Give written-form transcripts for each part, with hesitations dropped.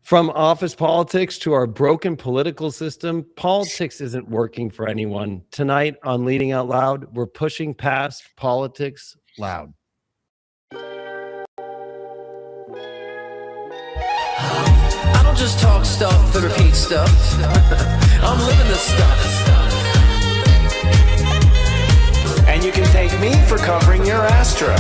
From office politics to our broken political system, politics isn't working for anyone. Tonight on Leading Out Loud, we're pushing past politics loud. I don't just talk stuff and repeat stuff. I'm living this stuff. And you can thank me for covering your Astro.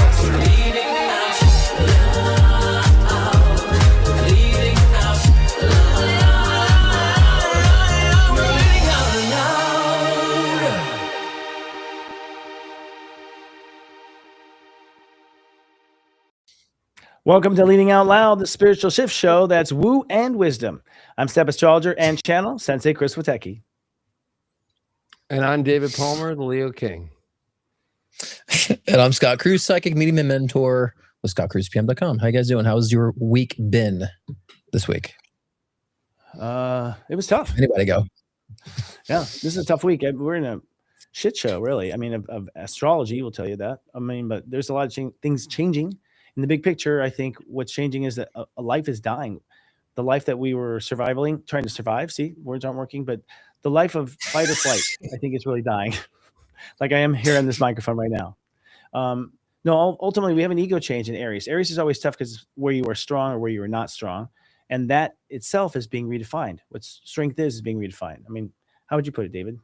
Welcome to Leading Out Loud, the spiritual shift show that's woo and wisdom. I'm step astrologer and channel Sensei Chris Witecki. And I'm David Palmer, the Leo King. And I'm Scott Cruz, psychic medium and mentor with scottcruzpm.com. How you guys doing? How's your week been this week? It was tough. Anybody go? Yeah, this is a tough week. We're in a shit show, really. I mean, of astrology will tell you that. I mean, but there's a lot of things changing. In the big picture, I think what's changing is that a life is dying. The life that we were trying to survive. See, words aren't working, but the life of fight or flight, I think is really dying. Like I am here on this microphone right now. No, ultimately we have an ego change in Aries. Aries is always tough because where you are strong or where you are not strong. And that itself is being redefined. What strength is being redefined. I mean, how would you put it, David?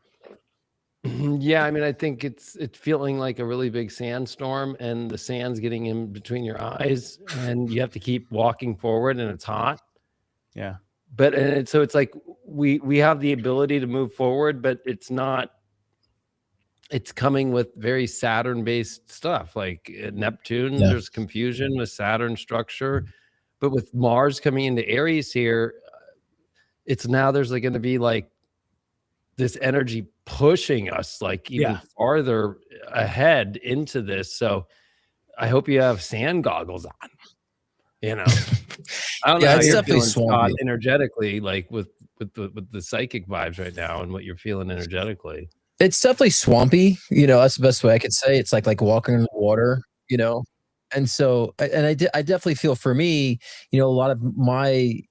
Yeah, I mean, I think it's feeling like a really big sandstorm and the sand's getting in between your eyes and you have to keep walking forward and it's hot. Yeah. But so it's like we have the ability to move forward, but it's coming with very Saturn based stuff like Neptune. Yeah. There's confusion with Saturn structure, but with Mars coming into Aries here, it's now there's like going to be like this energy pushing us like even farther ahead into this. So I hope you have sand goggles on, you know. I don't know how it's you're definitely feeling, Scott, swampy. energetically, like with the psychic vibes right now and what you're feeling energetically. It's definitely swampy. You know, that's the best way I could say. It's like walking in the water, you know? And so, I definitely feel for me, you know, a lot of my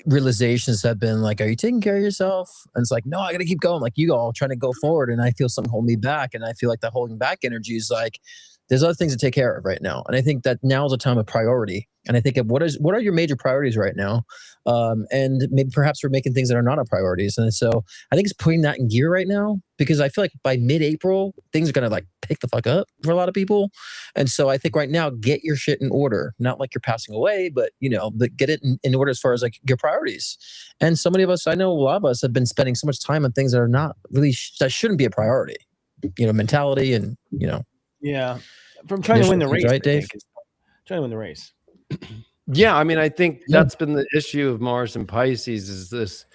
realizations have been like, are you taking care of yourself? And it's like, no, I got to keep going. Like you all trying to go forward. And I feel something holding me back. And I feel like that holding back energy is like, there's other things to take care of right now. And I think that now is a time of priority. And I think of what are your major priorities right now? And maybe perhaps we're making things that are not our priorities. And so I think it's putting that in gear right now because I feel like by mid-April, things are going to like pick the fuck up for a lot of people. And so I think right now, get your shit in order, not like you're passing away, but you know, get it in order as far as like your priorities. And so many of us, I know a lot of us have been spending so much time on things that are not really, that shouldn't be a priority, you know, mentality and, you know. Yeah. From trying to win the race, right, Dave? Trying to win the race. Yeah, I mean, I think that's been the issue of Mars and Pisces is this.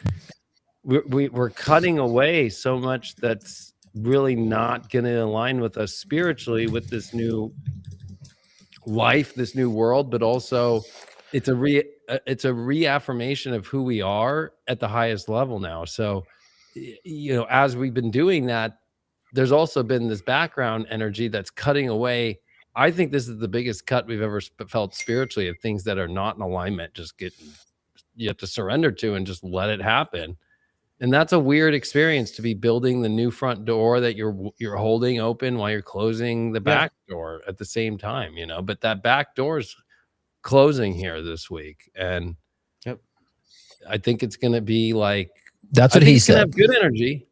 We're cutting away so much that's really not going to align with us spiritually with this new life, this new world, but also it's a reaffirmation of who we are at the highest level now. So, you know, as we've been doing that, there's also been this background energy that's cutting away. I think this is the biggest cut we've ever felt spiritually of things that are not in alignment. You have to surrender to and just let it happen. And that's a weird experience to be building the new front door that you're holding open while you're closing the back door at the same time, you know, but that back door is closing here this week. And I think it's going to be like, that's what he said. Have good energy.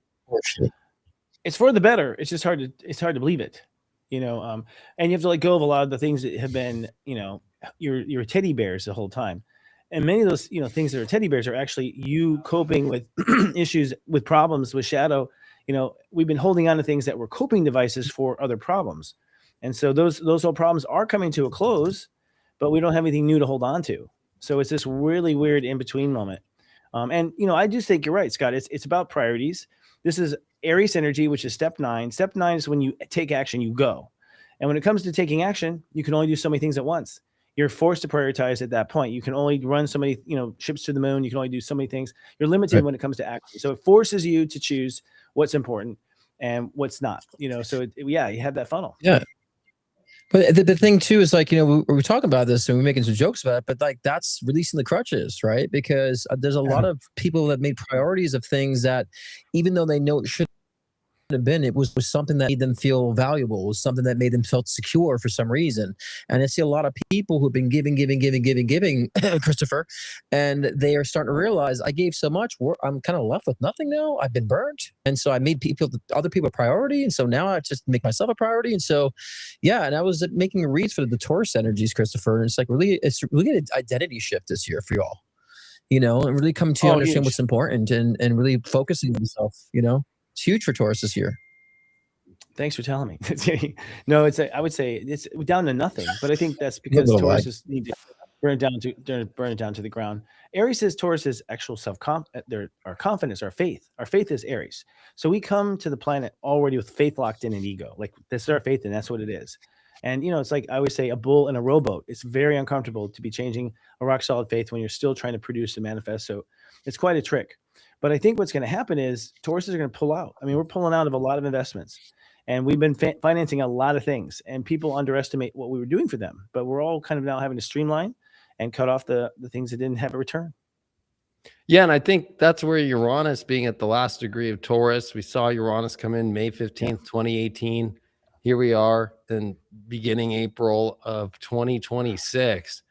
It's for the better. It's just hard to believe it, you know. And you have to let go of a lot of the things that have been, you know, your teddy bears the whole time. And many of those, you know, things that are teddy bears are actually you coping with issues, with problems, with shadow. You know, we've been holding on to things that were coping devices for other problems, and so those old problems are coming to a close, but we don't have anything new to hold on to. So it's this really weird in between moment. And you know, I just think you're right, Scott. It's about priorities. This is Aries energy, which is step 9. Step 9 is when you take action, you go. And when it comes to taking action, you can only do so many things at once. You're forced to prioritize at that point. You can only run so many, you know, ships to the moon. You can only do so many things. You're limited when it comes to action. So it forces you to choose what's important and what's not, you know. So you have that funnel. Yeah. But the thing too is like, we're talking about this and we're making some jokes about it, but like that's releasing the crutches, right? Because there's a lot of people that made priorities of things that, even though they know it shouldn't have been, it was something that made them feel valuable, was something that made them felt secure for some reason. And I see a lot of people who've been giving, Christopher, and they are starting to realize, I gave so much, I'm kind of left with nothing now. I've been burnt, and so I made other people a priority, and so now I just make myself a priority. And so, yeah, and I was making reads for the Taurus energies, Christopher, and it's really an identity shift this year for y'all, and really coming to understand huge. what's important and really focusing on yourself, It's huge for Taurus this year. Thanks for telling me. No, I would say it's down to nothing, but I think that's because Tauruses need to burn it down to the ground. Aries is Taurus's actual our confidence, our faith. Our faith is Aries. So we come to the planet already with faith locked in and ego. Like, this is our faith, and that's what it is. And it's like I always say, a bull in a rowboat. It's very uncomfortable to be changing a rock solid faith when you're still trying to produce and manifest. So it's quite a trick. But I think what's going to happen is Tauruses are going to pull out. I mean, we're pulling out of a lot of investments, and we've been financing a lot of things, and people underestimate what we were doing for them. But we're all kind of now having to streamline and cut off the things that didn't have a return. Yeah, and I think that's where Uranus being at the last degree of Taurus, we saw Uranus come in May 15th, 2018. Here we are in beginning April of 2026.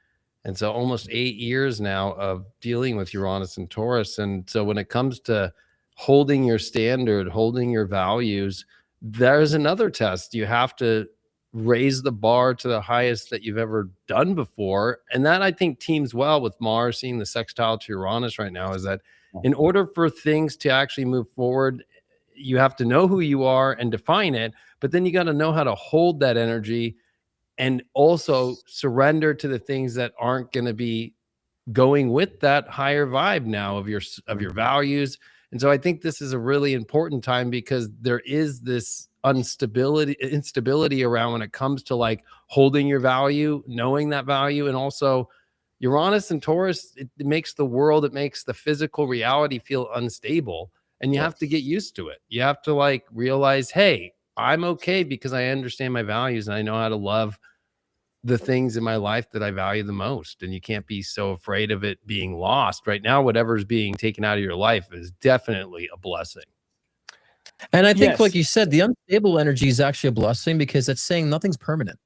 And so almost 8 years now of dealing with Uranus and Taurus. And so when it comes to holding your standard, holding your values, there's another test. You have to raise the bar to the highest that you've ever done before. And that, I think, teams well with Mars seeing the sextile to Uranus right now, is that in order for things to actually move forward, you have to know who you are and define it, but then you got to know how to hold that energy and also surrender to the things that aren't going to be going with that higher vibe now of your values. And so I think this is a really important time, because there is this instability around when it comes to like holding your value, knowing that value. And also Uranus and Taurus, it makes the world, it makes the physical reality feel unstable, and you have to get used to it. You have to like realize, hey, I'm okay because I understand my values and I know how to love the things in my life that I value the most. And you can't be so afraid of it being lost. Right now, whatever's being taken out of your life is definitely a blessing. And I think, like you said, the unstable energy is actually a blessing, because it's saying nothing's permanent,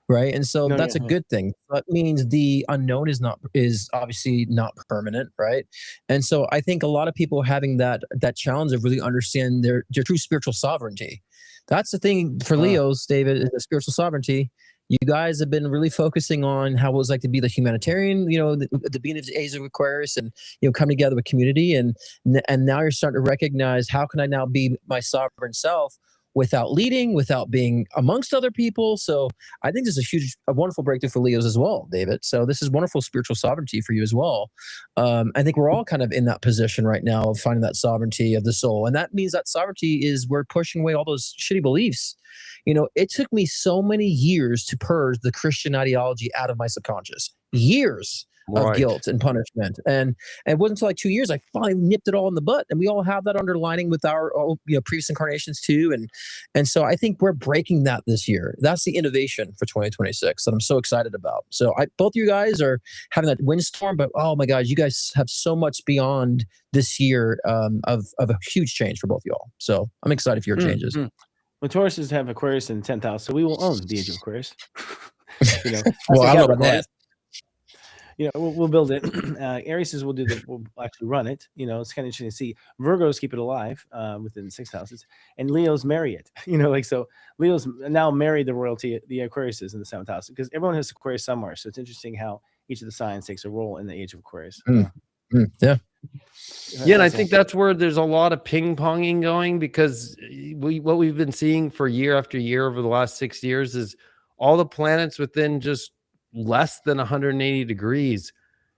right? And so that's a good thing. That means the unknown is obviously not permanent, right? And so I think a lot of people having that challenge of really understanding their true spiritual sovereignty. That's the thing for Leos, David, is the spiritual sovereignty. You guys have been really focusing on how it was like to be the humanitarian, the being of the age of Aquarius, and come together with community, and now you're starting to recognize, how can I now be my sovereign self without leading, without being amongst other people? So I think this is a wonderful breakthrough for Leos as well, David. So this is wonderful spiritual sovereignty for you as well. I think we're all kind of in that position right now of finding that sovereignty of the soul, and that means that sovereignty is we're pushing away all those shitty beliefs. It took me so many years to purge the Christian ideology out of my subconscious. Years of guilt and punishment. And it wasn't until like 2 years I finally nipped it all in the butt. And we all have that underlining with our previous incarnations too. And so I think we're breaking that this year. That's the innovation for 2026 that I'm so excited about. So both you guys are having that windstorm, but oh my God, you guys have so much beyond this year of a huge change for both y'all. So I'm excited for your changes. Well, Tauruses have Aquarius in the 10th house, so we will own the age of Aquarius. Well, I don't know about that. We'll build it. Aries we'll actually run it. It's kind of interesting to see. Virgos keep it alive within the 6th houses, and Leos marry it. So Leos now marry the royalty, the Aquariuses in the 7th house, because everyone has Aquarius somewhere. So it's interesting how each of the signs takes a role in the age of Aquarius. Yeah. Yeah, and I think that's where there's a lot of ping-ponging going, because what we've been seeing for year after year over the last 6 years is all the planets within just less than 180 degrees.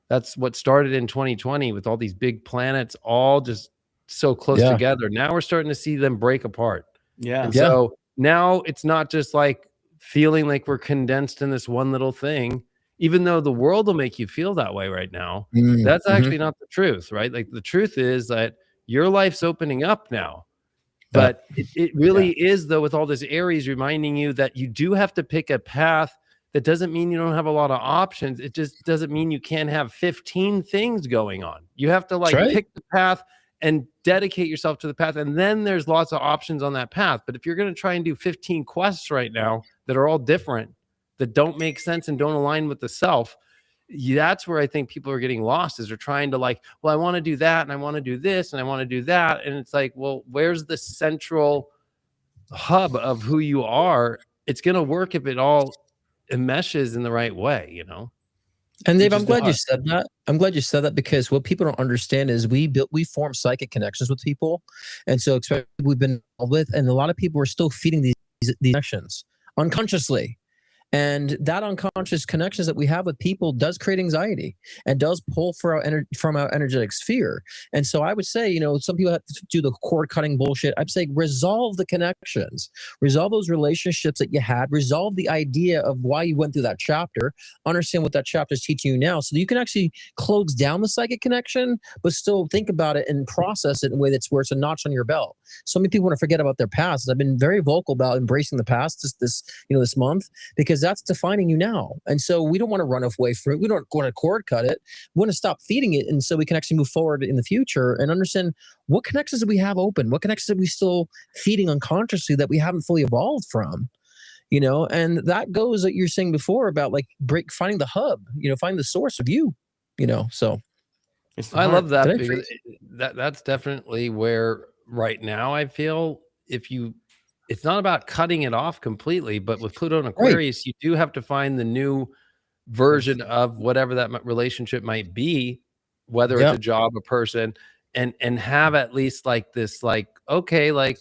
That's what started in 2020 with all these big planets all just so close together. Now we're starting to see them break apart. Yeah. And so now it's not just like feeling like we're condensed in this one little thing, even though the world will make you feel that way right now. That's actually not the truth, right? Like the truth is that your life's opening up now. But it really is, though, with all this Aries reminding you that you do have to pick a path. That doesn't mean you don't have a lot of options. It just doesn't mean you can't have 15 things going on. You have to like pick the path and dedicate yourself to the path. And then there's lots of options on that path. But if you're going to try and do 15 quests right now that are all different, that don't make sense and don't align with the self, that's where I think people are getting lost, is they're trying to like, well, I want to do that and I want to do this and I want to do that. And it's like, well, where's the central hub of who you are? It's going to work if it all meshes in the right way, you know? And Dave, I'm glad you said that. I'm glad you said that, because what people don't understand is we form psychic connections with people. And so especially we've been involved with, and a lot of people are still feeding these connections unconsciously. And that unconscious connections that we have with people does create anxiety and does pull from our energetic sphere. And so I would say, some people have to do the cord cutting bullshit. I'd say resolve the connections, resolve those relationships that you had, resolve the idea of why you went through that chapter, understand what that chapter is teaching you now, so that you can actually close down the psychic connection, but still think about it and process it in a way that's where it's a notch on your belt. So many people want to forget about their past. I've been very vocal about embracing the past this month, because that's defining you now. And so we don't want to run away from it. We don't want to cord cut it. We want to stop feeding it. And so we can actually move forward in the future and understand what connections do we have open? What connections are we still feeding unconsciously that we haven't fully evolved from? And that goes that you're saying before about like finding the hub, finding the source of you, so. I love that, because that's definitely where right now I feel it's not about cutting it off completely, but with Pluto and Aquarius, you do have to find the new version of whatever that relationship might be, whether it's a job, a person, and have at least like this, like, okay, like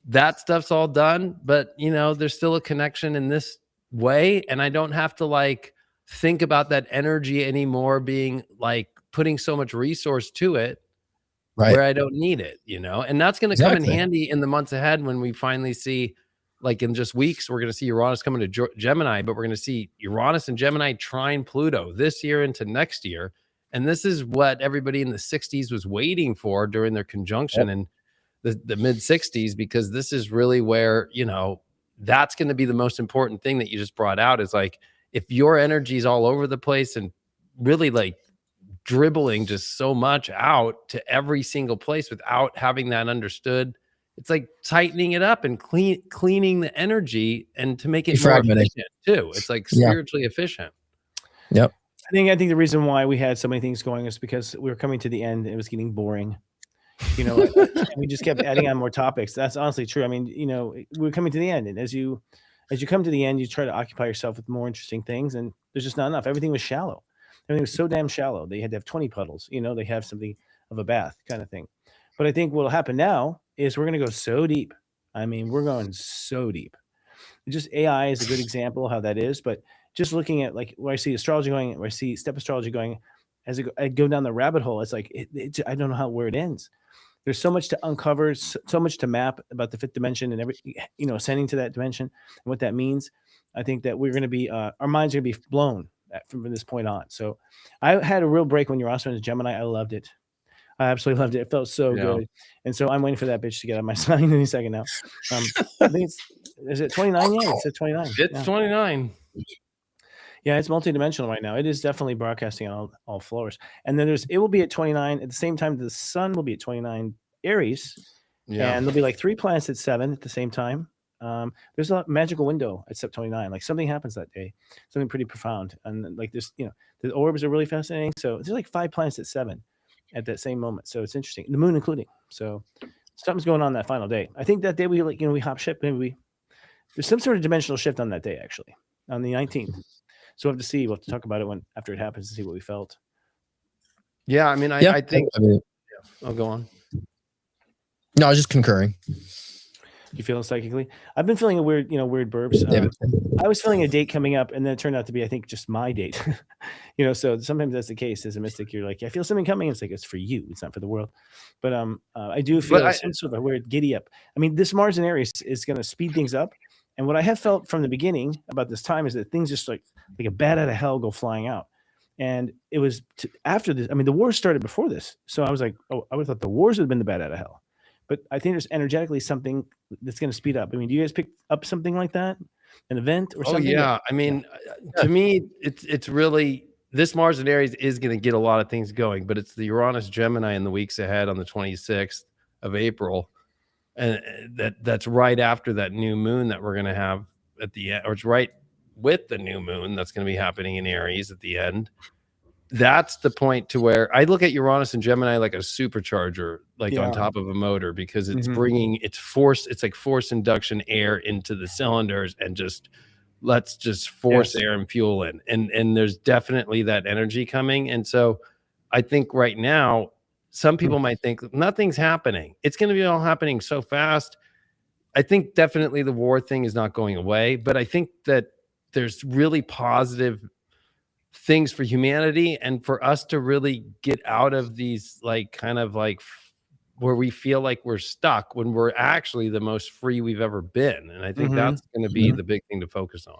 that stuff's all done, but there's still a connection in this way. And I don't have to like think about that energy anymore being like putting so much resource to it. Where I don't need it, and that's going to come in handy in the months ahead when we finally see, like in just weeks, we're going to see Uranus coming to Gemini, but we're going to see Uranus and Gemini trine Pluto this year into next year. And this is what everybody in the 60s was waiting for during their conjunction in the mid 60s, because this is really where, that's going to be the most important thing that you just brought out, is like, if your energy is all over the place and really like dribbling just so much out to every single place without having that understood, it's like tightening it up and cleaning the energy, and to make it more efficient too. It's like spiritually efficient. Yep. I think the reason why we had so many things going is because we were coming to the end and it was getting boring. And we just kept adding on more topics. That's honestly true. I mean, we're coming to the end, and as you come to the end, you try to occupy yourself with more interesting things, and there's just not enough. Everything was shallow. Everything was so damn shallow. They had to have 20 puddles. They have something of a bath kind of thing. But I think what will happen now is we're going to go so deep. I mean, we're going so deep. Just AI is a good example of how that is. But just looking at like where I see astrology going, where I see step astrology going, as I go down the rabbit hole, it's like I don't know where it ends. There's so much to uncover, so much to map about the fifth dimension and ascending to that dimension and what that means. I think that we're going to be our minds are going to be blown from this point on. So I had a real break when Uranus went to Gemini. I loved it. I absolutely loved it. It felt so good. And so I'm waiting for that bitch to get out of my sign any second now. I think is it 29 yet? It's at 29. It's 29. Yeah, it's multidimensional right now. It is definitely broadcasting on all floors. And then it will be at 29 at the same time. The sun will be at 29 Aries. Yeah. And there'll be like 3 planets at 7 at the same time. There's a magical window at step 29. Like something happens that day, something pretty profound. And like this, the orbs are really fascinating. So there's like 5 planets at 7 at that same moment. So it's interesting. The moon including. So something's going on that final day. I think that day we we hop ship. Maybe there's some sort of dimensional shift on that day, actually, on the 19th. So we'll have to see. We'll have to talk about it after it happens to see what we felt. Yeah, I mean, I think. I'll go on. No, I was just concurring. You feeling psychically? I've been feeling a weird burps. I was feeling a date coming up, and then it turned out to be, I think, just my date. So sometimes that's the case. As a mystic, you're like, I feel something coming. It's like, it's for you. It's not for the world. But I do feel some sort of a weird giddy up. I mean, this Mars in Aries is going to speed things up. And what I have felt from the beginning about this time is that things just like a bat out of hell go flying out. And it was after this. I mean, the war started before this. So I was like, oh, I would have thought the wars would have been the bat out of hell. but I think there's energetically something that's going to speed up. I mean, do you guys pick up something like that, an event or Oh something? yeah, I mean, to me, it's really this Mars and Aries is going to get a lot of things going, but it's the Uranus Gemini in the weeks ahead on the 26th of April, and that's right after that new moon that we're going to have at the end, or it's right with the new moon that's going to be happening in Aries at the end. That's the point to where I look at Uranus and Gemini like a supercharger, like on top of a motor, because it's bringing it's force. It's like force induction air into the cylinders and let's just force air and fuel in. And there's definitely that energy coming. And so I think right now, some people might think nothing's happening. It's going to be all happening so fast. I think definitely the war thing is not going away, but I think that there's really positive things for humanity and for us to really get out of these like kind of like where we feel like we're stuck when we're actually the most free we've ever been. And I think that's going to be the big thing to focus on.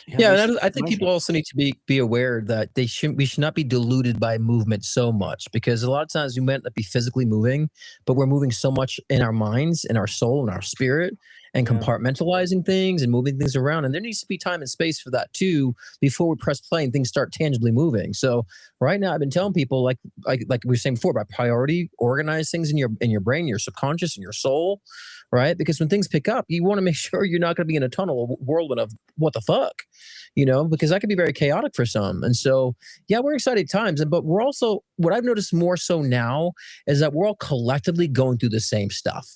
Yeah, and I think people also need to be aware that we should not be deluded by movement so much, because a lot of times we might not be physically moving, but we're moving so much in our minds, in our soul, in our spirit, and compartmentalizing things and moving things around. And there needs to be time and space for that too before we press play and things start tangibly moving. So right now, I've been telling people, like we were saying before, about priority, organize things in your brain, your subconscious, and your soul, right? Because when things pick up, you want to make sure you're not going to be in a tunnel whirlwind of what the fuck, because that could be very chaotic for some. And so, yeah, we're exciting times. But we're also, what I've noticed more so now is that we're all collectively going through the same stuff,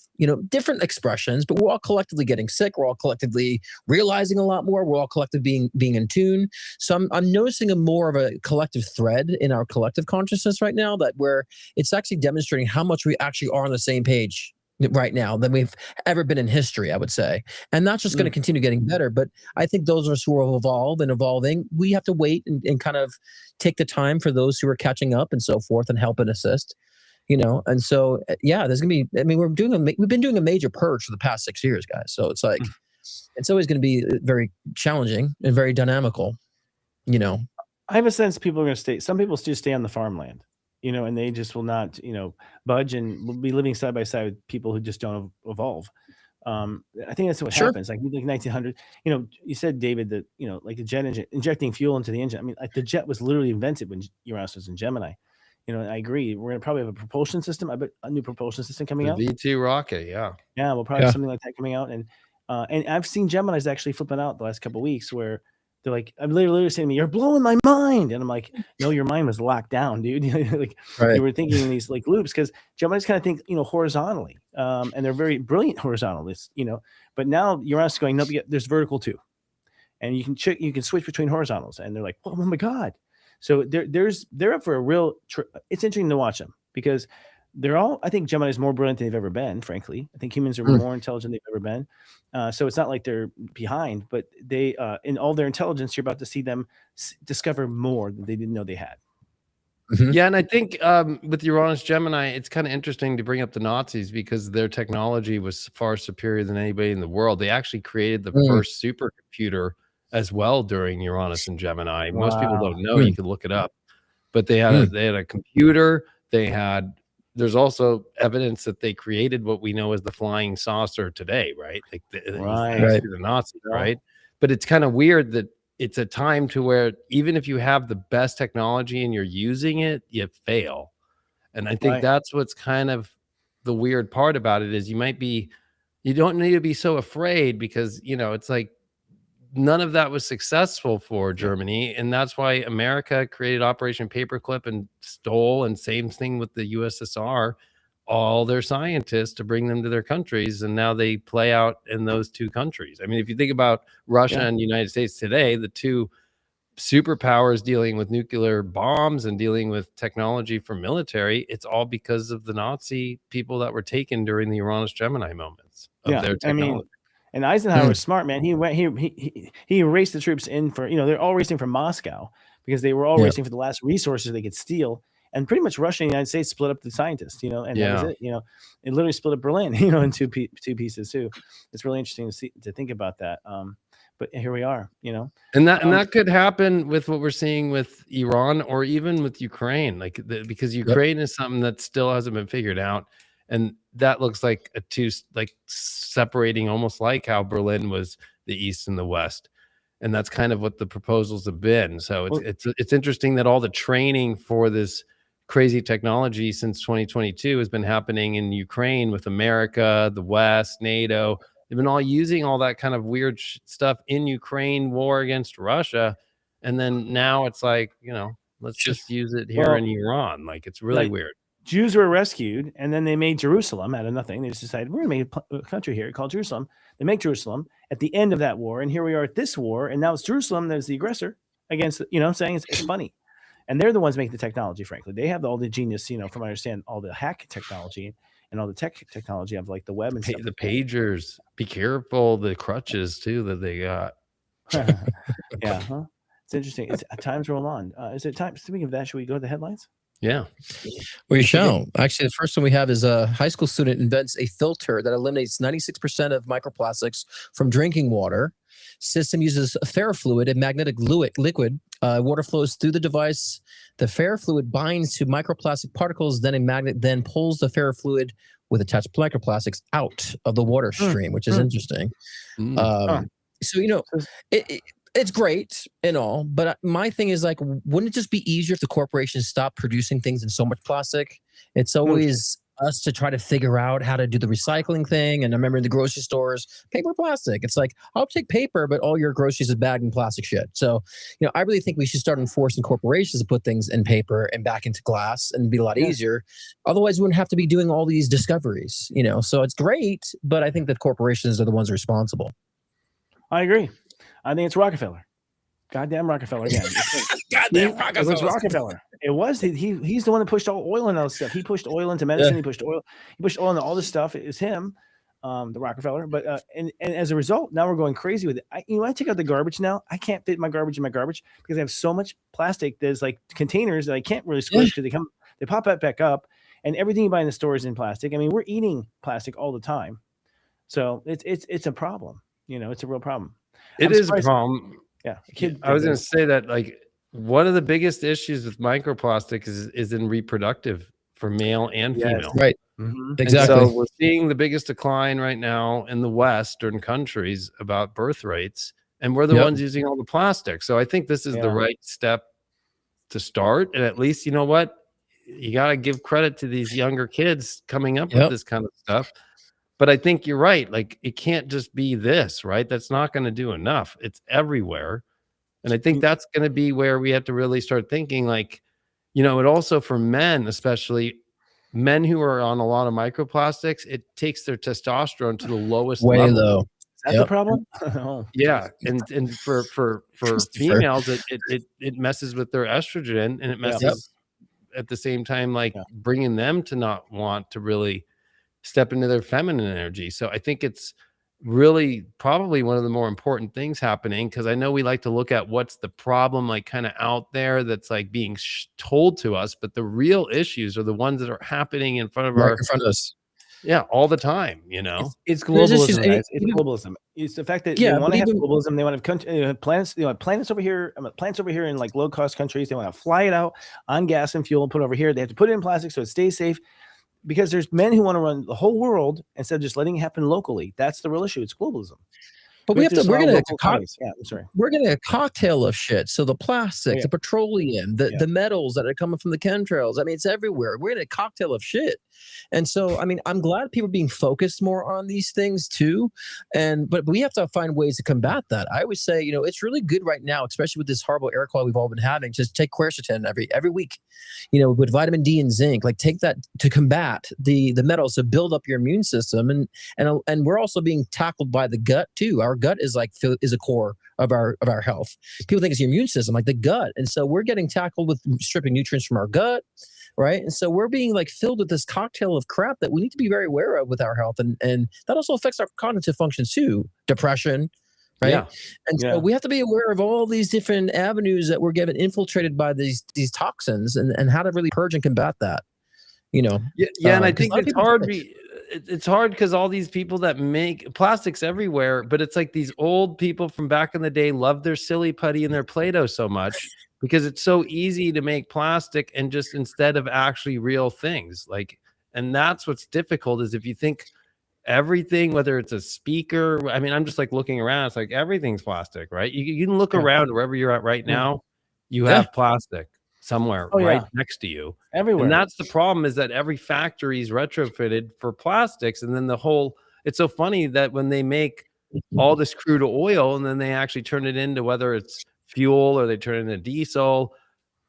different expressions, but we're all collectively getting sick. We're all collectively realizing a lot more. We're all collectively being in tune. So I'm noticing more of a collective thread in our collective consciousness right now, that where it's actually demonstrating how much we actually are on the same page right now than we've ever been in history, I would say. And that's just going to continue getting better. But I think those of us who are evolved and evolving, we have to wait and kind of take the time for those who are catching up and so forth and help and assist, And so, yeah, there's going to be, I mean, we've been doing a major purge for the past 6 years, guys. So it's like, it's always going to be very challenging and very dynamical, I have a sense people are going to stay. Some people just stay on the farmland, and they just will not, budge and will be living side by side with people who just don't evolve. I think that's what happens. Like 1900, you said, David, that, like the jet engine, injecting fuel into the engine. I mean, like the jet was literally invented when Uranus was in Gemini. And I agree. We're going to probably have a propulsion system. I bet a new propulsion system coming out. V2 rocket. Yeah. Yeah. We'll probably have something like that coming out. And I've seen Geminis actually flipping out the last couple of weeks where they're like, I'm literally saying to me, "You're blowing my mind." And I'm like, no, your mind was locked down, dude. You were thinking in these like loops, because Geminis kind of think, horizontally. And they're very brilliant horizontalists, but now Uranus is going, nope, there's vertical too. And you can switch between horizontals. And they're like, oh my God. So they're up for a real, it's interesting to watch them, because they're all, I think Gemini is more brilliant than they've ever been, frankly. I think humans are more intelligent than they've ever been. So it's not like they're behind, but they, in all their intelligence, you're about to see them discover more than they didn't know they had. Yeah, and I think with Uranus Gemini, it's kind of interesting to bring up the Nazis, because their technology was far superior than anybody in the world. They actually created the first supercomputer as well during Uranus and Gemini. Most people don't know. You can look it up. But they had a computer. There's also evidence that they created what we know as the flying saucer today, right? Like the Nazis, right? But it's kind of weird that it's a time to where even if you have the best technology and you're using it, you fail. And I think that's what's kind of the weird part about it, is you don't need to be so afraid, because, it's like none of that was successful for Germany. And that's why America created Operation Paperclip and stole, and same thing with the USSR, all their scientists to bring them to their countries. And now they play out in those two countries. I mean, if you think about Russia and the United States today, the two superpowers dealing with nuclear bombs and dealing with technology for military, it's all because of the Nazi people that were taken during the Uranus Gemini moments of their technology. And Eisenhower was smart, man. He went, he erased the troops in for, they're all racing from Moscow, because they were all racing for the last resources they could steal. And pretty much Russia and the United States split up the scientists, and that was it. It literally split up Berlin, in two pieces too. It's really interesting to think about that. But here we are, and that could happen with what we're seeing with Iran, or even with Ukraine, because Ukraine is something that still hasn't been figured out. and that looks like like separating, almost like how Berlin was the East and the West. And that's kind of what the proposals have been. So it's interesting that all the training for this crazy technology since 2022 has been happening in Ukraine with America, the West, NATO. They've been all using all that kind of weird stuff in Ukraine war against Russia. And then now it's like, let's just use it here in Iran. Like, it's really weird. Jews were rescued, and then they made Jerusalem out of nothing. They just decided, we're going to make a country here called Jerusalem. They make Jerusalem at the end of that war, and here we are at this war, and now it's Jerusalem that's the aggressor against, what I'm saying? It's funny. And they're the ones making the technology, frankly. They have all the genius, from what I understand, all the hack technology and all the technology of like the web and stuff. The pagers. Be careful, the crutches too that they got. Yeah, huh? It's interesting. Times roll on. Is it time? Speaking of that, should we go to the headlines? Yeah. We shall. Actually, the first one we have is a high school student invents a filter that eliminates 96% of microplastics from drinking water. System uses ferrofluid, a magnetic liquid. Water flows through the device. The ferrofluid binds to microplastic particles. Then a magnet then pulls the ferrofluid with attached microplastics out of the water stream, which is interesting. So, it's great and all, but my thing is like, wouldn't it just be easier if the corporations stopped producing things in so much plastic? It's always us to try to figure out how to do the recycling thing. And I remember in the grocery stores, paper, plastic. It's like, I'll take paper, but all your groceries is bagged in plastic shit. So, I really think we should start enforcing corporations to put things in paper and back into glass, and it'd be a lot easier. Otherwise, we wouldn't have to be doing all these discoveries, So it's great, but I think that corporations are the ones responsible. I agree. I think it's Rockefeller. Goddamn Rockefeller again. Goddamn Rockefeller. It was Rockefeller. It was. He's the one that pushed all oil and all this stuff. He pushed oil into medicine. Yeah. He pushed oil into all this stuff. It was him, the Rockefeller. But and as a result, now we're going crazy with it. I take out the garbage now. I can't fit my garbage in my garbage because I have so much plastic. There's like containers that I can't really squish because they pop back up, and everything you buy in the store is in plastic. I mean, we're eating plastic all the time, so it's a problem. It's a real problem. It is a problem. Yeah. I was going to say that, like, one of the biggest issues with microplastic is in reproductive for male and female. Right. Mm-hmm. Exactly. And so we're seeing the biggest decline right now in the Western countries about birth rates, and we're the ones using all the plastic. So I think this is the right step to start. And at least, you know what? You got to give credit to these younger kids coming up with this kind of stuff. But I think you're right. Like, it can't just be this, right? That's not going to do enough. It's everywhere. And I think that's going to be where we have to really start thinking, like, it also, for men, especially men who are on a lot of microplastics, it takes their testosterone to the lowest level. Low. Is that the problem? Oh. Yeah. And for females, it messes with their estrogen, and it messes at the same time, like bringing them to not want to really step into their feminine energy. So I think it's really probably one of the more important things happening, because I know we like to look at what's the problem, like kind of out there that's like being told to us, but the real issues are the ones that are happening in front of us. Yeah, all the time. It's globalism. It's globalism. It's the fact that they want to have globalism. They want to have planets. Planets over here. Plants over here in like low cost countries. They want to fly it out on gas and fuel and put it over here. They have to put it in plastic so it stays safe. Because there's men who want to run the whole world instead of just letting it happen locally. That's the real issue. It's globalism. But we're getting a cocktail of shit. So the plastic, the petroleum, the metals that are coming from the chemtrails. I mean, it's everywhere. We're in a cocktail of shit. And so, I mean, I'm glad people are being focused more on these things too. But we have to find ways to combat that. I always say, it's really good right now, especially with this horrible air quality we've all been having. Just take quercetin every week, with vitamin D and zinc. Like, take that to combat the metals to build up your immune system. And we're also being tackled by the gut too. Our gut is a core of our health. People think it's your immune system, like the gut. And so we're getting tackled with stripping nutrients from our gut. Right. And so we're being like filled with this cocktail of crap that we need to be very aware of with our health. And that also affects our cognitive functions too. Depression. Right. Yeah. And so we have to be aware of all these different avenues that we're getting infiltrated by these toxins and how to really purge and combat that. And I think it's hard. It's hard because all these people that make plastics everywhere, but it's like these old people from back in the day love their silly putty and their Play-Doh so much because it's so easy to make plastic and just instead of actually real things. Like, And that's what's difficult is if you think everything, whether it's a speaker, I mean, I'm just like looking around, it's like everything's plastic, right? You can look around wherever you're at right now, you have plastic somewhere right next to you. Everywhere. And that's the problem, is that every factory is retrofitted for plastics. And then it's so funny that when they make all this crude oil and then they actually turn it into, whether it's fuel or they turn it into diesel,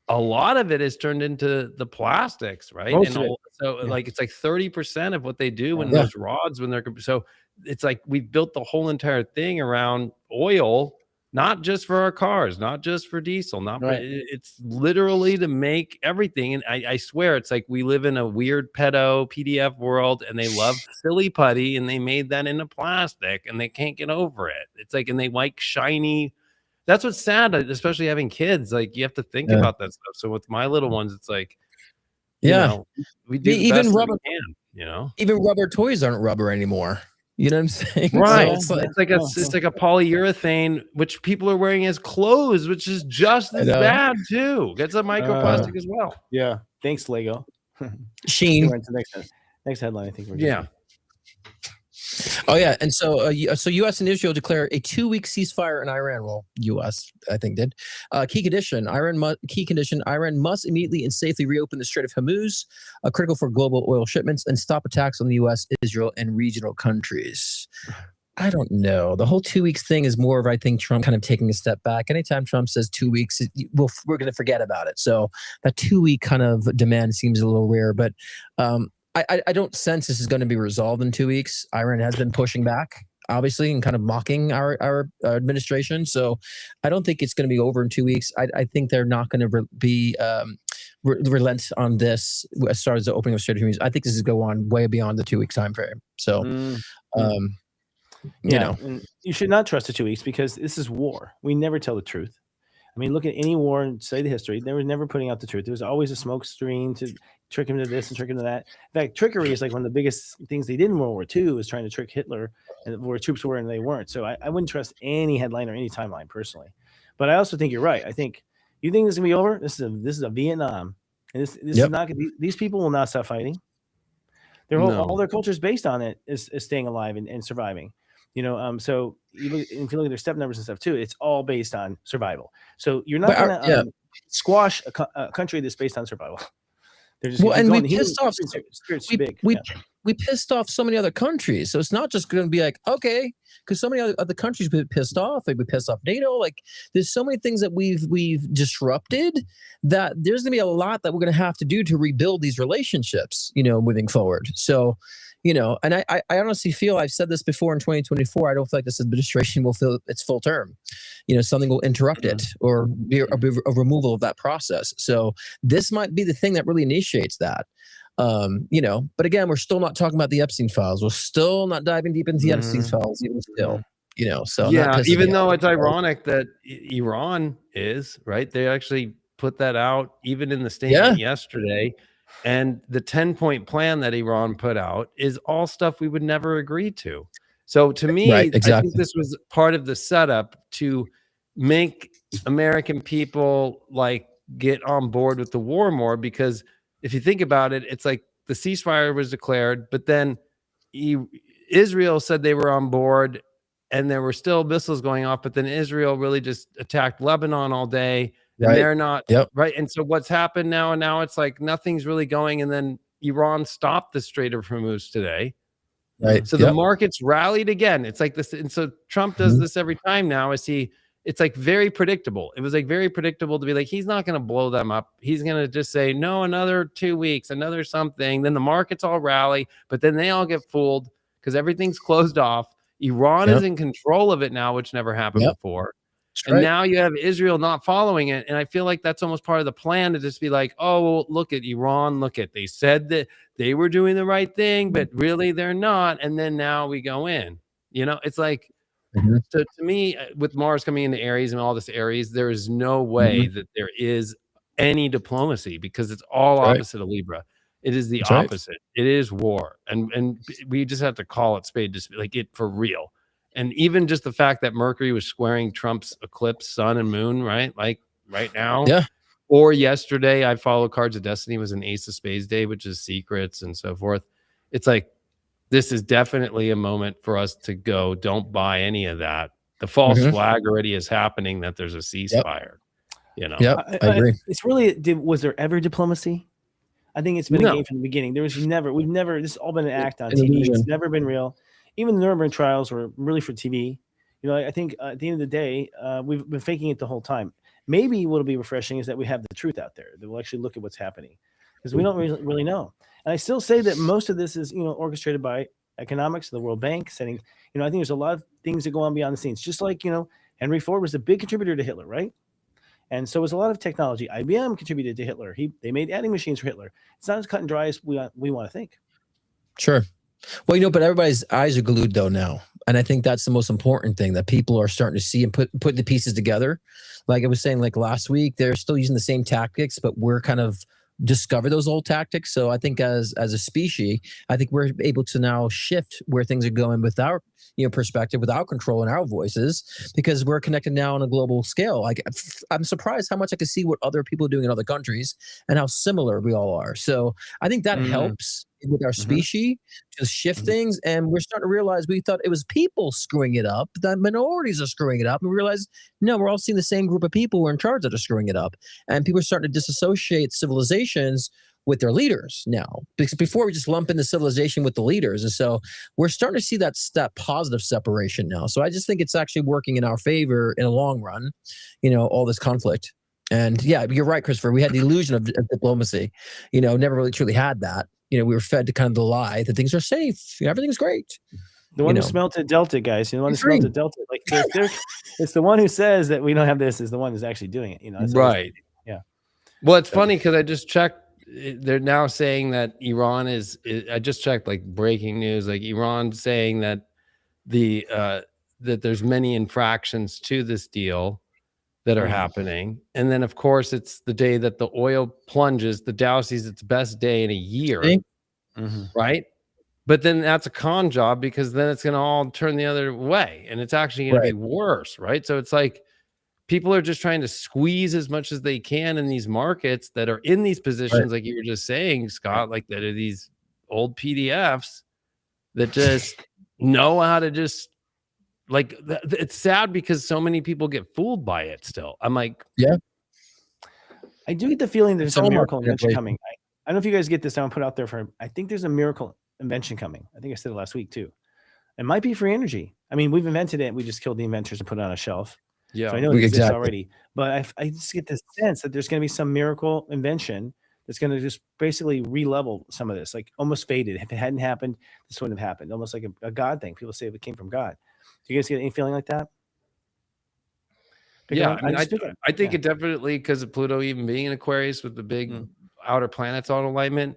a lot of it is turned into the plastics, right? Most and of it. so like it's like 30% of what they do when those rods, when they're, so it's like we've built the whole entire thing around oil, not just for our cars, not just for diesel, not for, it's literally to make everything. And I swear it's like we live in a weird pedo PDF world, and they love silly putty, and they made that into plastic, and they can't get over it. It's like, and they like shiny. That's what's sad, especially having kids. Like you have to think about that stuff. So with my little ones, it's like, you know, we do even rubber, even rubber toys aren't rubber anymore. You know what I'm saying? Right. So it's like a polyurethane, which people are wearing as clothes, which is just as bad too. It's a microplastic as well. Yeah. Thanks, Lego. Sheen. Next headline, I think we're Oh yeah, and so U.S. and Israel declare a 2-week ceasefire in Iran. Well, U.S. I think did. Key condition: Iran must immediately and safely reopen the Strait of Hormuz, critical for global oil shipments, and stop attacks on the U.S., Israel, and regional countries. I don't know. The whole 2 weeks thing is more of, I think, Trump kind of taking a step back. Anytime Trump says 2 weeks, we're going to forget about it. So that 2-week kind of demand seems a little rare, but. I don't sense this is going to be resolved in 2 weeks. Iran has been pushing back, obviously, and kind of mocking our administration. So I don't think it's going to be over in 2 weeks. I think they're not going to relent on this as far as the opening of Strait of Hormuz. I think this is go on way beyond the 2 week time frame. So, you know, and you should not trust the 2 weeks because this is war. We never tell the truth. I mean, look at any war and study the history. They were never putting out the truth. There was always a smoke screen to trick him to this and trick him to that. In fact, trickery is like one of the biggest things they did in World War II, was trying to trick Hitler and where troops were and they weren't. So I wouldn't trust any headline or any timeline personally. But I also think you're right. I think you think this is gonna be over. This is a Vietnam, and this is not gonna be, these people will not stop fighting. All their culture is based on it is staying alive and surviving. You know, so if you look at their step numbers and stuff too, it's all based on survival. So you're not going to squash a country that's based on survival. They're just we pissed off. We pissed off so many other countries, so it's not just going to be like, okay, because so many other countries been pissed off. Like we pissed off NATO. Like there's so many things that we've disrupted that there's going to be a lot that we're going to have to do to rebuild these relationships. You know, moving forward. So. You know, and I honestly feel, I've said this before in 2024, I don't feel like this administration will fill its full term. You know, something will interrupt it or be a removal of that process. So this might be the thing that really initiates that. You know, but again, we're still not talking about the Epstein files. We're still not diving deep into the Epstein files, even still. You know, so even though it's ironic that Iran is right, they actually put that out even in the statement yesterday. And the 10-point plan that Iran put out is all stuff we would never agree to. So to me, I think this was part of the setup to make American people like get on board with the war more, because if you think about it, it's like the ceasefire was declared, but then Israel said they were on board and there were still missiles going off, but then Israel really just attacked Lebanon all day. And they're not right. And so what's happened now? And now it's like nothing's really going. And then Iran stopped the Strait of Hormuz today. Right. So the markets rallied again. It's like this. And so Trump does this every time now. It's like very predictable. It was like very predictable to be like, he's not going to blow them up. He's going to just say, no, another 2 weeks, another something. Then the markets all rally, but then they all get fooled because everything's closed off. Iran is in control of it now, which never happened before. And now you have Israel not following it. And I feel like that's almost part of the plan to just be like, oh, well, look at Iran. Look at, they said that they were doing the right thing, but really they're not. And then now we go in, you know, it's like, so to me, with Mars coming into Aries and all this Aries, there is no way that there is any diplomacy because it's all opposite of Libra. It is the opposite. It is war. And we just have to call it spade, just like it for real. And even just the fact that Mercury was squaring Trump's eclipse, sun and moon, right? Like right now. Or yesterday, I follow Cards of Destiny was an Ace of Spades day, which is secrets and so forth. It's like, this is definitely a moment for us to go, don't buy any of that. The false flag already is happening that there's a ceasefire. You know? Yep, I agree. It's really, was there ever diplomacy? I think it's been a game from the beginning. This has all been an act on TV. It's never been real. Even the Nuremberg trials were really for TV. You know, I think at the end of the day, we've been faking it the whole time. Maybe what'll be refreshing is that we have the truth out there, that we'll actually look at what's happening, because we don't really know. And I still say that most of this is, orchestrated by economics, the World Bank setting. I think there's a lot of things that go on behind the scenes. Just like, Henry Ford was a big contributor to Hitler, right? And so was a lot of technology. IBM contributed to Hitler. They made adding machines for Hitler. It's not as cut and dry as we want to think. Sure. Well, but everybody's eyes are glued though now. And I think that's the most important thing, that people are starting to see and put the pieces together. Like I was saying, like last week, they're still using the same tactics, but we're kind of discover those old tactics. So I think as a species, I think we're able to now shift where things are going with our perspective, with our control and our voices, because we're connected now on a global scale. Like I'm surprised how much I can see what other people are doing in other countries and how similar we all are. So I think that helps with our species to shift things. And we're starting to realize, we thought it was people screwing it up, that minorities are screwing it up, and we realize no, we're all seeing the same group of people who are in charge that are screwing it up. And people are starting to disassociate civilizations with their leaders now, because before we just lump in the civilization with the leaders. And so we're starting to see that positive separation now. So I just think it's actually working in our favor in the long run, all this conflict. And yeah, you're right, Christopher. We had the illusion of diplomacy, never really truly had that. We were fed to kind of the lie that things are safe. Everything's great. The one who smelted Delta, guys. The one who smelted Delta. Like it's the one who says that we don't have this is the one who's actually doing it. Right. Yeah. Well, it's funny because I just checked. They're now saying that Iran is I just checked, like breaking news, like Iran saying that that there's many infractions to this deal that are happening. And then, of course, it's the day that the oil plunges. The Dow sees its best day in a year, right? But then that's a con job, because then it's going to all turn the other way, and it's actually going to be worse, right? So it's like people are just trying to squeeze as much as they can in these markets that are in these positions, like you were just saying, Scott, like that are these old PDFs that just know how to just, like, it's sad because so many people get fooled by it still. I'm like, yeah, I do get the feeling there's a miracle invention coming. I don't know if you guys get this. I want to put out there I think there's a miracle invention coming. I think I said it last week too. It might be free energy. I mean, we've invented it. We just killed the inventors and put it on a shelf. yeah, So I know it exists already, but I just get this sense that there's going to be some miracle invention that's going to just basically re-level some of this, like almost faded. If it hadn't happened, this wouldn't have happened. Almost like a God thing. People say it came from God. Do you guys get any feeling like that? Yeah, I think it definitely, because of Pluto even being in Aquarius with the big outer planets on alignment,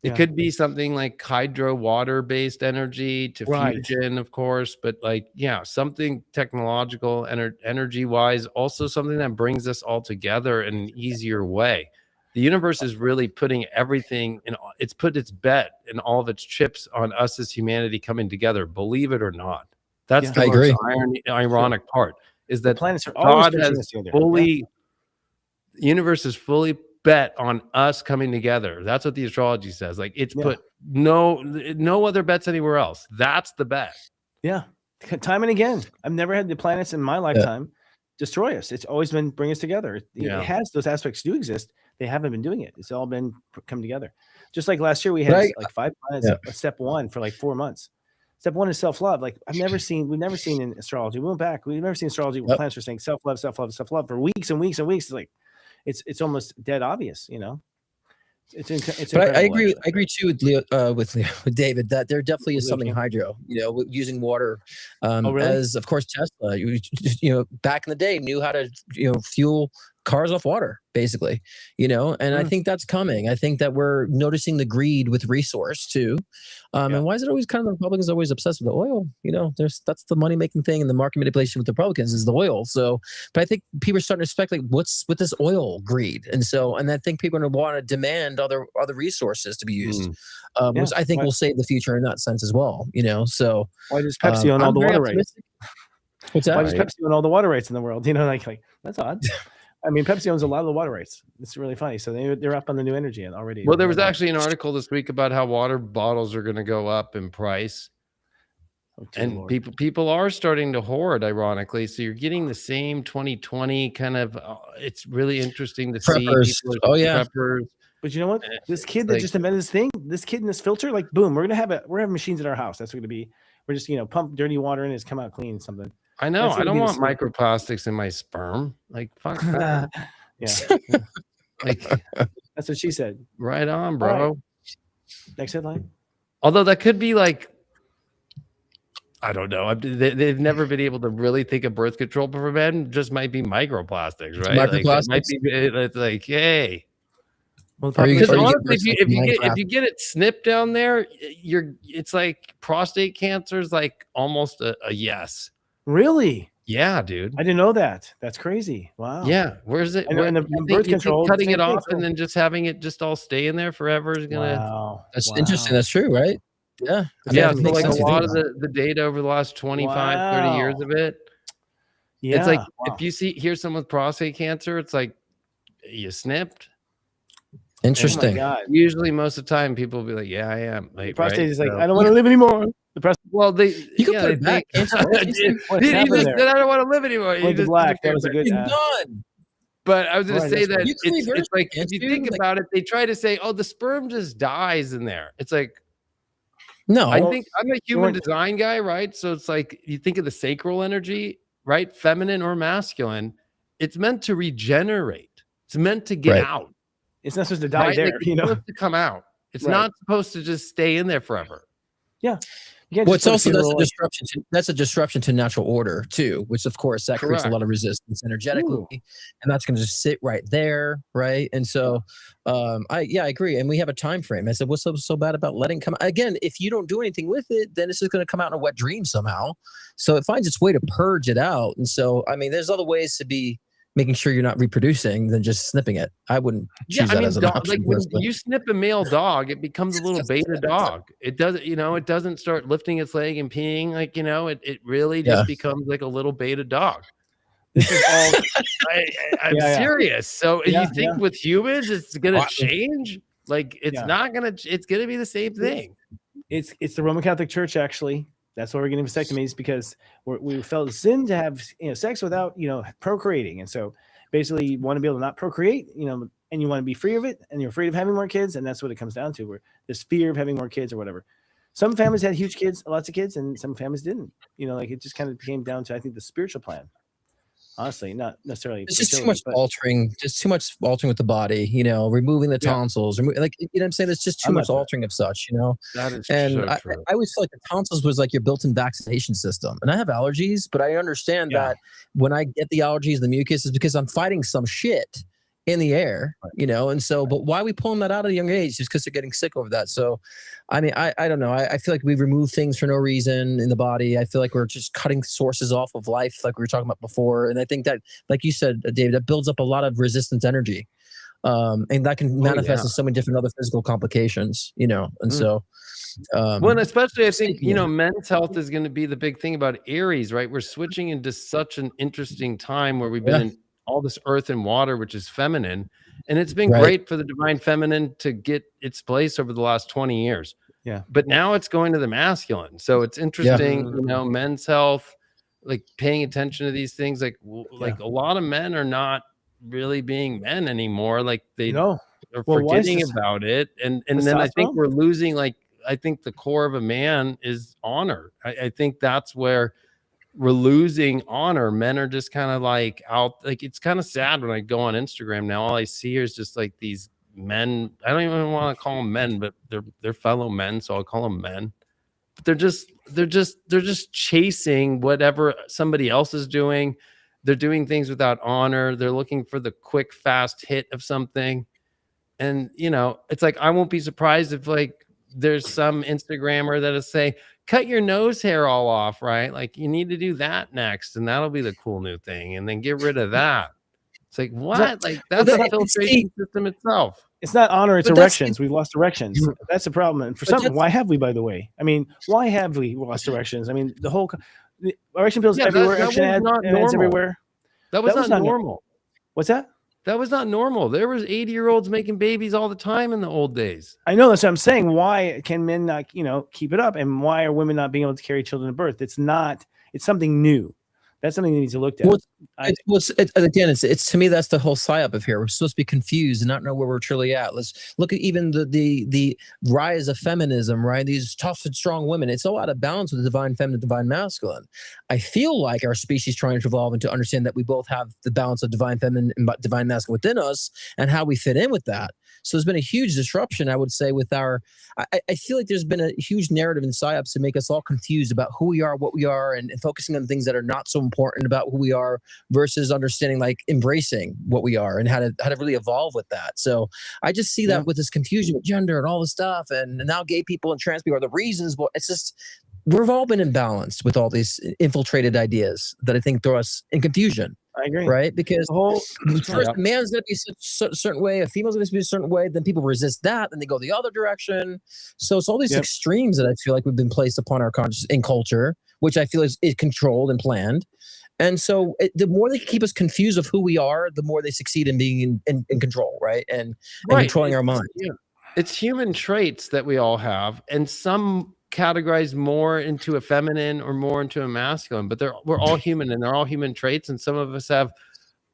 it could be something like hydro water-based energy to fusion, of course, but like, yeah, something technological, energy-wise, also something that brings us all together in an easier way. The universe is really putting everything in, it's put its bet and all of its chips on us as humanity coming together, believe it or not. That's the most ironic part, is that planets are God has fully, the universe is fully bet on us coming together. That's what the astrology says. Like, it's put no other bets anywhere else. That's the bet. Yeah. Time and again. I've never had the planets in my lifetime destroy us. It's always been bring us together. It has, those aspects do exist. They haven't been doing it. It's all been come together. Just like last year, we had like 5 planets, step 1 for like 4 months. Step 1 is self-love. Like we've never seen in astrology. We went back. We've never seen astrology where planets are saying self-love, self-love, self-love for weeks and weeks and weeks. It's like, it's almost dead obvious, It's but I agree. Actually. I agree too with David that there definitely is something hydro. Using water. Really? As of course Tesla, back in the day knew how to fuel cars off water, basically. And I think that's coming. I think that we're noticing the greed with resource too. And why is it always kind of the Republicans always obsessed with the oil? That's the money making thing, and the market manipulation with the Republicans is the oil. So, but I think people are starting to speculate what's with this oil greed, and I think people are going to want to demand other resources to be used, which I think will save the future in that sense as well. So why does Pepsi own all the water rights? What's that? Why does Pepsi own all the water rights in the world? Like that's odd. I mean, Pepsi owns a lot of the water rights. It's really funny. So they're up on the new energy already. Well, there was actually an article this week about how water bottles are going to go up in price. Oh, dear And Lord. people are starting to hoard, ironically. So you're getting the same 2020 kind of. It's really interesting to see. Preppers. People are Oh, yeah. preppers. But you know what? This kid that like- just invented this thing, this kid in this filter, like boom, we're having machines in our house. That's what it's gonna be. We're just pump dirty water in, it's come out clean. Something. I know. That's I gonna don't be the want same. microplastics in my sperm. Like fuck that. Yeah, Like that's what she said. right on, All bro. right. Next headline. Although that could be like, I don't know. They've never been able to really think of birth control for men. Just might be microplastics, right? Like, it might be. It's like, hey. Well, Are you- Because are you honestly, getting if you get it snipped down there, it's like prostate cancer is like almost a yes. really? Yeah, dude. I didn't know that. That's crazy. Wow. Yeah. Where's it? I know, and the you birth think control, cutting same it thing, off and so- then just having it just all stay in there forever is gonna. Wow. That's Wow. interesting. That's true, right? Yeah. Yeah, That so makes like sense a to think lot of about. the data over the last 25, 30 years Wow. of it. Yeah. It's like wow. if you hear someone with prostate cancer, it's like you snipped. Oh my Interesting. God. Usually, most of the time, people will be like, "Yeah, I am." The Like, prostate right? is like, So- I don't want to live anymore. The prostate Well, they You can put it back. He What just happened said, there? "I don't want to live anymore." He went to just black. That disappeared. was a good. You're done. But I was going Right, to say that's that You can it's reverse like if you cancer, think like- about it, they try to say, "Oh, the sperm just dies in there." It's like No. I Well, think I'm a human weren't- design guy, right? So it's like you think of the sacral energy, right? Feminine or masculine. It's meant to regenerate. It's meant to get Right. out. It's not supposed to die right? there. Like, it's supposed to come out. It's Right. not supposed to just stay in there forever. You can't Well, just it's put a also funeral, that's a disruption to natural order too, which of course that creates a Correct. lot of resistance energetically, and that's going to just sit right there, right? And so, I agree, and we have a time frame. I said, what's so bad about letting come again? If you don't do anything with it, then it's just going to come out in a wet dream somehow. So it finds its way to purge it out, and so I mean, there's other ways to be making sure you're not reproducing than just snipping it. I wouldn't choose that as an option. like when personally. you snip a male dog, it becomes a little beta dog. It doesn't, it doesn't start lifting its leg and peeing. Like, it really just Yeah. becomes like a little beta dog. This is all. I'm Yeah, yeah. serious. So Yeah, you think with humans it's gonna Wow. change? Like it's Yeah. not gonna. It's gonna be the same thing. It's the Roman Catholic Church actually. That's why we're getting vasectomies, because we felt it's sin to have sex without procreating, and so basically you want to be able to not procreate, and you want to be free of it, and you're afraid of having more kids, and that's what it comes down to. Where this fear of having more kids or whatever. Some families had huge kids, lots of kids, and some families didn't. Like it just kind of came down to, I think, the spiritual plan. Honestly, not necessarily. It's just too fertility, much but- altering, altering with the body, removing the Yeah. tonsils, like, what I'm saying? It's just too I'm much not- altering of such, That is And so I true. always feel like the tonsils was like your built-in vaccination system. And I have allergies, but I understand Yeah. that when I get the allergies, the mucus is because I'm fighting some shit in the air, and so, but why are we pulling that out at a young age? Just because they're getting sick over that. So, I mean, I don't know. I feel like we remove things for no reason in the body. I feel like we're just cutting sources off of life, like we were talking about before. And I think that, like you said, David, that builds up a lot of resistance energy. And that can manifest in so many different other physical complications, and so. Well, and especially I think yeah. men's health is going to be the big thing about Aries, right? We're switching into such an interesting time where we've been in all this earth and water, which is feminine, and it's been Right. great for the divine feminine to get its place over the last 20 years. Yeah. But now it's going to the masculine, so it's interesting. Men's health, like paying attention to these things, like a lot of men are not really being men anymore. Like they No. are Well, why is forgetting this- about it, and then I think Testosterone? we're losing. Like I think the core of a man is honor. I think that's where we're losing honor. Men are just kind of like out. Like it's kind of sad when I go on Instagram now. All I see is just like these men. I don't even want to call them men, but they're fellow men, so I'll call them men. But they're just chasing whatever somebody else is doing. They're doing things without honor. They're looking for the quick, fast hit of something. And it's like I won't be surprised if like there's some Instagrammer that'll say, cut your nose hair all off, right? Like you need to do that next, and that'll be the cool new thing, and then get rid of that. It's like what? Like that's that- the filtration system itself. It's not honor, it's But that's- erections. We've lost erections. That's the problem. And for But some, that's- why have we, by the way? I mean, why have we lost erections? I mean, the erection pills Yeah, that- everywhere, that erection was ads not ads normal. everywhere. That was was not not normal. What's that? That was not normal. There was 80-year-olds making babies all the time in the old days. I know that's what I'm saying. Why can men not, keep it up? And why are women not being able to carry children at birth? It's something new. That's something that needs to look at. Well, it's to me, that's the whole psyop of here. We're supposed to be confused and not know where we're truly at. Let's look at even the rise of feminism, right? These tough and strong women. It's so out of balance with the divine feminine, divine masculine. I feel like our species trying to evolve and to understand that we both have the balance of divine feminine and divine masculine within us and how we fit in with that. So there's been a huge disruption, I would say, with I feel like there's been a huge narrative in psyops to make us all confused about who we are, what we are, and focusing on things that are not so important about who we are versus understanding, like embracing what we are and how to really evolve with that. So I just see that with this confusion with gender and all this stuff, and now gay people and trans people are the reasons. But it's just we've all been imbalanced with all these infiltrated ideas that I think throw us in confusion. I agree. Right? Because first, Yeah. a man's going to be a certain way, a female's going to be a certain way, then people resist that, then they go the other direction. So it's all these extremes that I feel like we've been placed upon our conscious in culture, which I feel is controlled and planned. And so the more they keep us confused of who we are, the more they succeed in being in control, right? And controlling our mind. Yeah. It's human traits that we all have, and some categorize more into a feminine or more into a masculine, but we're all human, and they're all human traits, and some of us have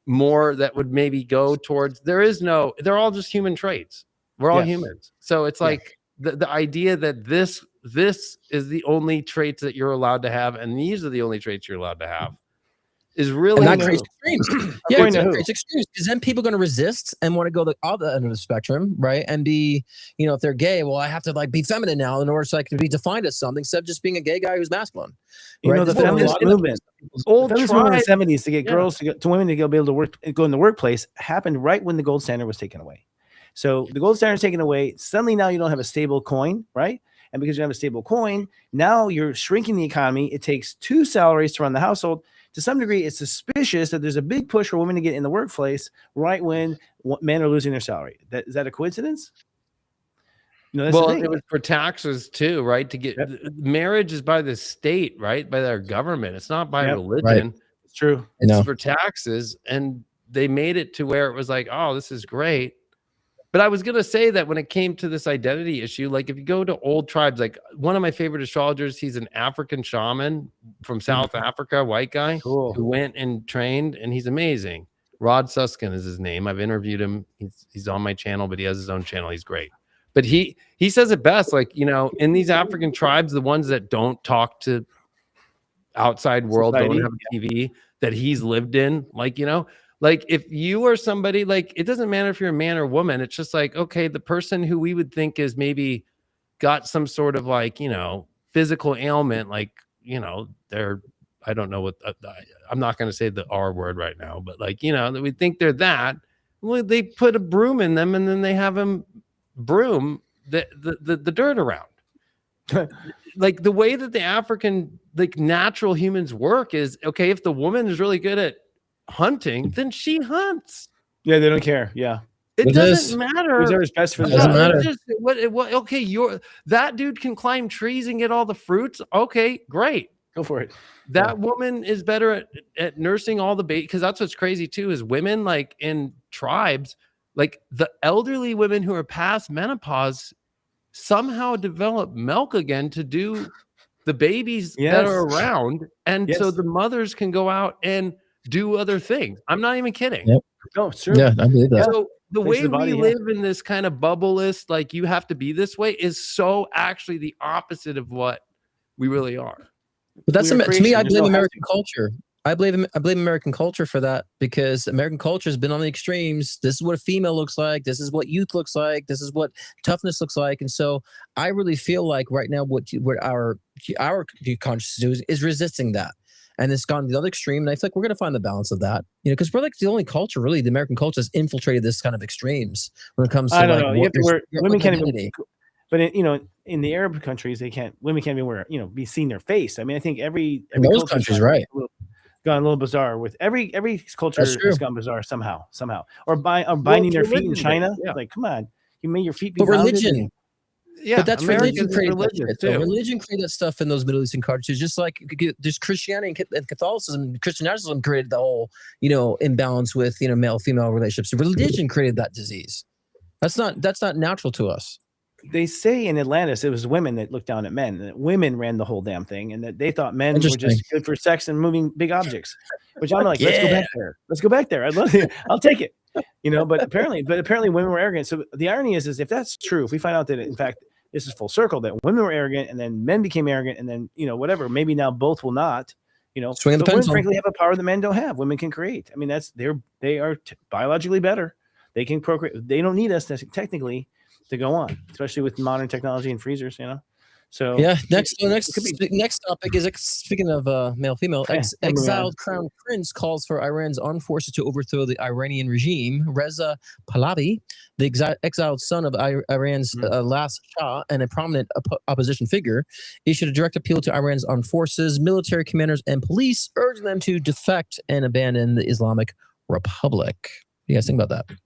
more that would maybe go towards they're all just human traits. We're all humans. So it's like the idea that this is the only traits that you're allowed to have, and these are the only traits you're allowed to have, is really and that creates extremes. It's extremes, because then people are going to resist and want to go the other end of the spectrum, right? And be, if they're gay, well, I have to be feminine now in order so I can be defined as something, instead of just being a gay guy who's masculine. Right? The feminist movement, old feminist movement in the 70s to get girls to women to be able to go in the workplace happened right when the gold standard was taken away. So the gold standard is taken away. Suddenly now you don't have a stable coin, right? And because you don't have a stable coin, now you're shrinking the economy. It takes 2 salaries to run the household. To some degree, it's suspicious that there's a big push for women to get in the workplace right when men are losing their salary. Is that a coincidence? That's well, it was for taxes too, right? To get marriage is by the state, right? By their government. It's not by religion. Right. It's true. It's for taxes, and they made it to where it was like, oh, this is great. But I was going to say that when it came to this identity issue, like if you go to old tribes, like one of my favorite astrologers, he's an African shaman from South Africa, white guy, who went and trained, and he's amazing. Rod Suskin is his name. I've interviewed him. He's on my channel, but he has his own channel. He's great. But he says it best, like, in these African tribes, the ones that don't talk to outside world, don't have a TV that he's lived in, like if you are somebody, like, it doesn't matter if you're a man or woman. It's just like, okay, the person who we would think is maybe got some sort of physical ailment, like, they're, I don't know what, I'm not going to say the R word right now, but that we think they're that. Well, they put a broom in them, and then they have them broom the dirt around. Like the way that the African, natural humans work is, okay, if the woman is really good at hunting, then she hunts. Yeah, they don't care. Yeah, it doesn't matter. Whoever's best for the doesn't matter. Okay, that dude can climb trees and get all the fruits. Okay, great, go for it. That woman is better at nursing all the baby, because that's what's crazy too, is women, like in tribes, like the elderly women who are past menopause somehow develop milk again to do the babies that are around, and so the mothers can go out and do other things. I'm not even kidding. Yep. No, it's true. Yeah, I believe that. So the way we live in this kind of bubble-less, like you have to be this way, is so actually the opposite of what we really are. But that's to me, I blame American culture. I blame American culture for that, because American culture has been on the extremes. This is what a female looks like. This is what youth looks like. This is what toughness looks like. And so I really feel like right now what our consciousness is resisting that. And it's gone to the other extreme. And I feel like we're going to find the balance of that, because we're like the only culture, really, the American culture has infiltrated this kind of extremes when it comes to, I don't know. You have to wear, women can't identity. But in the Arab countries, women can't even wear, be seen their face. I mean, I think every in those countries, right? Gone a little bizarre with every culture has gone bizarre somehow. Or binding their feet in China. Like, come on, you made your feet be but bounded. religion. Yeah, But that's religion Americans is created that religious shit. So too. religion created that stuff in those Middle Eastern countries, just like there's Christianity and Catholicism. Christianism created the whole, imbalance with male-female relationships. Religion created that disease. That's not natural to us. They say in Atlantis it was women that looked down at men, and that women ran the whole damn thing, and that they thought men were Interesting. just good for sex and moving big objects. Which I'm like, let's go Yeah. back there. Let's go back there. I'd love it. I'll take it. But apparently women were arrogant. So the irony is if that's true, if we find out that in fact this is full circle, that women were arrogant and then men became arrogant, and then whatever, maybe now both will not. Swing the but women pendulum. frankly have a power that men don't have. Women can create. I mean, they are biologically better. They can procreate. They don't need us technically to go on, especially with modern technology and freezers. So Yeah. Next topic is speaking of male female. Yeah, Exiled crown prince calls for Iran's armed forces to overthrow the Iranian regime. Reza Pahlavi, the exiled son of Iran's last Shah and a prominent opposition figure, issued a direct appeal to Iran's armed forces, military commanders, and police, urging them to defect and abandon the Islamic Republic. What do you guys think about that?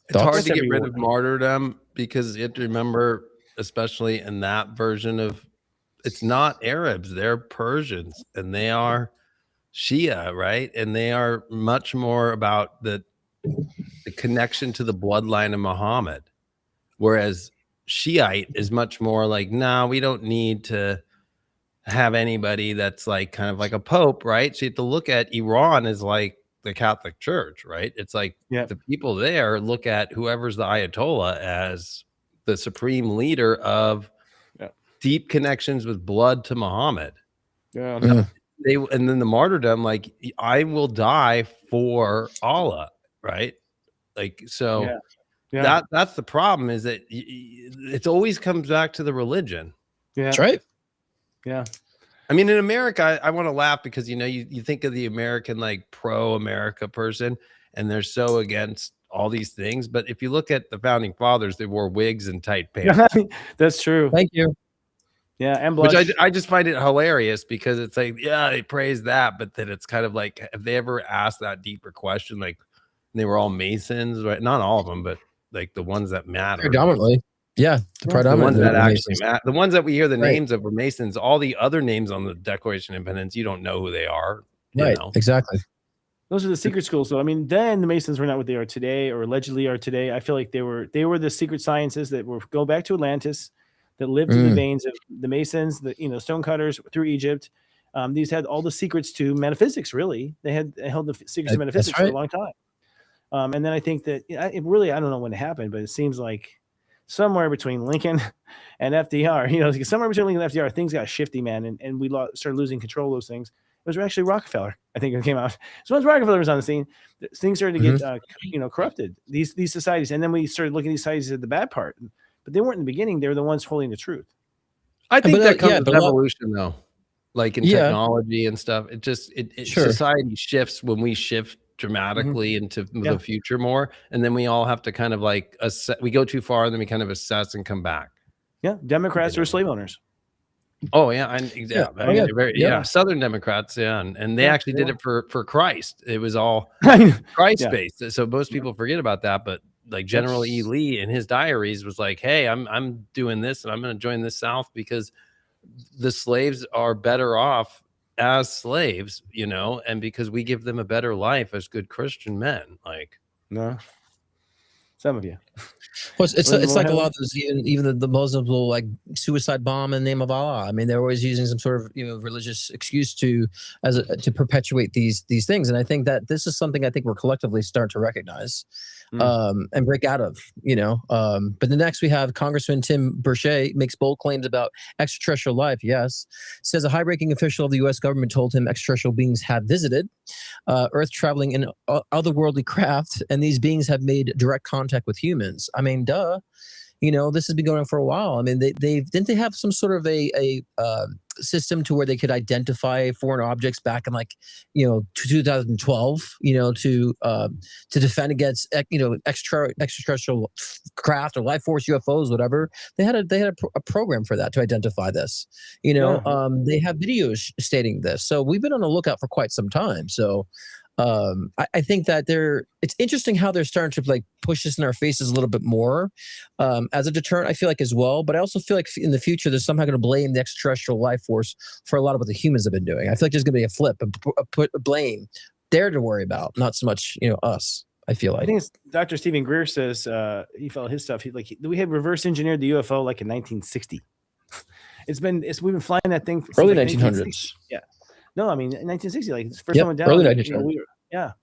It's hard That's to get every rid war. of martyrdom because you have to remember, especially in that version of, it's not Arabs, they're Persians and they are Shia, right? And they are much more about the connection to the bloodline of Muhammad. Whereas Shiite is much more like, no, we don't need to have anybody that's like kind of like a pope, right? So you have to look at Iran as like the Catholic Church, right? It's like the people there look at whoever's the Ayatollah as the supreme leader of deep connections with blood to Muhammad. Yeah. And then the martyrdom, like, I will die for Allah, right? Like, so that's the problem, is that it always comes back to the religion. Yeah. That's right. Yeah. I mean, in America, I want to laugh because, you think of the American, like, pro-America person, and they're so against all these things. But if you look at the founding fathers, they wore wigs and tight pants. That's true. Thank you. Yeah. And blush. Which I just find it hilarious because it's like, yeah, they praise that. But then it's kind of like, have they ever asked that deeper question? Like, they were all Masons, right? Not all of them, but like the ones that matter. Predominantly. Yeah. The ones that actually Masons. matter. The ones that we hear the Right. names of were Masons. All the other names on the Declaration of Independence, you don't know who they are. Right. Exactly. Those are the secret schools. So I mean, then the Masons were not what they are today, or allegedly are today. I feel like they were the secret sciences that go back to Atlantis, that lived through the veins of the Masons, the stonecutters through Egypt. These had all the secrets to metaphysics. Really, they held the secrets of metaphysics for a long time. And then I think that I don't know when it happened, but it seems like somewhere between Lincoln and FDR, somewhere between Lincoln and FDR, things got shifty, man, and we started losing control of those things. It was actually Rockefeller, I think, it came out. So once Rockefeller was on the scene, things started to get corrupted. These societies, and then we started looking at these societies at the bad part, but they weren't in the beginning. They were the ones holding the truth. I think But, that comes yeah, with but a lot- evolution, though. Like in technology and stuff, it just Sure. society shifts when we shift dramatically into the future more, and then we all have to kind of like we go too far, and then we kind of assess and come back. Yeah, Democrats are slave owners. Oh yeah, I mean, Yeah. Southern Democrats, and they actually did it for Christ. It was all Right. Christ based. So most people forget about that, but like General E. Lee in his diaries was like, "Hey, I'm doing this, and I'm going to join the South because the slaves are better off as slaves, and because we give them a better life as good Christian men." Like, No, some of you. Well, it's like a lot of those, even the Muslims will like suicide bomb in the name of Allah. I mean, they're always using some sort of religious excuse to perpetuate these things. And I think that this is something I think we're collectively starting to recognize and break out of. But the next we have Congressman Tim Burchett makes bold claims about extraterrestrial life. Yes, says a high-ranking official of the U.S. government told him extraterrestrial beings have visited Earth, traveling in otherworldly craft, and these beings have made direct contact with humans. I mean, duh. This has been going on for a while. I mean, didn't they have some sort of a system to where they could identify foreign objects back in 2012, to defend against extraterrestrial craft or life force, UFOs, whatever. They had a program for that to identify this. They have videos stating this. So we've been on the lookout for quite some time. So I think that it's interesting how they're starting to like push this in our faces a little bit more as a deterrent. I feel like as well, but I also feel like in the future they're somehow going to blame the extraterrestrial life force for a lot of what the humans have been doing. I feel like there's going to be a flip, put a blame there to worry about, not so much us. I feel like. I think it's Dr. Stephen Greer says he followed his stuff. We had reverse engineered the UFO like in 1960. We've been flying that thing Early like 1900s. Yeah. No, I mean 1960. Like it's the first Yep, time went down. early like, 1900s.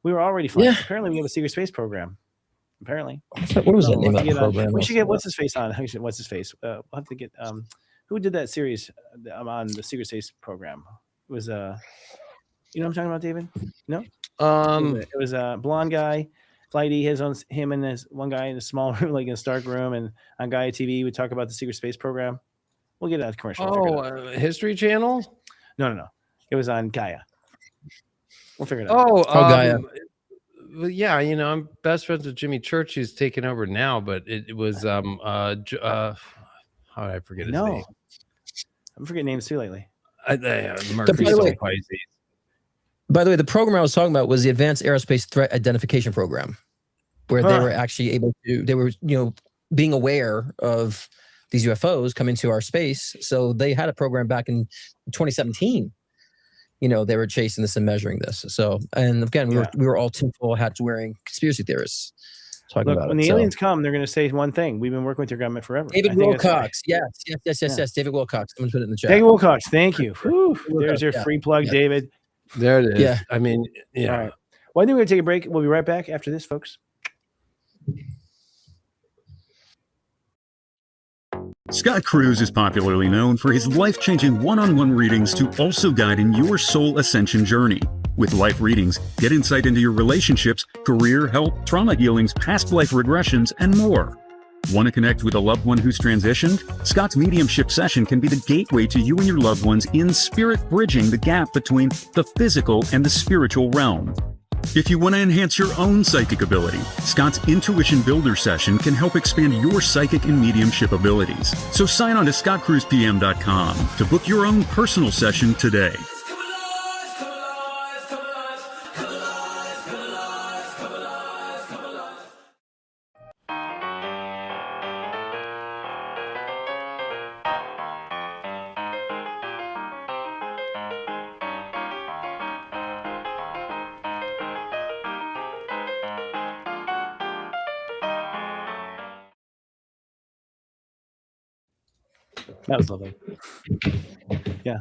we were already flying. Yeah. Apparently, we have a secret space program. Apparently, What was that name of that program? We should get what's his face on. What's his face? We'll have to get who did that series on the secret space program. It was you know what I'm talking about, David? No. It was a blonde guy. Flighty, him and this one guy in a small room, like in a Stark room, and on Gaia TV would talk about the secret space program. We'll get that commercial. History Channel? No. It was on Gaia. We'll figure it out. Gaia. Well, yeah, I'm best friends with Jimmy Church, who's taken over now, but it was how did I forget his name? I'm forgetting names too lately. Mercury Pisces. By the way, the program I was talking about was the Advanced Aerospace Threat Identification Program, where they were actually able to, being aware of these UFOs coming to our space. So they had a program back in 2017. They were chasing this and measuring this. So, and again, we were all tinfoil hats wearing conspiracy theorists talking about it. When the aliens come, they're going to say one thing: "We've been working with your government forever." David Wilcox, yes. David Wilcox. I'm going to put it in the chat. David Wilcox, thank you. There's your free plug, David. There it is. Yeah. I mean, yeah. All right. Well, I think we're going to take a break. We'll be right back after this, folks. Scott Cruz is popularly known for his life-changing one-on-one readings to also guide in your soul ascension journey. With life readings, get insight into your relationships, career, health, trauma healings, past life regressions, and more. Want to connect with a loved one who's transitioned? Scott's mediumship session can be the gateway to you and your loved ones in spirit, bridging the gap between the physical and the spiritual realm. If you want to enhance your own psychic ability, Scott's Intuition Builder session can help expand your psychic and mediumship abilities. So sign on to scottcruzpm.com to book your own personal session today. That was lovely. Yeah.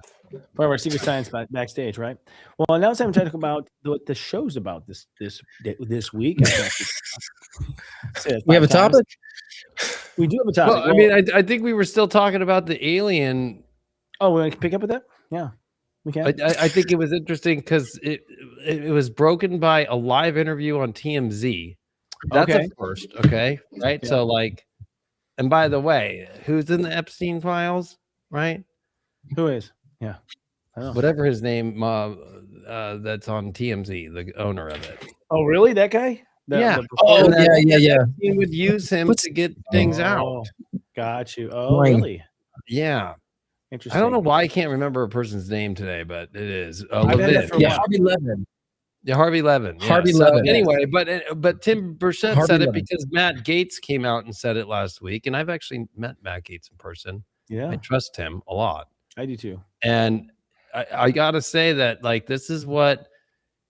Part of our secret science backstage, right? Well, now it's time to talk about what the show's about this week. We have a topic? We do have a topic. Well, I think we were still talking about the alien. Oh, we want to pick up with that? Yeah, we can. I think it was interesting because it was broken by a live interview on TMZ. That's a first, okay? Right? Yeah. So, and by the way, who's in the Epstein files, right? Who is? Yeah. I don't know. Whatever his name, that's on TMZ, the owner of it. Oh, really? That guy? Yeah. Yeah. He would use him to get things out. Got you. Oh, really? Yeah. Interesting. I don't know why I can't remember a person's name today, but it is. Harvey Levin. Yeah, Harvey Levin. Yeah. Harvey Levin. Anyway, but Tim Burchett said it because Matt Gaetz came out and said it last week, and I've actually met Matt Gaetz in person. Yeah, I trust him a lot. I do too. And I gotta say that this is what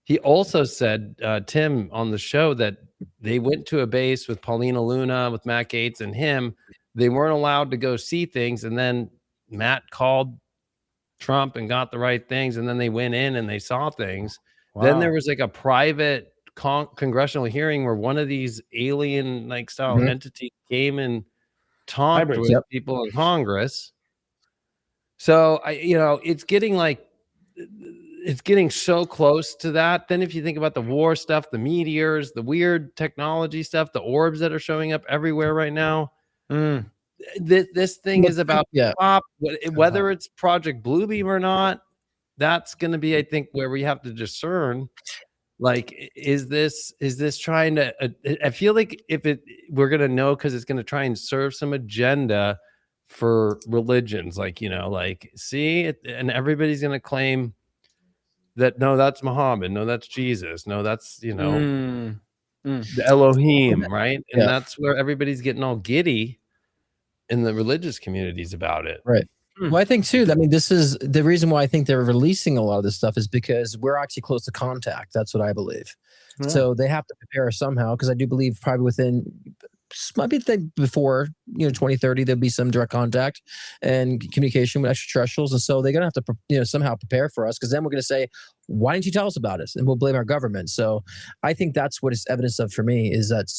he also said, Tim, on the show, that they went to a base with Paulina Luna, with Matt Gaetz and him. They weren't allowed to go see things, and then Matt called Trump and got the right things, and then they went in and they saw things. Wow. Then there was a private congressional hearing where one of these alien style entities came and talked with people in Congress. So it's getting it's getting so close to that. Then if you think about the war stuff, the meteors, the weird technology stuff, the orbs that are showing up everywhere right now, this thing is about pop. Whether it's Project Bluebeam or not, that's going to be, I think, where we have to discern. Is this trying to? I feel like we're going to know because it's going to try and serve some agenda for religions, see it, and everybody's going to claim that no, that's Muhammad, no, that's Jesus, no, that's Mm. the Elohim, right? And Yeah. that's where everybody's getting all giddy in the religious communities about it. Right. Hmm. Well, I think too. I mean, this is the reason why I think they're releasing a lot of this stuff is because we're actually close to contact. That's what I believe. Yeah. So they have to prepare us somehow, because I do believe probably within, might be think before 2030 there'll be some direct contact and communication with extraterrestrials, and so they're gonna have to somehow prepare for us, because then we're gonna say, why didn't you tell us about it? And we'll blame our government. So I think that's what it's evidence of for me, is that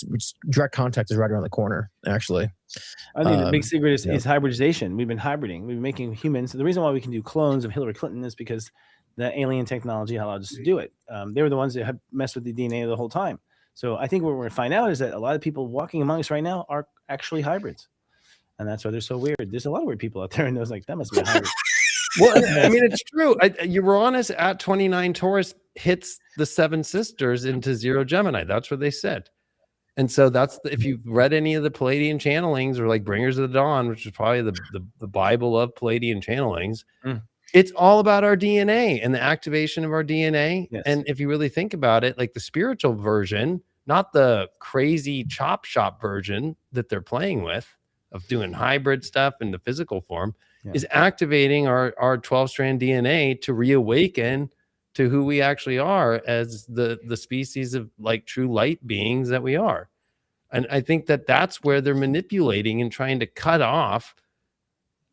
direct contact is right around the corner. Actually, I think the big secret yeah. is hybridization. We've been hybriding. We've been making humans. The reason why we can do clones of Hillary Clinton is because the alien technology allowed us to do it. They were the ones that had messed with the DNA the whole time. So I think what we're going to find out is that a lot of people walking among us right now are actually hybrids. And that's why they're so weird. There's a lot of weird people out there, and I was like, that must be a hybrid. Well, I mean, it's true. Uranus at 29 Taurus hits the seven sisters into zero Gemini. That's what they said. And so if you've read any of the Palladian channelings, or like Bringers of the Dawn, which is probably the Bible of Palladian channelings, it's all about our DNA and the activation of our DNA. Yes. And if you really think about it, like the spiritual version, not the crazy chop shop version that they're playing with of doing hybrid stuff in the physical form, is activating our 12-strand DNA to reawaken to who we actually are as the species of like true light beings that we are. And I think that's where they're manipulating and trying to cut off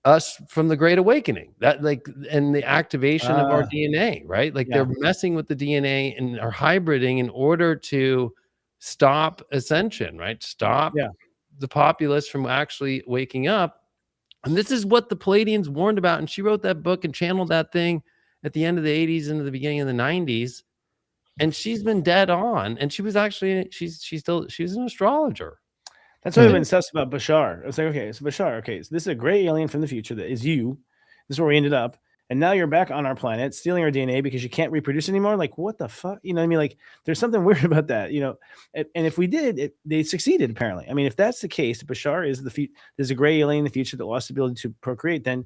us from the Great Awakening, and the activation of our DNA, right? Like they're messing with the DNA and are hybriding in order to stop ascension, right? Stop the populace from actually waking up. And this is what the Palladians warned about. And she wrote that book and channeled that thing at the end of the 80s into the beginning of the 90s. And she's been dead on. And she was actually, she's an astrologer. That's why I've been obsessed about Bashar. I was like, okay, so Bashar, okay, so this is a gray alien from the future that is you. This is where we ended up. And now you're back on our planet, stealing our DNA because you can't reproduce anymore. Like, what the fuck? You know what I mean? Like, there's something weird about that, you know? And if we did, they succeeded, apparently. I mean, if that's the case, Bashar is there's a gray alien in the future that lost the ability to procreate, then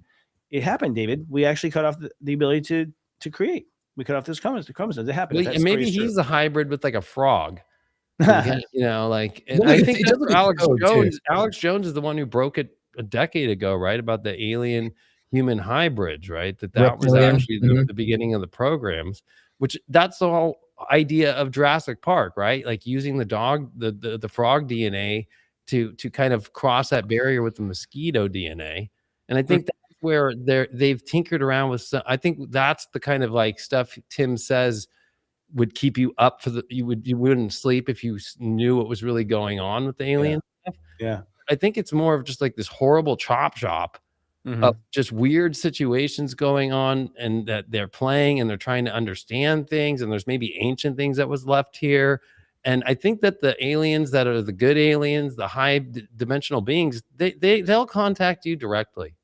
it happened, David. We actually cut off the ability to create. We cut off those chromosomes. It happened. Well, and maybe he's a hybrid with like a frog. true. You know, like, Well, and I it think does that's look where Alex code, too. Jones. Alex Jones is the one who broke it a decade ago, right? About the alien human hybrids, right? That was Reptilian. actually the beginning of the programs, which that's the whole idea of Jurassic Park, right? Like using the frog DNA to kind of cross that barrier with the mosquito DNA. And I think that's where they've tinkered around with some. I think that's the kind of like stuff Tim says would keep you up for you wouldn't sleep if you knew what was really going on with the alien stuff. Yeah. I think it's more of just like this horrible chop shop of just weird situations going on, and that they're playing and they're trying to understand things, and there's maybe ancient things that was left here. And I think that the aliens that are the good aliens, the high dimensional beings, they'll contact you directly.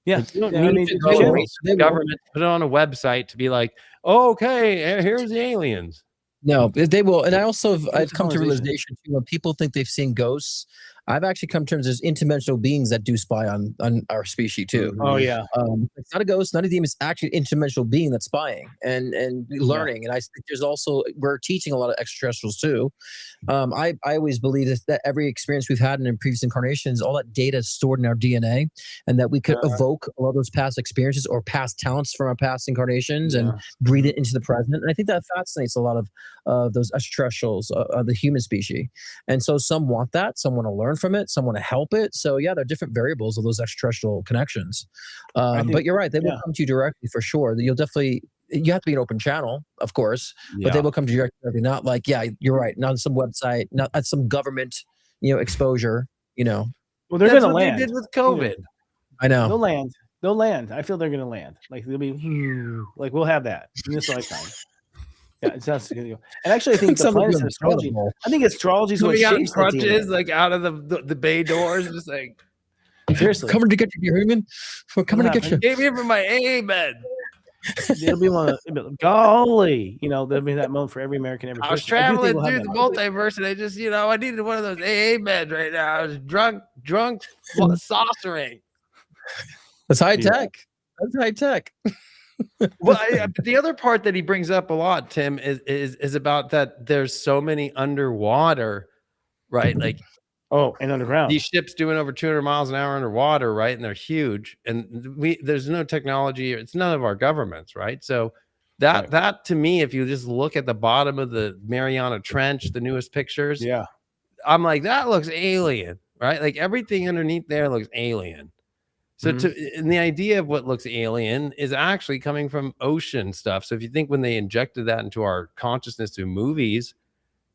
Yeah. Like, you don't Yeah, I need mean, to they go will. wait for the government to put it on a website to be like, oh, okay, here's the aliens. No, they will. And I've come to colonization. realization too, when people think they've seen ghosts, I've actually come to terms there's interdimensional beings that do spy on our species too. Oh, yeah. It's not a ghost, not a demon. It's actually an interdimensional being that's spying and learning. And I think there's also, we're teaching a lot of extraterrestrials too. I always believe that every experience we've had in previous incarnations, all that data is stored in our DNA, and that we could evoke a lot of those past experiences or past talents from our past incarnations and breathe it into the present. And I think that fascinates a lot of those extraterrestrials, the human species. And so some want that, some want to learn from it, some want to help it. So yeah, there are different variables of those extraterrestrial connections. But you're right, they will come to you directly for sure. You have to be an open channel, of course, but they will come to you directly, not like, yeah, you're right, not on some website, not at some government, exposure, Well, they're That's going to what land. they did with COVID. I know. They'll land. I feel they're going to land. Like they'll be like, we'll have that in this lifetime. Yeah, it sounds good. And actually, I think the planets and astrology. I think astrology is what Coming out in shapes that crutches, DNA. like out of the bay doors, just like, Seriously, Coming to get you, human. We're coming to get you. came here for my AA bed. it'll be one. Golly, there'll be that moment for every American. Every I was person. I do think traveling we'll have through the that. multiverse, and I just, I needed one of those AA beds right now. I was drunk saucering. That's high tech. That's high tech. Well, but the other part that he brings up a lot, Tim, is about that there's so many underwater, right? Like Oh, and underground. these ships doing over 200 miles an hour underwater, right? And they're huge. And there's no technology, it's none of our governments, right? So that to me, if you just look at the bottom of the Mariana Trench, the newest pictures, Yeah. I'm like, that looks alien, right? Like everything underneath there looks alien. So and the idea of what looks alien is actually coming from ocean stuff. So if you think when they injected that into our consciousness through movies,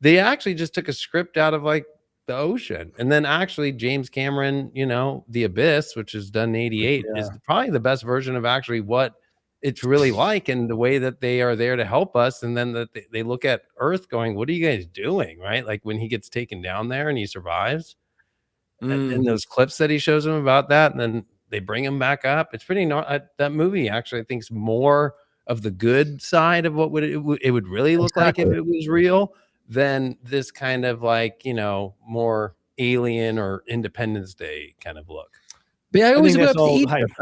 they actually just took a script out of like the ocean. And then actually James Cameron, The Abyss, which is done in 88, is probably the best version of actually what it's really like and the way that they are there to help us. And then that they look at Earth going, what are you guys doing? Right? Like when he gets taken down there and he survives. And those clips that he shows them about that, and then they bring him back up. It's pretty that movie actually I think is more of the good side of what it would really look like if it was real than this kind of like, more Alien or Independence Day kind of look. But yeah, I always think go that's back to all Egypt.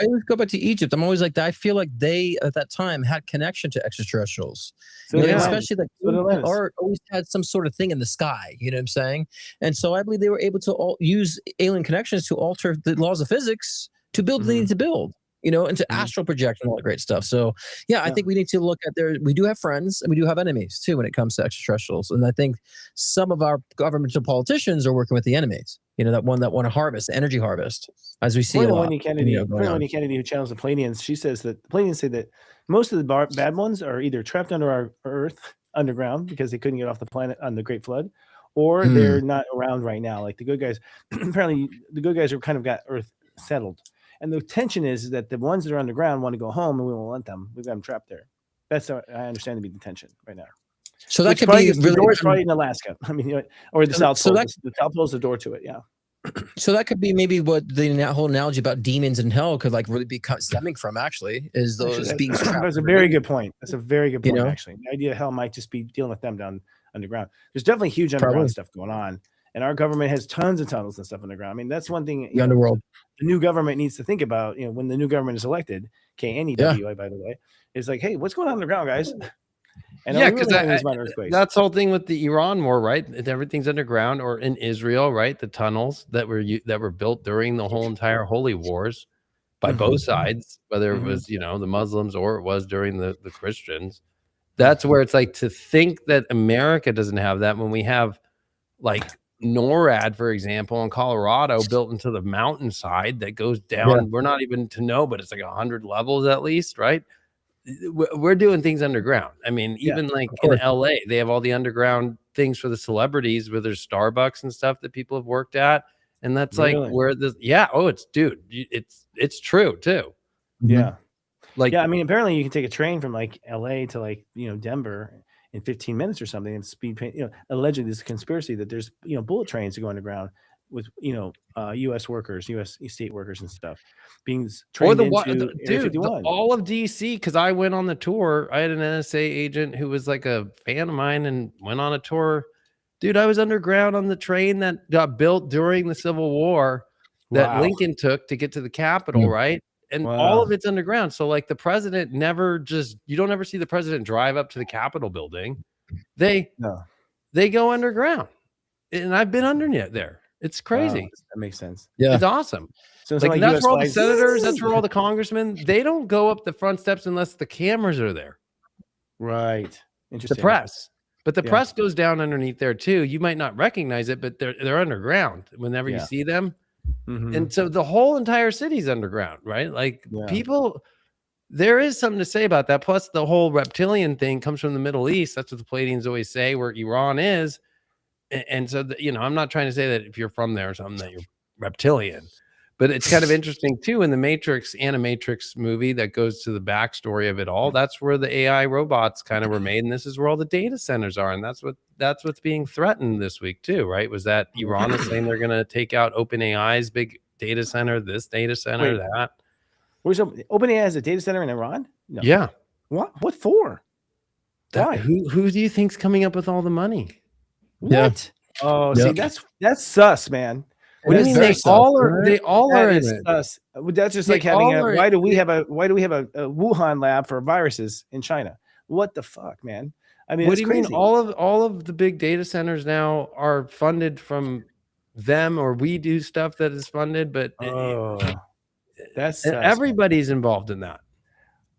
I always go back to Egypt. I'm always like, I feel like they at that time had connection to extraterrestrials. So You know, did especially like So did Atlantis. art always had some sort of thing in the sky. You know what I'm saying? And so I believe they were able to use alien connections to alter the laws of physics to build what they need to build. And to astral project and all that great stuff. So yeah, I think we need to look at we do have friends and we do have enemies too when it comes to extraterrestrials. And I think some of our governmental politicians are working with the enemies. That want to harvest, energy harvest, as we see a lot. Wendy Kennedy, Wendy Kennedy, who channels the Pleiadians, she says that the Pleiadians say that most of the bad ones are either trapped under our Earth underground because they couldn't get off the planet on the Great Flood, or they're not around right now. Like the good guys, apparently the good guys have kind of got Earth settled. And the tension is that the ones that are underground want to go home, and we won't let them. We've got them trapped there. That's what I understand to be the tension right now. So that Which could probably be is the really door is probably in Alaska. I mean, or the South so Pole. that- The South Pole is the door to it. Yeah. So that could be maybe what the whole analogy about demons in hell could like really be stemming from. Actually, is those beings trapped. That's a very good point. That's a very good point. You know? Actually, the idea of hell might just be dealing with them down underground. There's definitely huge underground Probably. stuff going on, and our government has tons of tunnels and stuff underground. I mean, that's one thing. The underworld. The new government needs to think about. When the new government is elected, KNEWI, by the way, is like, hey, what's going on underground, guys? And Yeah, are we because really having these minor earthquakes? that's the whole thing with the Iran war, right? Everything's underground, or in Israel, right? The tunnels that were built during the whole entire holy wars by both sides, whether it was the Muslims or it was during the Christians. That's where it's like to think that America doesn't have that when we have like NORAD, for example, in Colorado, built into the mountainside that goes down. Yeah. We're not even to know, but it's like 100 levels at least, right? We're doing things underground. I mean, even like in LA, they have all the underground things for the celebrities where there's Starbucks and stuff that people have worked at. And that's like where it's true too. Yeah. Like, I mean, apparently you can take a train from like LA to like, Denver in 15 minutes or something and speed paint, allegedly there's a conspiracy that there's, bullet trains to go underground with, U.S. workers, U.S. state workers and stuff being trained into Area 51. all of DC. Cause I went on the tour. I had an NSA agent who was like a fan of mine and went on a tour. Dude, I was underground on the train that got built during the Civil War that Lincoln took to get to the Capitol, right? And all of it's underground. So like the president you don't ever see the president drive up to the Capitol building. They go underground. And I've been under there. It's crazy. Wow, that makes sense. Yeah. It's awesome. So it's Like, like that's US where all the flags- senators, that's where all the congressmen, they don't go up the front steps unless the cameras are there. Right. The Interesting. press. But the Yeah. press goes down underneath there too. You might not recognize it, but they're underground whenever you see them. Mhm. And so the whole entire city's underground, right? Like Yeah. people, there is something to say about that. Plus, the whole reptilian thing comes from the Middle East. That's what the Pleiadians always say, where Iran is. And so, I'm not trying to say that if you're from there or something that you're reptilian, but it's kind of interesting too. In the Animatrix movie that goes to the backstory of it all, that's where the AI robots kind of were made, and this is where all the data centers are, and that's what's being threatened this week too, right? Was that Iran is saying they're going to take out OpenAI's big data center, this data center, that. Where's OpenAI has a data center in Iran? No. Yeah. What for? Why? Who do you think's coming up with all the money? What? Oh, see, that's sus, man. What do you It is mean very they sus, all are? right? They all That are in is it. us. That's just They like having all a are- why do we have a Wuhan lab for viruses in China? What the fuck, man? I mean, What it's do you crazy. mean? All of the big data centers now are funded from them, or we do stuff that is funded, but Oh, that's everybody's involved in that.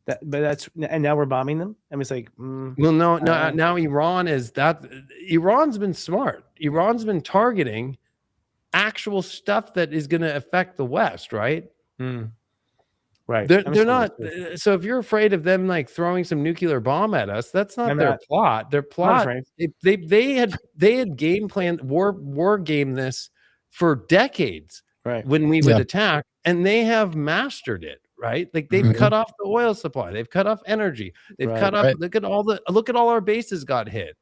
and now we're bombing them. I mean, it's like, Well, no, Uh, now Iran is that. Iran's been smart. Iran's been targeting actual stuff that is going to affect the West, right? right. They're I'm they're sure not. that's So if you're afraid of them like throwing some nuclear bomb at us, that's not I'm their not. plot. Their not plot. afraid. They had game planned war game this for decades Right. when we would Yeah. attack, and they have mastered it. Right, like they've Mhm. cut off the oil supply, they've cut off energy, they've Right. cut off. Right. Look at all our bases got hit.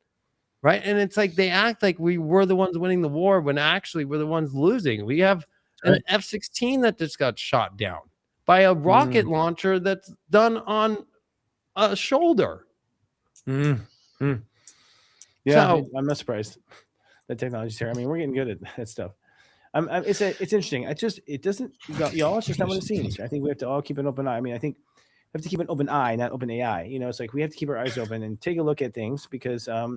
Right, and it's like they act like we were the ones winning the war when actually we're the ones losing. We have an Right. F-16 that just got shot down by a rocket launcher that's done on a shoulder. Yeah, So- I'm not surprised that technology's here. I mean, we're getting good at that stuff. It's interesting. It doesn't, y'all. It's just not what it seems. I think we have to all keep an open eye. I mean, I think we have to keep an open eye, not open AI. You know, it's like we have to keep our eyes open and take a look at things because they're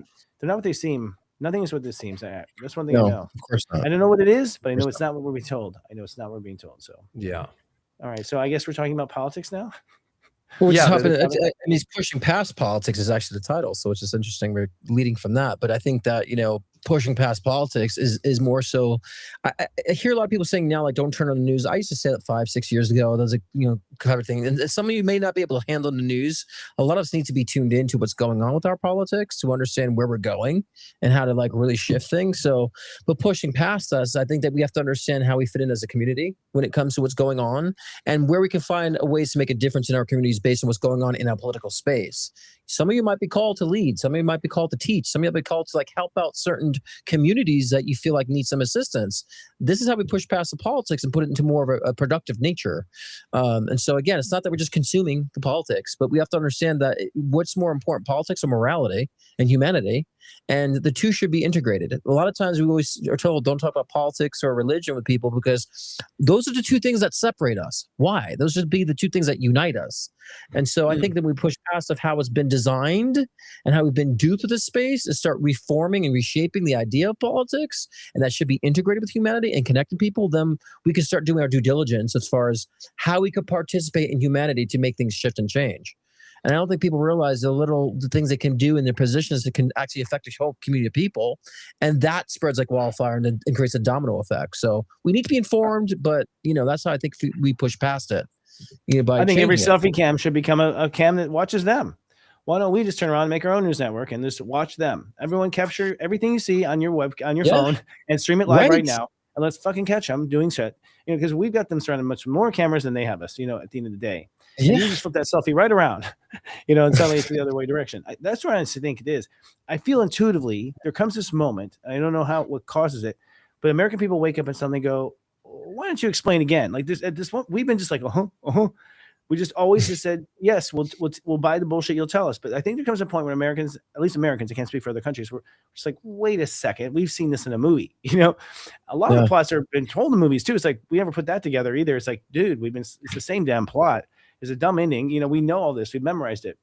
not what they seem. Nothing is what this seems. That's one thing I No, know. of course not. I don't know what it is, but I know course it's not what we're being told. I know it's not what we're being told. So, Yeah, all right. So I guess we're talking about politics now. Well, Yeah, and he's pushing past politics is actually the title, so it's just interesting. We're leading from that, but I think that pushing past politics is more so. I hear a lot of people saying now, like, don't turn on the news. I used to say that 5-6 years ago. There's kind of thing, and some of you may not be able to handle the news. A lot of us need to be tuned into what's going on with our politics to understand where we're going and how to like really shift things. So, but pushing past us, I think that we have to understand how we fit in as a community when it comes to what's going on and where we can find ways to make a difference in our communities based on what's going on in our political space. Some of you might be called to lead. Some of you might be called to teach. Some of you might be called to like help out certain communities that you feel like need some assistance. This is how we push past the politics and put it into more of a productive nature. And so again, it's not that we're just consuming the politics, but we have to understand that what's more important, politics or morality and humanity, and the two should be integrated. A lot of times we always are told don't talk about politics or religion with people because those are the two things that separate us. Why? Those should be the two things that unite us. And so I think that we push past of how it's been designed and how we've been duped to this space and start reforming and reshaping the idea of politics, and that should be integrated with humanity and connecting people. Then we can start doing our due diligence as far as how we could participate in humanity to make things shift and change. And I don't think people realize the things they can do in their positions that can actually affect a whole community of people. And that spreads like wildfire and creates a domino effect. So we need to be informed, but that's how I think we push past it. By I think every changing it. selfie cam should become a cam that watches them. Why don't we just turn around and make our own news network and just watch them? Everyone capture everything you see on your phone and stream it live right now. And let's fucking catch them doing shit. Because we've got them surrounded much more cameras than they have us, at the end of the day. And you just flip that selfie right around, and suddenly it's the other way direction. That's where I think it is. I feel intuitively there comes this moment. I don't know what causes it, but American people wake up and suddenly go, why don't you explain again? Like this, at this point, we've been just like, we just always just said, yes, we'll buy the bullshit you'll tell us. But I think there comes a point when Americans, at least Americans, I can't speak for other countries, we're just like, wait a second, we've seen this in a movie. A lot of the plots have been told in movies too. It's like, we never put that together either. It's like, dude, it's the same damn plot. It's a dumb ending. We know all this. We've memorized it.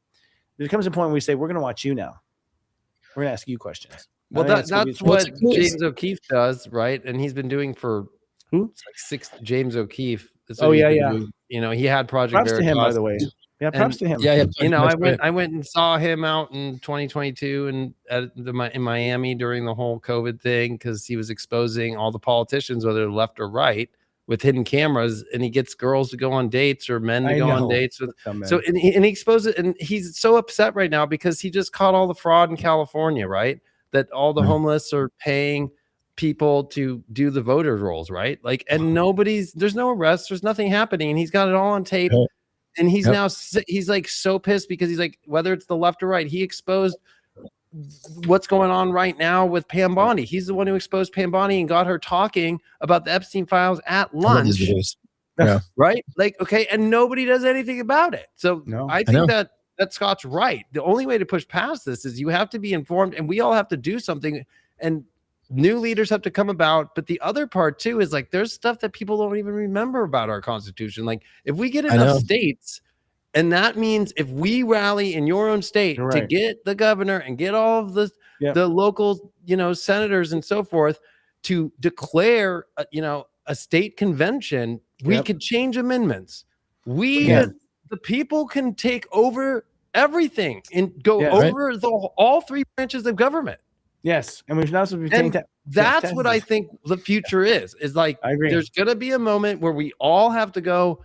There comes a point where we say, we're going to watch you now. We're going to ask you questions. well, I think that's what James O'Keefe does, right? And he's been doing for Who? It's like James O'Keefe. That's Oh, what he's yeah, been yeah. doing. He had Project Props to him, by Veritas. the way. Yeah, props to him. Yeah. I went and saw him out in 2022 and in Miami during the whole COVID thing because he was exposing all the politicians, whether left or right, with hidden cameras, and he gets girls to go on dates or men to go on dates with. So and he exposed it, and he's so upset right now because he just caught all the fraud in California, right? That all the homeless are paying people to do the voter rolls, right? Like, and there's no arrests, there's nothing happening, and he's got it all on tape. And he's now he's like so pissed because he's like, whether it's the left or right, he exposed what's going on right now with Pam Bondi. He's the one who exposed Pam Bondi and got her talking about the Epstein files at lunch. Yeah. Right? Like, okay, and nobody does anything about it. So I think that Scott's right. The only way to push past this is you have to be informed, and we all have to do something. And new leaders have to come about. But the other part too is like there's stuff that people don't even remember about our Constitution. Like if we get I enough know. states, and that means if we rally in your own state You're to right. get the governor and get all of the Yep. the local, senators and so forth to declare, a state convention, we Yep. could change amendments. We, Yeah. the people, can take over everything and go Yeah, right. over all three branches of government. Yes, and we're not supposed to be taking And that. that's what I taxes. think the future is like. I agree. There's going to be a moment where we all have to go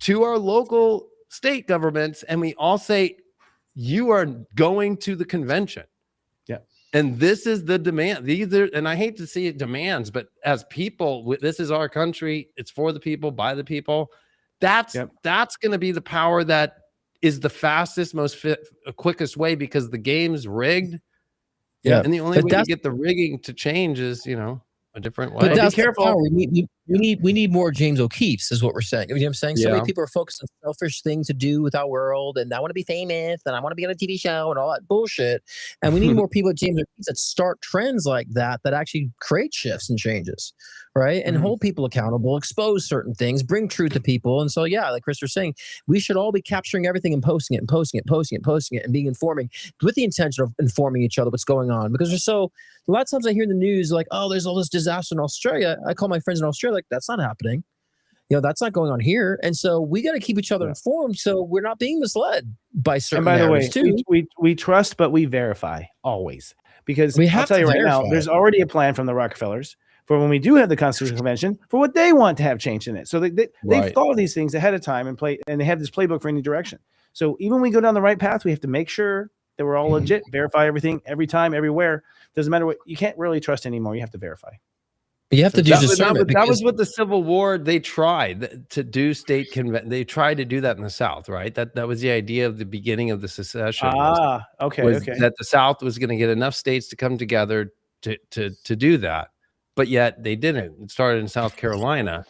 to our local state governments and we all say, you are going to the convention. Yeah. And this is the demand. These are, and I hate to see it demands, but as people, this is our country. It's for the people, by the people. That's going to be the power that is the fastest, most quickest way, because the game's rigged. Yeah. And the only But way to that's- get the rigging to change is, a different way. But that's the careful. power. We need more James O'Keefe's, is what we're saying. You know what I'm saying? So Yeah. many people are focused on selfish things to do with our world, and I want to be famous, and I want to be on a TV show, and all that bullshit. And we need more people at James O'Keefe's that start trends like that actually create shifts and changes, right? And hold people accountable, expose certain things, bring truth to people. And so, yeah, like Chris was saying, we should all be capturing everything and posting it, and being informing with the intention of informing each other what's going on. Because a lot of times I hear in the news like, oh, there's all this disaster in Australia. I call my friends in Australia, like, that's not happening. That's not going on here. And so we got to keep each other informed so we're not being misled by certain And by the way, narratives too. we trust, but we verify always, because We I'll have tell to you right now, verify. there's already a plan from the Rockefellers for when we do have the Constitutional Convention for what they want to have changed in it. So they've Right. thought of these things ahead of time and they have this playbook for any direction. So even when we go down the right path, we have to make sure that we're all legit, verify everything every time, everywhere. Doesn't matter what, you can't really trust anymore. You have to verify. You have to do That was, discernment. that was because- what the Civil War, they tried to do state convention. They tried to do that in the South, right? That was the idea of the beginning of the secession. Okay. That the South was going to get enough states to come together to do that. But yet they didn't. It started in South Carolina.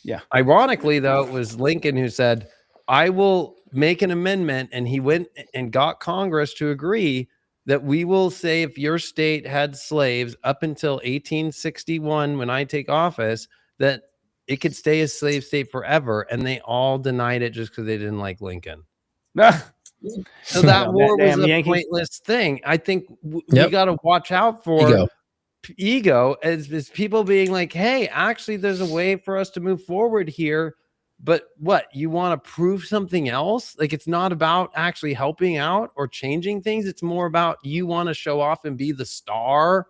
Yeah. Ironically, though, it was Lincoln who said, I will make an amendment. And he went and got Congress to agree that we will say if your state had slaves up until 1861, when I take office, that it could stay a slave state forever. And they all denied it just because they didn't like Lincoln. So that Damn war was a Yankees. pointless thing. I think we Yep. got to watch out for Ego. ego as people being like, hey, actually, there's a way for us to move forward here. But what, you want to prove something else? Like, it's not about actually helping out or changing things. It's more about you want to show off and be the star,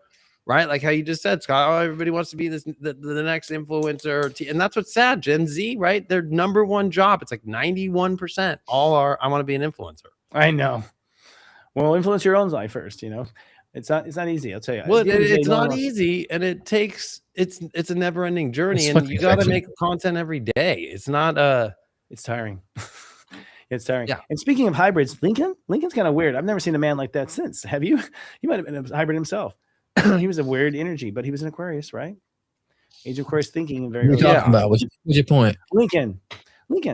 right? Like how you just said, Scott, oh, everybody wants to be the next influencer. And that's what's sad. Gen Z, right? Their number one job, it's like 91% all are, I want to be an influencer. I know. Well, influence your own life first. It's not easy. I'll tell you. Well, At the end of the day, it's no one not wants- easy, and it takes it's a never ending journey, It's and fucking you got to crazy. make content every day. It's not It's tiring. It's tiring. Yeah. And speaking of hybrids, Lincoln's kind of weird. I've never seen a man like that since. Have you? He might have been a hybrid himself. He was a weird energy, but he was an Aquarius, right? Age of Aquarius thinking and very What are you early. talking about? What's your point? Lincoln. What's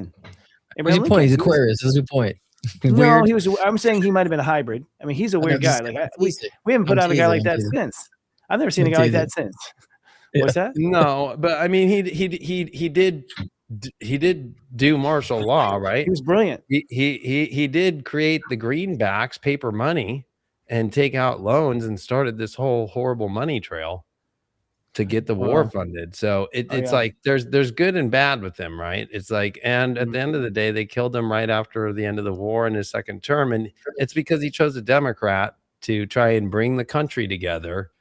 Abraham your point? He's Lincoln. Aquarius. That's your point. He's No, weird. he was. I'm saying he might have been a hybrid. I mean, he's a I know, weird guy. just- Like I'm teasing. we haven't put I'm out a guy like teasing, that I'm teasing. since. I've never seen a I'm guy like teasing. that since. Yeah. What's that? no, but I mean he did do martial law, right? He was brilliant. He did create the greenbacks, paper money, and take out loans and started this whole horrible money trail to get the war Wow. funded. So it's yeah. like there's good and bad with him, right? It's like, and at the end of the day, they killed him right after the end of the war in his second term, and it's because he chose a Democrat to try and bring the country together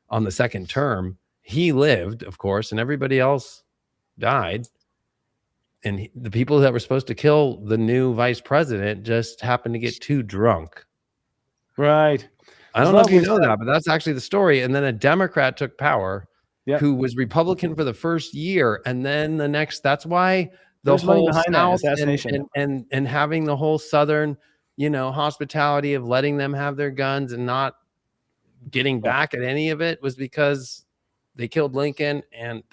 on the second term. He lived, of course, and everybody else died. And the people that were supposed to kill the new vice president just happened to get too drunk. Right. I don't It's know if you lovely know stuff. that, but that's actually the story. And then a Democrat took power Yep. who was Republican for the first year. And then the next, that's why the There's money whole behind that South assassination. and having the whole Southern, hospitality of letting them have their guns and not getting back at any of it was because they killed Lincoln, and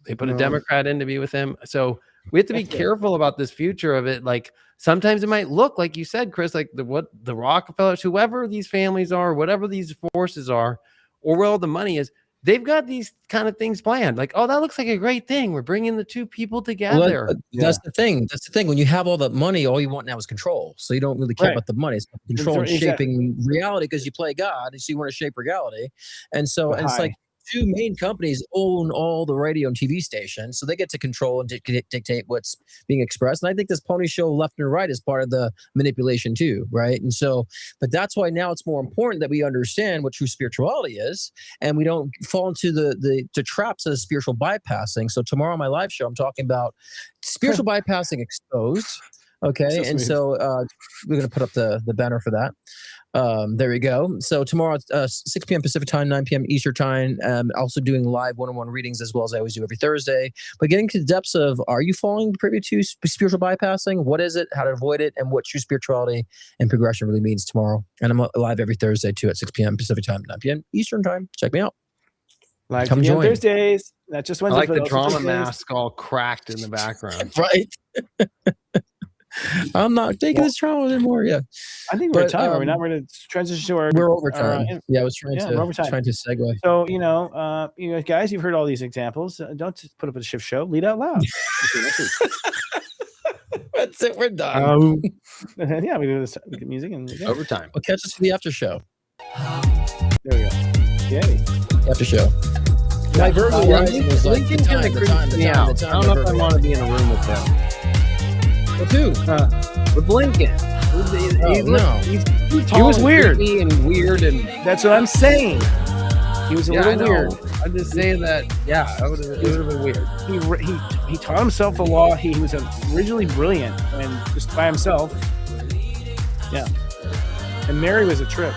they put a No. Democrat in to be with him. So we have to be That's good. careful about this future of it. Like sometimes it might look like you said, Chris, like what the Rockefellers, whoever these families are, whatever these forces are, or where all the money is, they've got these kind of things planned. Like, oh, that looks like a great thing. We're bringing the two people together. Well, that's the thing. That's the thing. When you have all that money, all you want now is control. So you don't really care Right. about the money. It's control and Exactly. shaping reality because you play God, and so you want to shape reality. And so, But and it's hi. like two main companies own all the radio and TV stations, so they get to control and dictate what's being expressed. And I think this pony show left and right is part of the manipulation too, right? And so, but that's why now it's more important that we understand what true spirituality is, and we don't fall into the traps of spiritual bypassing. So tomorrow on my live show, I'm talking about spiritual bypassing exposed. Okay, So and smooth. so we're gonna put up the banner for that. There we go. So tomorrow, 6 p.m. Pacific time, 9 p.m. Eastern time. Also doing live one-on-one readings as well as I always do every Thursday. But getting to the depths of, are you falling privy to spiritual bypassing? What is it? How to avoid it? And what true spirituality and progression really means tomorrow. And I'm live every Thursday too at 6 p.m. Pacific time, 9 p.m. Eastern time. Check me out. Live Come TV on join. Thursdays, not just I Wednesdays. like but the also drama Thursdays. mask all cracked in the background. Right. I'm not taking this trauma anymore. Yeah. I think we're at But, time. Are we not? We're going to transition to our. We're overtime. in- I was trying we're overtime. to segue. So guys, you've heard all these examples. Don't just put up a shift show. Lead out loud. See you next week. That's it. We're done. Yeah, we do this. We get music and yeah. Overtime. Well, catch us for the after show. There we go. Yay. After show. My verbal Yeah, rising was like Lincoln kind of creeps me out. I don't know if I want to be in a room with them. With who? With Lincoln. No. He's too He tall was and weird. creepy and weird and That's what I'm saying. He was a yeah, I little know. weird. I'm just saying that. Yeah, it would have been weird. He taught himself the law. He was originally brilliant and just by himself. Yeah. And Mary was a trip.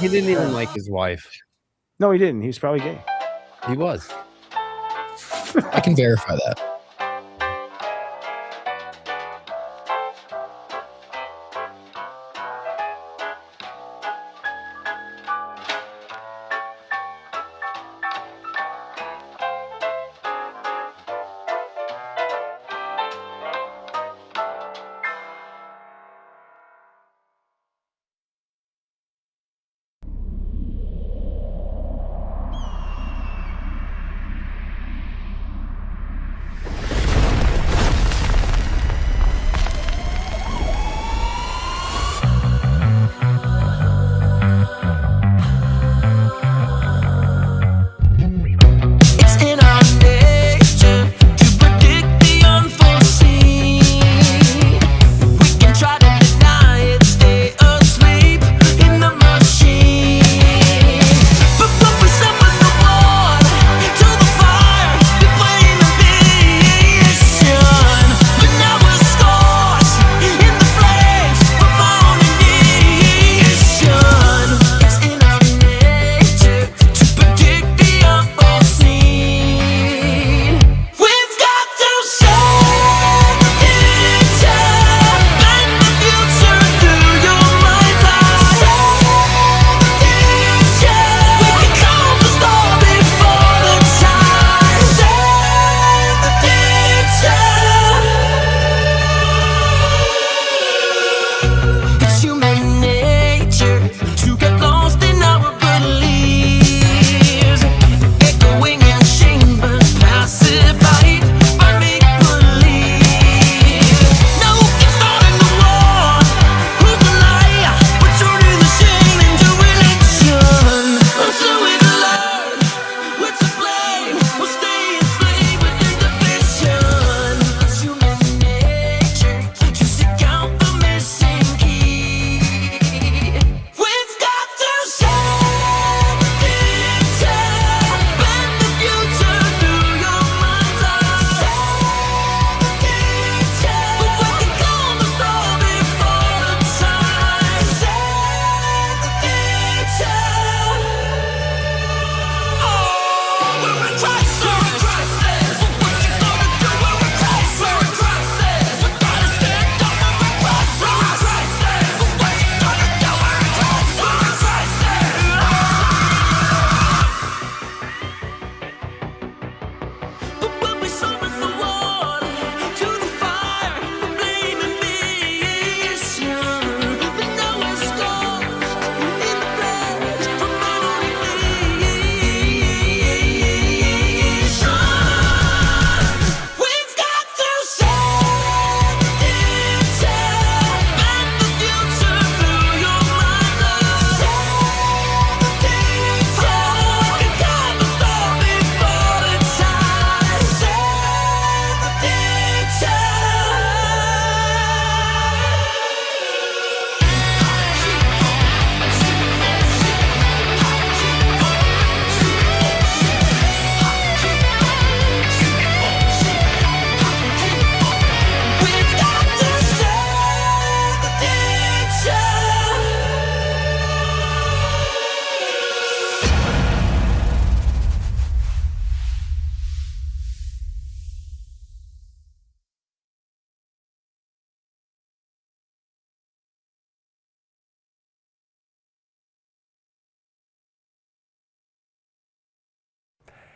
He didn't even like his wife. No, he didn't. He was probably gay. He was. I can verify that.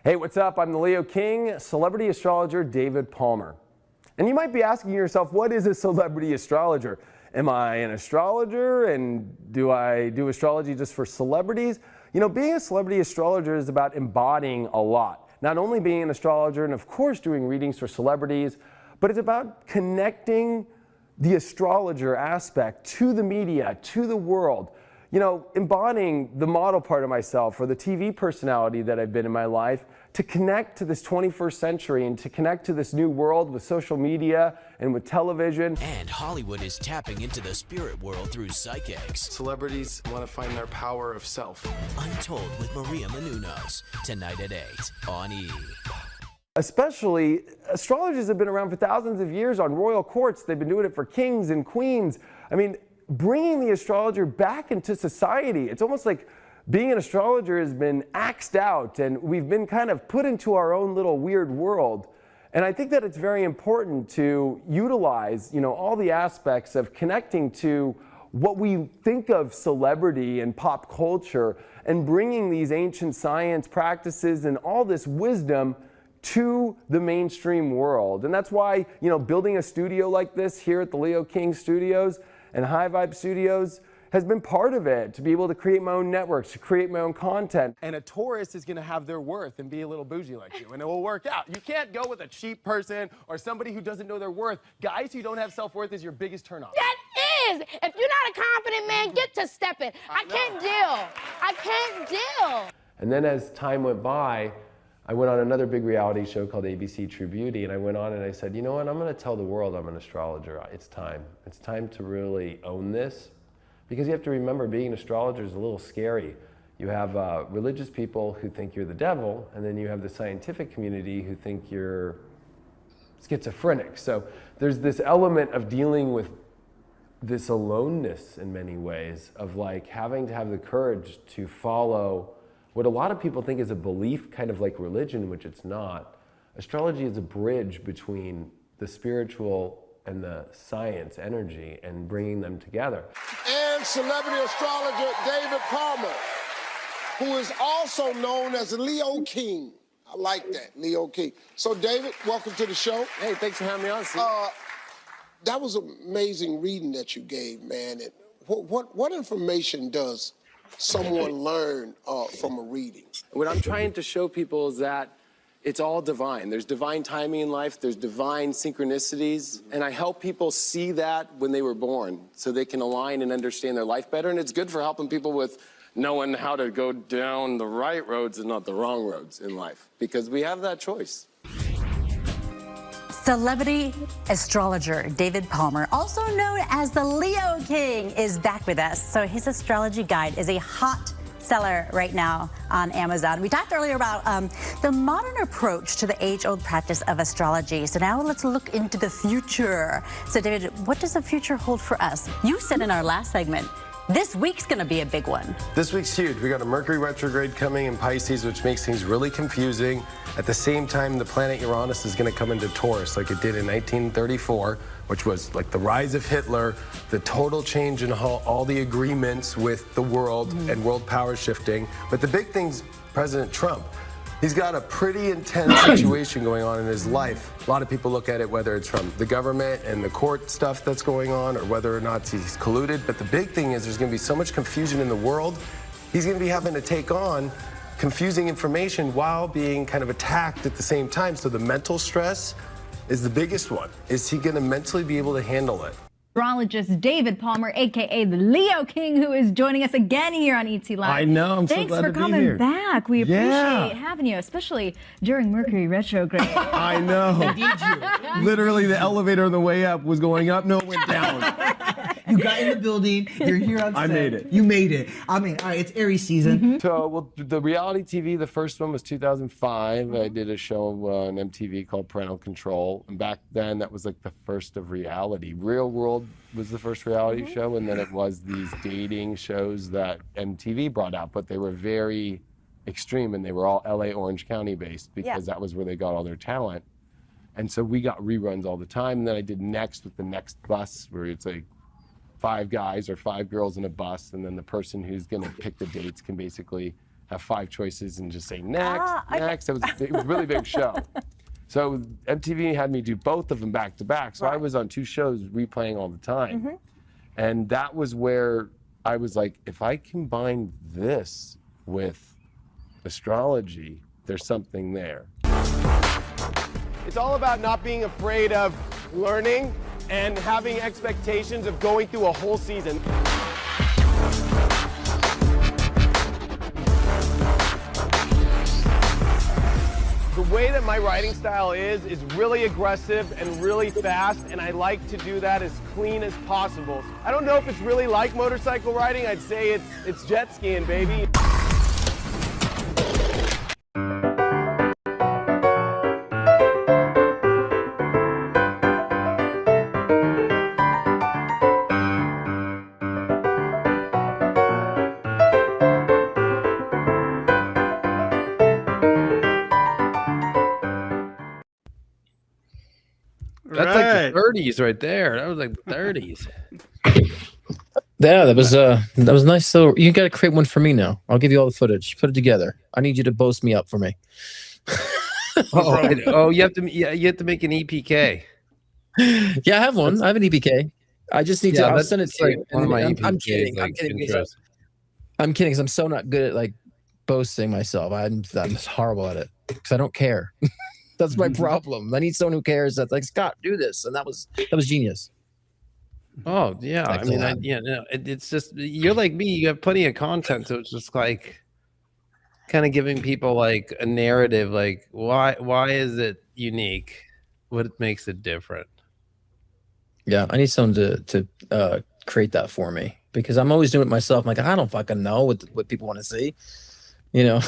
Hey, what's up? I'm the Leo King, celebrity astrologer David Palmer. And you might be asking yourself, what is a celebrity astrologer? Am I an astrologer and do I do astrology just for celebrities? You know, being a celebrity astrologer is about embodying a lot. Not only being an astrologer and of course doing readings for celebrities, but it's about connecting the astrologer aspect to the media, to the world. You know, embodying the model part of myself or the TV personality that I've been in my life to connect to this 21st century and to connect to this new world with social media and with television. And Hollywood is tapping into the spirit world through psychics. Celebrities want to find their power of self. Untold with Maria Menounos, tonight at 8 on E! Especially, astrologers have been around for thousands of years on royal courts. They've been doing it for kings and queens. I mean, bringing the astrologer back into society. It's almost like being an astrologer has been axed out and we've been kind of put into our own little weird world. And I think that it's very important to utilize, you know, all the aspects of connecting to what we think of celebrity and pop culture and bringing these ancient science practices and all this wisdom to the mainstream world. And that's why, you know, building a studio like this here at the Leo King Studios and High Vibe Studios has been part of it, to be able to create my own networks, to create my own content. And a Taurus is gonna have their worth and be a little bougie like you, and it will work out. You can't go with a cheap person or somebody who doesn't know their worth. Guys who don't have self-worth is your biggest turnoff. That is! If you're not a confident man, get to stepping. I can't deal. I can't deal. And then as time went by, I went on another big reality show called ABC True Beauty, and I went on and I said, you know what, I'm gonna tell the world I'm an astrologer. It's time. It's time to really own this. Because you have to remember, being an astrologer is a little scary. You have religious people who think you're the devil, and then you have the scientific community who think you're schizophrenic. So there's this element of dealing with this aloneness in many ways, of like having to have the courage to follow what a lot of people think is a belief, kind of like religion, which it's not. Astrology is a bridge between the spiritual and the science energy and bringing them together. And celebrity astrologer David Palmer, who is also known as Leo King. I like that, Leo King. So David, welcome to the show. Hey, thanks for having me on, Steve. That was an amazing reading that you gave, man. And what information does someone learn from a reading? What I'm trying to show people is that it's all divine. There's divine timing in life, there's divine synchronicities, and I help people see that when they were born so they can align and understand their life better, and it's good for helping people with knowing how to go down the right roads and not the wrong roads in life, because we have that choice. Celebrity astrologer David Palmer, also known as the Leo King, is back with us. So his astrology guide is a hot seller right now on Amazon. We talked earlier about the modern approach to the age-old practice of astrology. So now let's look into the future. So David, what does the future hold for us? You said in our last segment, this week's gonna be a big one. This week's huge. We got a Mercury retrograde coming in Pisces, which makes things really confusing. At the same time, the planet Uranus is gonna come into Taurus like it did in 1934, which was like the rise of Hitler, the total change in all the agreements with the world and world power shifting. But the big thing's President Trump. He's got a pretty intense situation going on in his life. A lot of people look at it, whether it's from the government and the court stuff that's going on or whether or not he's colluded. But the big thing is there's going to be so much confusion in the world. He's going to be having to take on confusing information while being kind of attacked at the same time. So the mental stress is the biggest one. Is he going to mentally be able to handle it? Astrologist David Palmer, aka the Leo King, who is joining us again here on ET Live. I know, I'm Thanks so glad for to coming be here. back. We Yeah. appreciate having you, especially during Mercury retrograde. I know. Literally, the elevator on the way up was going up. No, it went down. You got in the building. You're here on set. I made it. You made it. I mean, all right, it's Aries season. So, well, the reality TV, the first one was 2005. I did a show on MTV called Parental Control. And back then, that was like the first of reality. Real World was the first reality show, and then it was these dating shows that MTV brought out, but they were very extreme, and they were all LA Orange County based because that was where they got all their talent. And so we got reruns all the time. And then I did Next with the Next Bus, where it's like 5 guys or 5 girls in a bus, and then the person who's going to pick the dates can basically have 5 choices and just say next, next. It was a really big show. So MTV had me do both of them back to back. So I was on 2 shows replaying all the time. And that was where I was like, if I combine this with astrology, there's something there. It's all about not being afraid of learning and having expectations of going through a whole season. The way that my writing style is really aggressive and really fast, and I like to do that as clean as possible. I don't know if it's really like motorcycle riding. I'd say it's jet skiing, baby. That's like the 30s right there. That was like the 30s. Yeah, that was nice. So you got to create one for me now. I'll give you all the footage. Put it together. I need you to boast me up for me. You have to make an EPK. Yeah, I have one. I have an EPK. I just need to. I'll send it to you. One of my I'm kidding. I'm kidding. I'm kidding because I'm so not good at like boasting myself. I'm horrible at it because I don't care. That's my problem. I need someone who cares. That's like, Scott, do this, and that was genius. Oh yeah, I mean, it's just you're like me. You have plenty of content, so it's just like kind of giving people like a narrative. Like, why is it unique? What makes it different? Yeah, I need someone to create that for me because I'm always doing it myself. I'm like, I don't fucking know what people want to see. You know,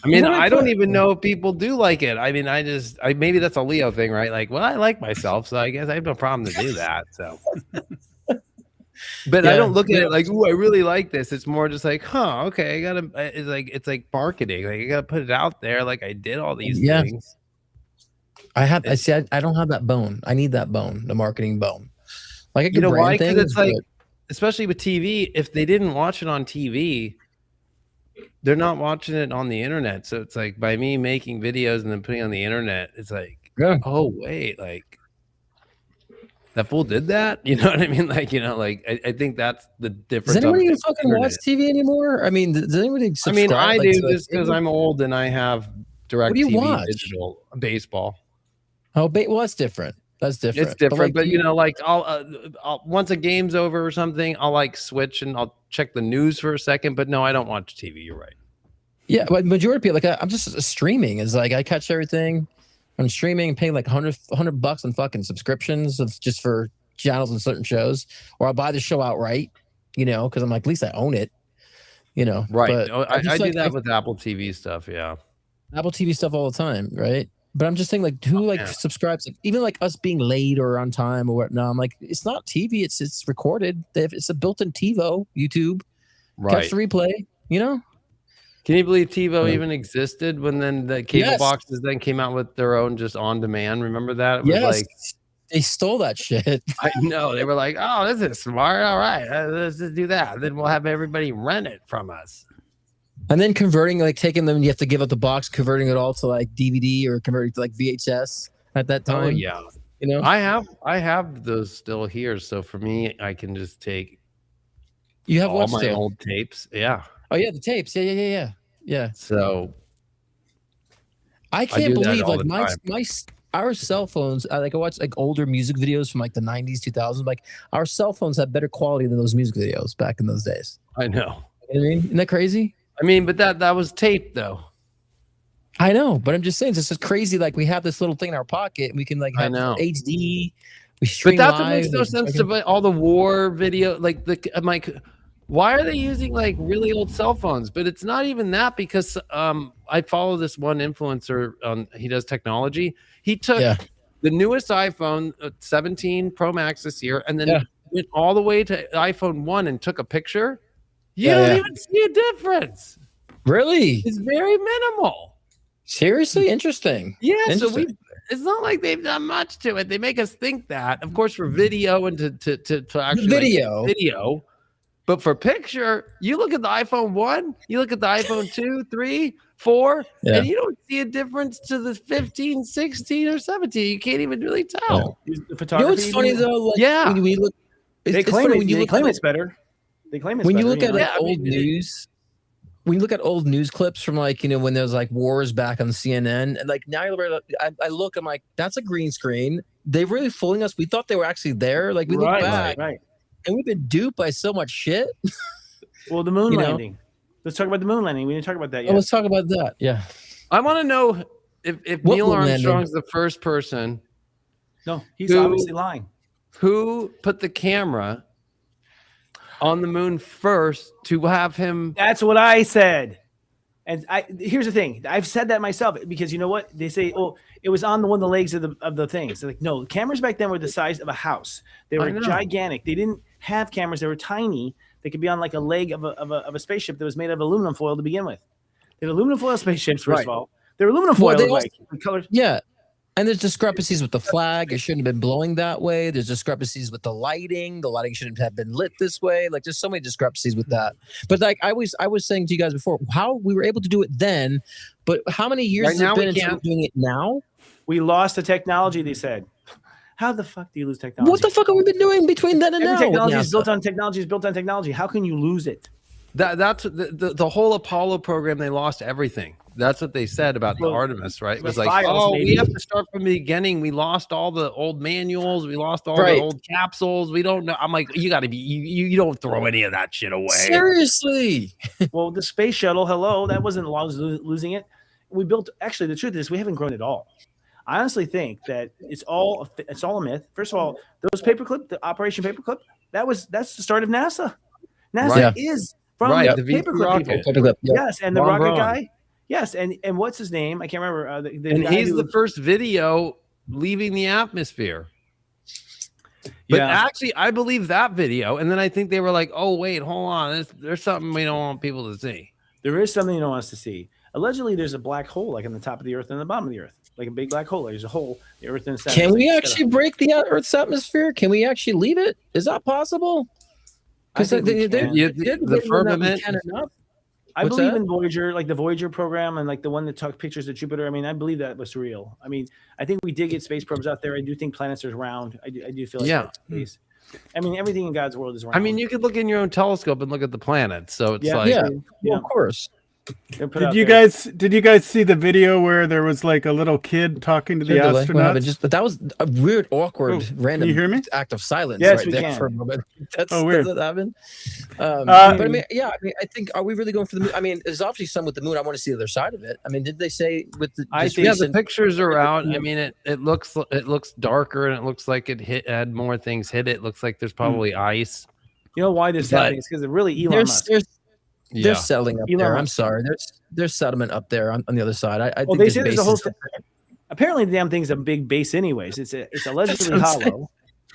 I mean, I don't even know if people do like it. I mean, maybe that's a Leo thing, right? Like, well, I like myself, so I guess I have no problem to do that. So, but yeah, I don't look at it like, ooh, I really like this. It's more just like, huh, okay, I gotta. It's like marketing. Like, I gotta put it out there. Like, I did all these things. I don't have that bone. I need that bone, the marketing bone. Like, I can brand things, it's like, especially with TV, if they didn't watch it on TV. They're not watching it on the internet. So it's like by me making videos and then putting on the internet, it's like, oh, wait, like that fool did that? You know what I mean? Like, I think that's the difference. Does anybody even fucking watch TV anymore? I mean, does anybody subscribe? I do just because I'm old and I have direct TV digital baseball. Oh, well, that's different. That's different. It's different, but I'll once a game's over or something, I'll like switch and I'll check the news for a second. But no, I don't watch TV. You're right. Yeah, but majority of people, like I'm just streaming. Is like I catch everything. I'm streaming and paying like $100 on fucking subscriptions just for channels and certain shows, or I'll buy the show outright. Because I'm like, at least I own it. Right. But I do that with Apple TV stuff. Yeah, Apple TV stuff all the time, right? But I'm just saying, like, who subscribes? Like, even like us being late or on time or whatnot. I'm like, it's not TV. It's recorded. It's a built-in TiVo, YouTube. Right. Catch the replay. Can you believe TiVo even existed when then the cable boxes then came out with their own just on demand? Remember that? It was like they stole that shit. I know. They were like, oh, this is smart. All right, let's just do that. Then we'll have everybody rent it from us. And then converting, like taking them, you have to give up the box, converting it all to like DVD or converting to like VHS at that time. Oh yeah, I have those still here. So for me, I can just take. You have all my old tapes. Yeah. Oh yeah, the tapes. Yeah. So I can't believe like our cell phones. I watch like older music videos from like the 90s, 2000s. Like our cell phones have better quality than those music videos back in those days. I know. You know what I mean? Isn't that crazy? I mean, but that was taped though. I know, but I'm just saying, this is crazy. Like we have this little thing in our pocket, and we can like have HD. We stream but that's live, what makes no sense to all the war video. Like I'm like, why are they using like really old cell phones? But it's not even that because I follow this one influencer. He does technology. He took the newest iPhone 17 Pro Max this year, and then went all the way to iPhone 1 and took a picture. You don't even see a difference. Really? It's very minimal. Seriously? Interesting. Yeah, Interesting. so it's not like they've done much to it. They make us think that, of course, for video and to actually video. video. But for picture, you look at the iPhone 1, you look at the iPhone 2, 3, 4, Yeah. and you don't see a difference to the 15, 16, or 17. You can't even really tell. The You know photography. what's funny though? Like, Yeah. when we look, They it's claim funny it. when you They look claim at it's better. They claim it's when you better, look at know? like Yeah, I old mean, news. When you look at old news clips from like when there's like wars back on CNN, and like now I look, I'm like, that's a green screen. They're really fooling us. We thought they were actually there. Like we look back, right. and we've been duped by so much shit. Well, the moon You know? landing. Let's talk about the moon landing. We didn't talk about that Oh, yet. let's talk about that. Yeah. I want to know if What Neil moon landing? Armstrong's the first person No, he's Who- obviously lying. who put the camera on the moon first to have him. That's what I said. And here's the thing. I've said that myself because you know what they say. Oh, it was on one of the legs of the things. They're like, no, the cameras back then were the size of a house. They I were know. gigantic. They didn't have cameras. They were tiny. They could be on like a leg of a spaceship that was made of aluminum foil to begin with. They were aluminum foil spaceships. First of Right. all, they're aluminum foil. Well, they like colors. Yeah. And there's discrepancies with the flag. It shouldn't have been blowing that way. There's discrepancies with the lighting. The lighting shouldn't have been lit this way. Like there's so many discrepancies with that. But like I was saying to you guys before, how we were able to do it then, but how many years Right has now it been we until can't. we're doing it now? We lost the technology. They said. How the fuck do you lose technology? What the fuck have we been doing between then and Every now? technology with is NASA? built on technology. Is built on technology. How can you lose it? That's the whole Apollo program. They lost everything. That's what they said about the Well, Artemis, right? It was the like, files, oh, maybe. we have to start from the beginning. We lost all the old manuals. We lost all Right. the old capsules. We don't know. I'm like, you got to be. You don't throw any of that shit away. Seriously. Well, the space shuttle, hello, that wasn't losing it. We built. Actually, the truth is, we haven't grown at all. I honestly think that it's all a myth. First of all, those paperclip, the Operation Paperclip, that's the start of NASA. NASA Right. is from Right, the the V2 paperclip rocket. people. Paperclip, yeah. Yes, and the Von rocket Braun. guy. Yes, and what's his name? I can't remember. The And guy he's who- the first video leaving the atmosphere. But Yeah. actually, I believe that video. And then I think they were like, oh, wait, hold on. There's something we don't want people to see. There is something you don't want us to see. Allegedly, there's a black hole like on the top of the Earth and the bottom of the Earth, like a big black hole. There's a hole. The Earth and Can we actually break the Earth's atmosphere? Can we actually leave it? Is that possible? Because I think we can. The firmament. I What's believe that? in Voyager, like the Voyager program, and like the one that took pictures of Jupiter. I mean, I believe that was real. I mean, I think we did get space probes out there. I do think planets are round. I do feel like Yeah. that's the case. I mean, everything in God's world is round. I mean, you could look in your own telescope and look at the planets. So it's Yeah. like, Yeah, Yeah. of course. They're put Did out you there. guys see the video where there was like a little kid talking to the Sure, delay. What happened? astronauts? That was a weird, awkward, Oh, random you hear me? act of silence Yes, right we there can. for a moment. That's Oh, weird. That happened. But I mean, yeah, I mean, I think, are we really going for the moon? I mean, there's obviously some with the moon. I want to see the other side of it. I mean, did they say with the? I just think- yeah, the recent- pictures are out. I mean, it looks darker and it looks like had more things hit it. Looks like there's probably ice. You know why this is But- happening? It's because of really Elon There's, Musk. there's Yeah. settling up Elon there. I'm Musk. sorry. There's settlement up there on the other side. I Well, think they say there's a whole. bases- Apparently, the damn thing's a big base, anyways. It's allegedly what I'm saying. hollow.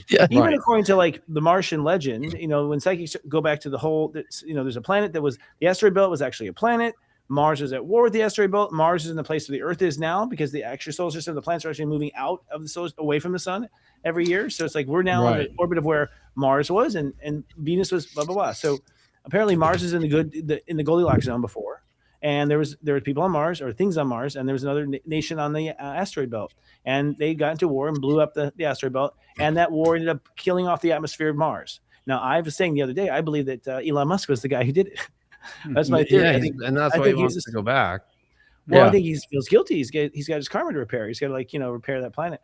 Yeah. Even Right. according to like the Martian legend, you know, when psychics go back to the whole, you know, there's a planet that was the asteroid belt was actually a planet. Mars is at war with the asteroid belt. Mars is in the place where the Earth is now because the actual solar system, the planets are actually moving out of the solar, away from the sun every year. So it's like we're now in Right. the orbit of where Mars was and Venus was blah blah blah. So apparently Mars is in in the Goldilocks zone before, and there were people on Mars or things on Mars, and there was another nation on the asteroid belt, and they got into war and blew up the asteroid belt, and that war ended up killing off the atmosphere of Mars. Now I was saying the other day, I believe that Elon Musk was the guy who did it. That's my theory. Yeah, I think, and that's I why he think wants he's to go back. well, Yeah. I think he feels guilty. He's got his karma to repair. He's got to like repair that planet.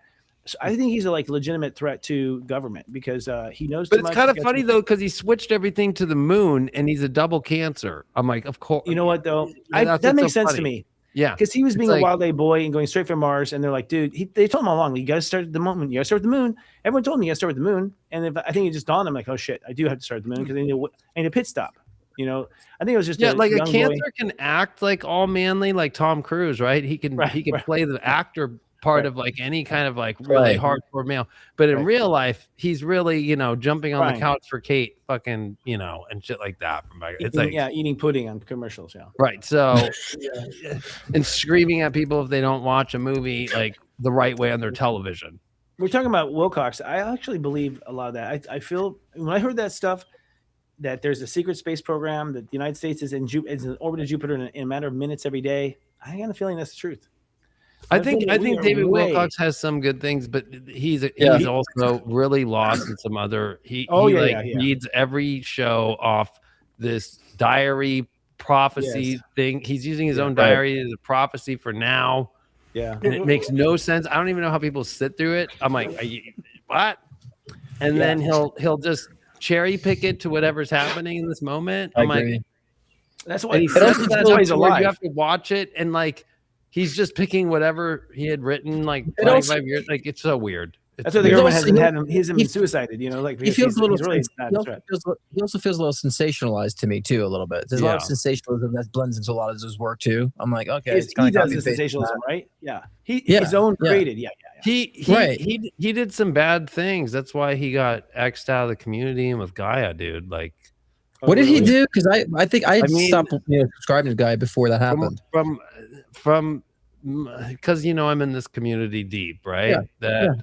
So I think he's a like legitimate threat to government because he knows. But too it's much. kind of He's got funny too- though, because he switched everything to the moon and he's a double cancer. I'm like, of course. You know what though? Yeah, that's that what's makes so sense to funny. me. Yeah. Because he was It's being like- a wild day boy and going straight for Mars, and they're like, dude, they told him all along, you got to start at the moon. You got to start with the moon. Everyone told him you got to start with the moon, and I think it just dawned on him like, oh shit, I do have to start at the moon because I need a pit stop. You know, I think it was just Yeah, like a young cancer boy. can act like all manly, like Tom Cruise, right? He can Right, he can right. play the actor part of like any kind of like really Right. hardcore male. But in Right. real life, he's really, jumping on Right. the couch for Kate, fucking, and shit like that. From back. It's like Eating pudding on commercials. Yeah. right. So and screaming at people if they don't watch a movie like the right way on their television. We're talking about Wilcox. I actually believe a lot of that. I feel when I heard that stuff, that there's a secret space program that the United States is in orbit of Jupiter in a matter of minutes every day. I got a feeling that's the truth. I think David Wilcox has some good things, but he's also really lost in some other. He reads every show off this diary prophecy thing. He's using his own diary as a prophecy for now. Yeah, and it makes no sense. I don't even know how people sit through it. I'm like, what? And then he'll just cherry pick it to whatever's happening in this moment. I'm like, that's why he's alive. You have to watch it, and like he's just picking whatever he had written like 25 years. Like it's so weird. That's why the government hasn't had him. He hasn't been suicided. You know, like he feels a little. Really he also feels a little sensationalized to me too, a little bit. There's a lot of sensationalism that blends into a lot of his work too. I'm like, okay, he does the sensationalism, right? Yeah, his own created. Yeah. He did some bad things. That's why he got X'd out of the community and with Gaia, dude. Like, what did he do? Because I think I stopped subscribing to Gaia before that happened. From because I'm in this community deep, right?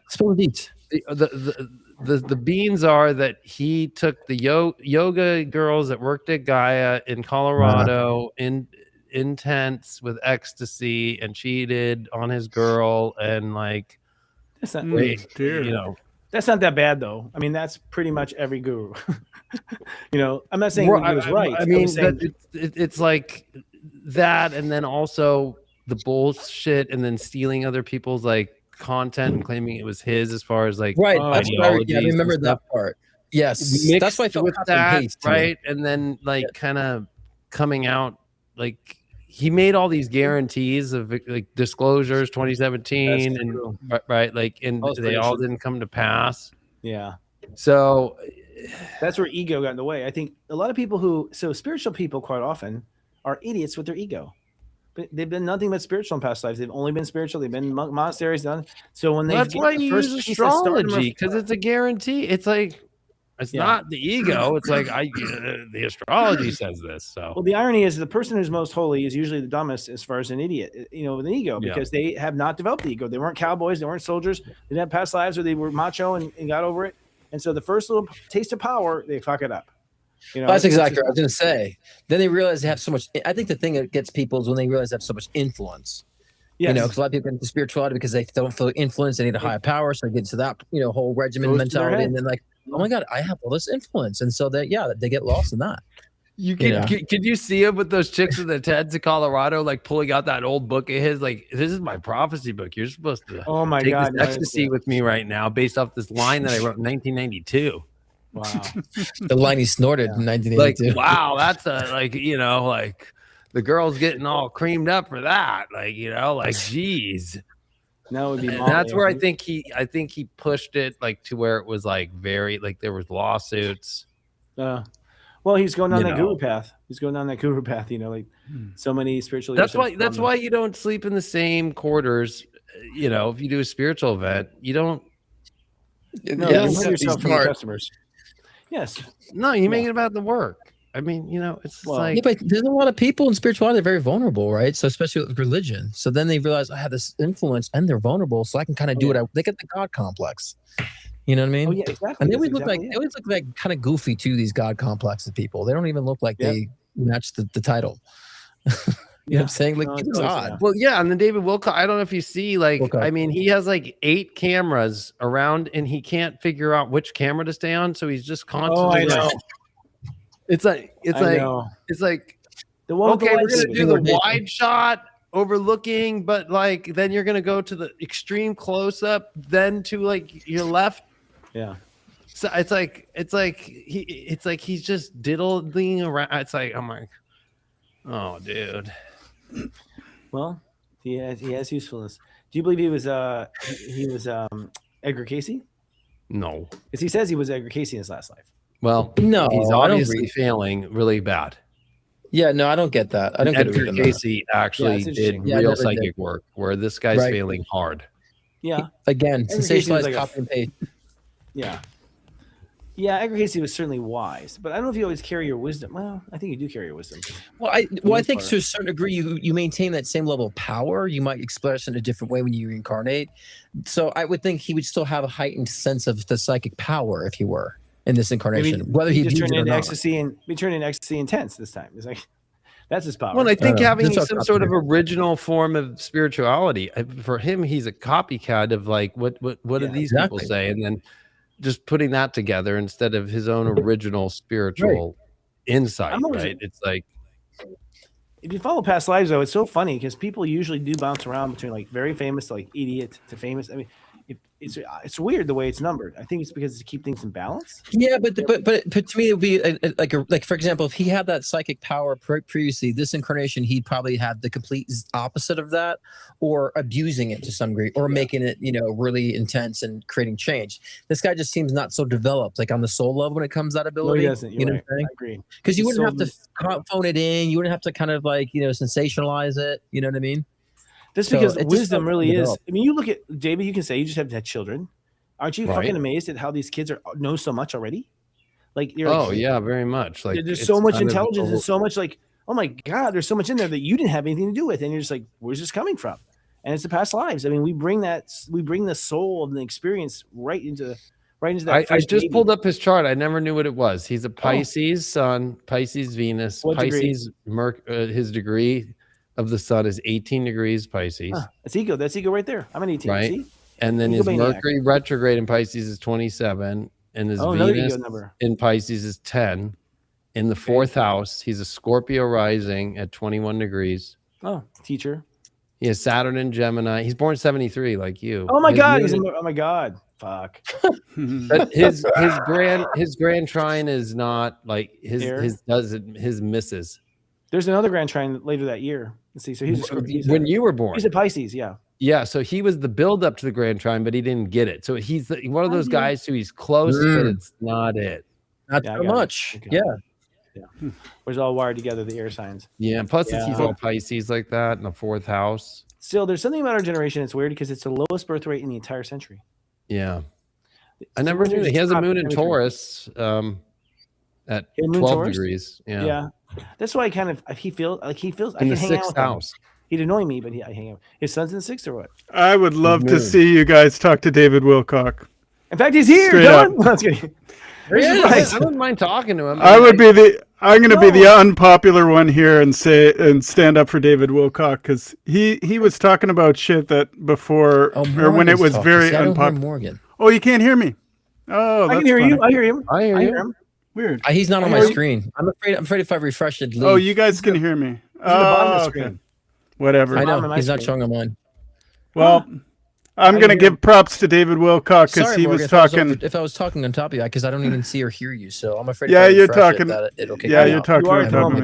So deep. The beans are that he took the yoga girls that worked at Gaia in Colorado in tents with ecstasy and cheated on his girl and like that's not that's not that bad though. I mean, that's pretty much every guru. I'm not saying he was right. I mean, it's like that, and then also the bullshit, and then stealing other people's like content and claiming it was his, as far as like ideology. I remember that part. Yes, that's why I felt with that, right? And then like kind of coming out like he made all these guarantees of like disclosures 2017 and right, like, and they all didn't come to pass. Yeah. So that's where ego got in the way. I think a lot of people spiritual people quite often are idiots with their ego. But they've been nothing but spiritual in past lives. They've only been spiritual. They've been monasteries done. So when they that's why you use astrology, because it's a guarantee. It's like it's not the ego. It's like the astrology says this. So well, the irony is the person who's most holy is usually the dumbest as far as an idiot, with an ego, because they have not developed the ego. They weren't cowboys. They weren't soldiers. They didn't have past lives where they were macho and got over it. And so the first little taste of power, they fuck it up. That's exactly what I was going to say. Then they realize they have so much. I think the thing that gets people is when they realize they have so much influence. Yes. Because a lot of people get into spirituality because they don't feel influence. They need a higher power, so they get into that whole regimen mentality, and then like, oh my god, I have all this influence, and so they get lost in that. Could you see him with those chicks with the Teds in Colorado, like pulling out that old book of his, like, this is my prophecy book. You're supposed to take this ecstasy with me right now, based off this line that I wrote in 1992. Wow. The line he snorted in 1982. Like, wow, that's like the girl's getting all creamed up for that. Like, geez. That would be that's where I think he pushed it like to where it was like very like there was lawsuits. Well, he's going down that guru path. He's going down that guru path, like so many spiritual. That's why you don't sleep in the same quarters. If you do a spiritual event, you don't. No, you hurt yourself from your customers. Yes. No, you make it about the work. I mean, it's like. Yeah, but there's a lot of people in spirituality that are very vulnerable, right? So especially with religion. So then they realize I have this influence and they're vulnerable, so I can kind of do what they get the God complex. You know what I mean? Oh, yeah, exactly. And they always look like kind of goofy too. These God complexes people. They don't even look like they match the title. You know what I'm saying? Like, it's odd. Well, yeah, and then David Wilcox, I don't know if you see, like, I mean, he has like 8 cameras around, and he can't figure out which camera to stay on, so he's just constantly. I know. It's like the one. Okay, we're gonna do the wide shot overlooking, but like then you're gonna go to the extreme close up, then to like your left. Yeah. So it's like he's just diddling around. It's like I'm like, oh, dude. Well, he has usefulness. Do you believe he was Edgar Casey? No, because he says he was Edgar Casey in his last life. Well, no, he's obviously failing really bad. Yeah, no, I don't get that. I don't get Edgar Casey actually did real psychic work, where this guy's failing hard. Yeah. Again, sensationalized copy and paste. Yeah. Yeah, Edgar Casey was certainly wise, but I don't know if you always carry your wisdom. Well, I think you do carry your wisdom. Well, I think to a certain degree you maintain that same level of power. You might express in a different way when you reincarnate. So I would think he would still have a heightened sense of the psychic power if he were. in this incarnation, whether he just views turned it or into not. ecstasy and we turned into ecstasy intense this time. It's like that's his power. Well, I think having That's some what- sort of original form of spirituality for him, he's a copycat of like what do these people exactly. say, and then just putting that together instead of his own original spiritual insight. I'm always- Right? It's like If you follow past lives, though, it's so funny because people usually do bounce around between like very famous to like idiot to famous. I mean, it's weird the way it's numbered. I think it's because to keep things in balance. Yeah, but to me it would be like for example, if he had that psychic power previously, this incarnation he'd probably have the complete opposite of that, or abusing it to some degree, or making it really intense and creating change. This guy just seems not so developed, like on the soul level when it comes to that ability. No, he doesn't. You know You're what I'm saying? I agree. Because you He's wouldn't have so- to phone it in. You wouldn't have to kind of like sensationalize it. You know what I mean? That's So because it just wisdom doesn't really is. develop. I mean, you look at David. You can say you just have had children. Aren't you Right. fucking amazed at how these kids know so much already? Like you're oh like, yeah, very much. Like there's it's so much kind of intelligence and over- so much like, oh my god, there's so much in there that you didn't have anything to do with, and you're just like, where's this coming from? And it's the past lives. I mean, we bring the soul and the experience right into that. I first just baby. pulled up his chart. I never knew what it was. He's a Pisces sun, Pisces Venus, What degree? Pisces his degree of the sun is 18 degrees Pisces, Huh, that's ego. That's ego right there. I'm an 18. right? See? And then his Egomaniac. Mercury retrograde in Pisces is 27, and his Oh, another Venus ego number. in Pisces is 10. In the fourth house, he's a Scorpio rising at 21 degrees. Oh, teacher. He has Saturn in Gemini. He's born 73, like you. Oh my His god. moon- Oh my god. Fuck. But his grand trine is not like Air? his misses. There's another grand trine later that year. Let's see. So he's When you were born. He's a Pisces. Yeah. Yeah, so he was the build up to the grand trine, but he didn't get it. So he's one of those guys who he's close, but it's not it. Not Yeah, I so got it. much. Okay. Yeah. Where's all wired together, the air signs. Yeah, plus Yeah. he's all Pisces like that in the fourth house. Still, there's something about our generation that's weird because it's the lowest birth rate in the entire century. Yeah. I never knew that. He has a moon in Taurus at He had a moon 12 Taurus? degrees. Yeah. Yeah. That's why he feels I In can the hang out sixth with him. house. He'd annoy me, but I hang out. His son's in the sixth or what? I would love to moon. see you guys talk to David Wilcock. In fact, he's here. Straight Don. up. That's good. I wouldn't mind talking to him. I'm going to be the unpopular one here and stand up for David Wilcock because he was talking about shit that before or when it was very unpopular. Morgan. Oh, you can't hear me. Oh, I can hear you. I hear him. I hear you. him. Weird. He's not on I my hear you. screen. I'm afraid if I refresh it. Oh, you guys can hear me. at the bottom of the Oh, screen. okay. Whatever. I bottom know of my he's not screen. showing on mine. Well, I'm going to give props to David Wilcock because Sorry, he Morgan, was talking. if I was talking on top of you, because I don't even see or hear you, so I'm afraid. Yeah, if I you're refresh talking. It'll kick Yeah, me you're out. talking You are on at the top of me.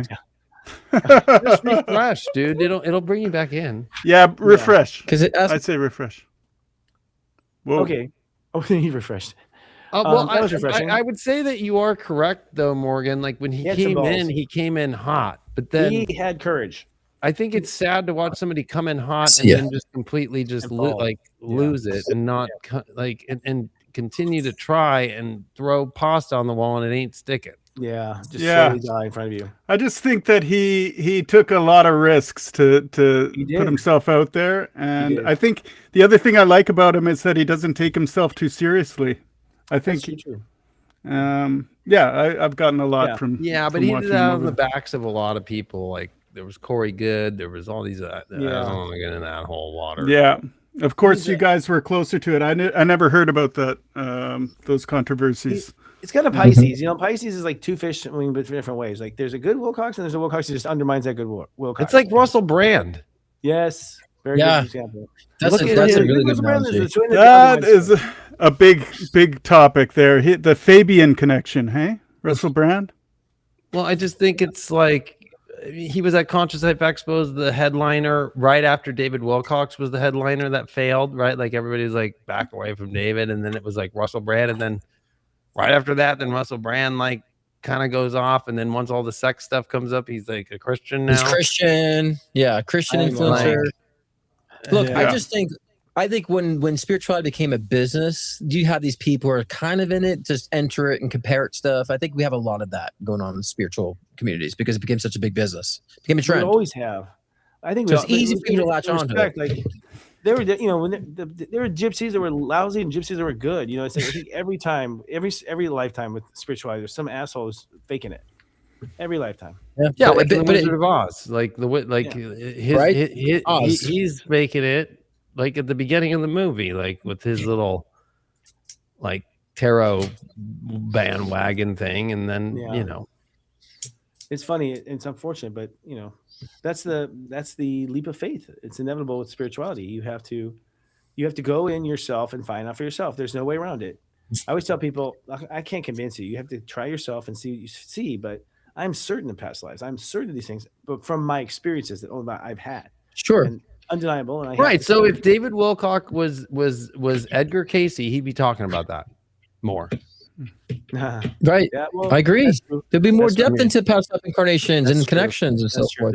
moment. Just refresh, dude. It'll bring you back in. Yeah, refresh. Because I'd say refresh. Whoa. Okay. Oh, he refreshed. Well, that was refreshing. I would say that you are correct, though, Morgan. Like when he had some came balls. in, he came in hot. But then He had courage. I think it's sad to watch somebody come in hot and Yeah. then just completely just And fall. lose it and not and continue to try and throw pasta on the wall and it ain't sticking. Yeah. Just Yeah. slowly die in front of you. I just think that he took a lot of risks to He did. put himself out there, and did. I think the other thing I like about him is that he doesn't take himself too seriously. I think, That's true. I've gotten a lot Yeah. from Yeah, but from he watching did that him on the over- backs of a lot of people. Like there was Corey Good, there was all these. I don't want to get in that whole water. Yeah, of course, you guys were closer to it. I never heard about that those controversies. It's kind of Pisces. You know, Pisces is like two fish swimming but different ways. Like there's a good Wilcox and there's a Wilcox who just undermines that good Wilcox. It's like Russell Brand. Yes. Very Yeah. good example. That's Look a, at that's a him. really good Russell Brand is analogy. the twin That undermines- is a big topic there. The Fabian connection, hey, Russell Brand. Well, I just think it's like he was at Conscious Life Expo as the headliner right after David Wilcox was the headliner that failed, right? Like everybody's like back away from David, and then it was like Russell Brand, and then right after that, then Russell Brand like kind of goes off, and then once all the sex stuff comes up, he's like a Christian now. He's Christian, yeah, Christian I know. influencer. Look, Yeah. I think when spirituality became a business, you have these people who are kind of in it, just enter it and compare it stuff. I think we have a lot of that going on in spiritual communities because it became such a big business. It became a We trend. always have. I think So we it's easy for you to latch on to respect, like there were, when there were gypsies that were lousy and gypsies that were good. It's like I think every lifetime with spirituality, there's some assholes faking it. Every lifetime. Yeah, like the Wizard of Oz, he's making it like at the beginning of the movie, like with his little like tarot bandwagon thing, and then it's funny. It's unfortunate, but that's the leap of faith. It's inevitable with spirituality. You have to go in yourself and find out for yourself. There's no way around it. I always tell people, I can't convince you. You have to try yourself and see what you see. But I'm certain in past lives. I'm certain of these things, but from my experiences that I've had. Sure. And undeniable. And Right. So if David Wilcock was Edgar Casey, he'd be talking about that more. Right. Yeah, well, I agree. There'd be more That's depth true. into past life incarnations and connections and so forth.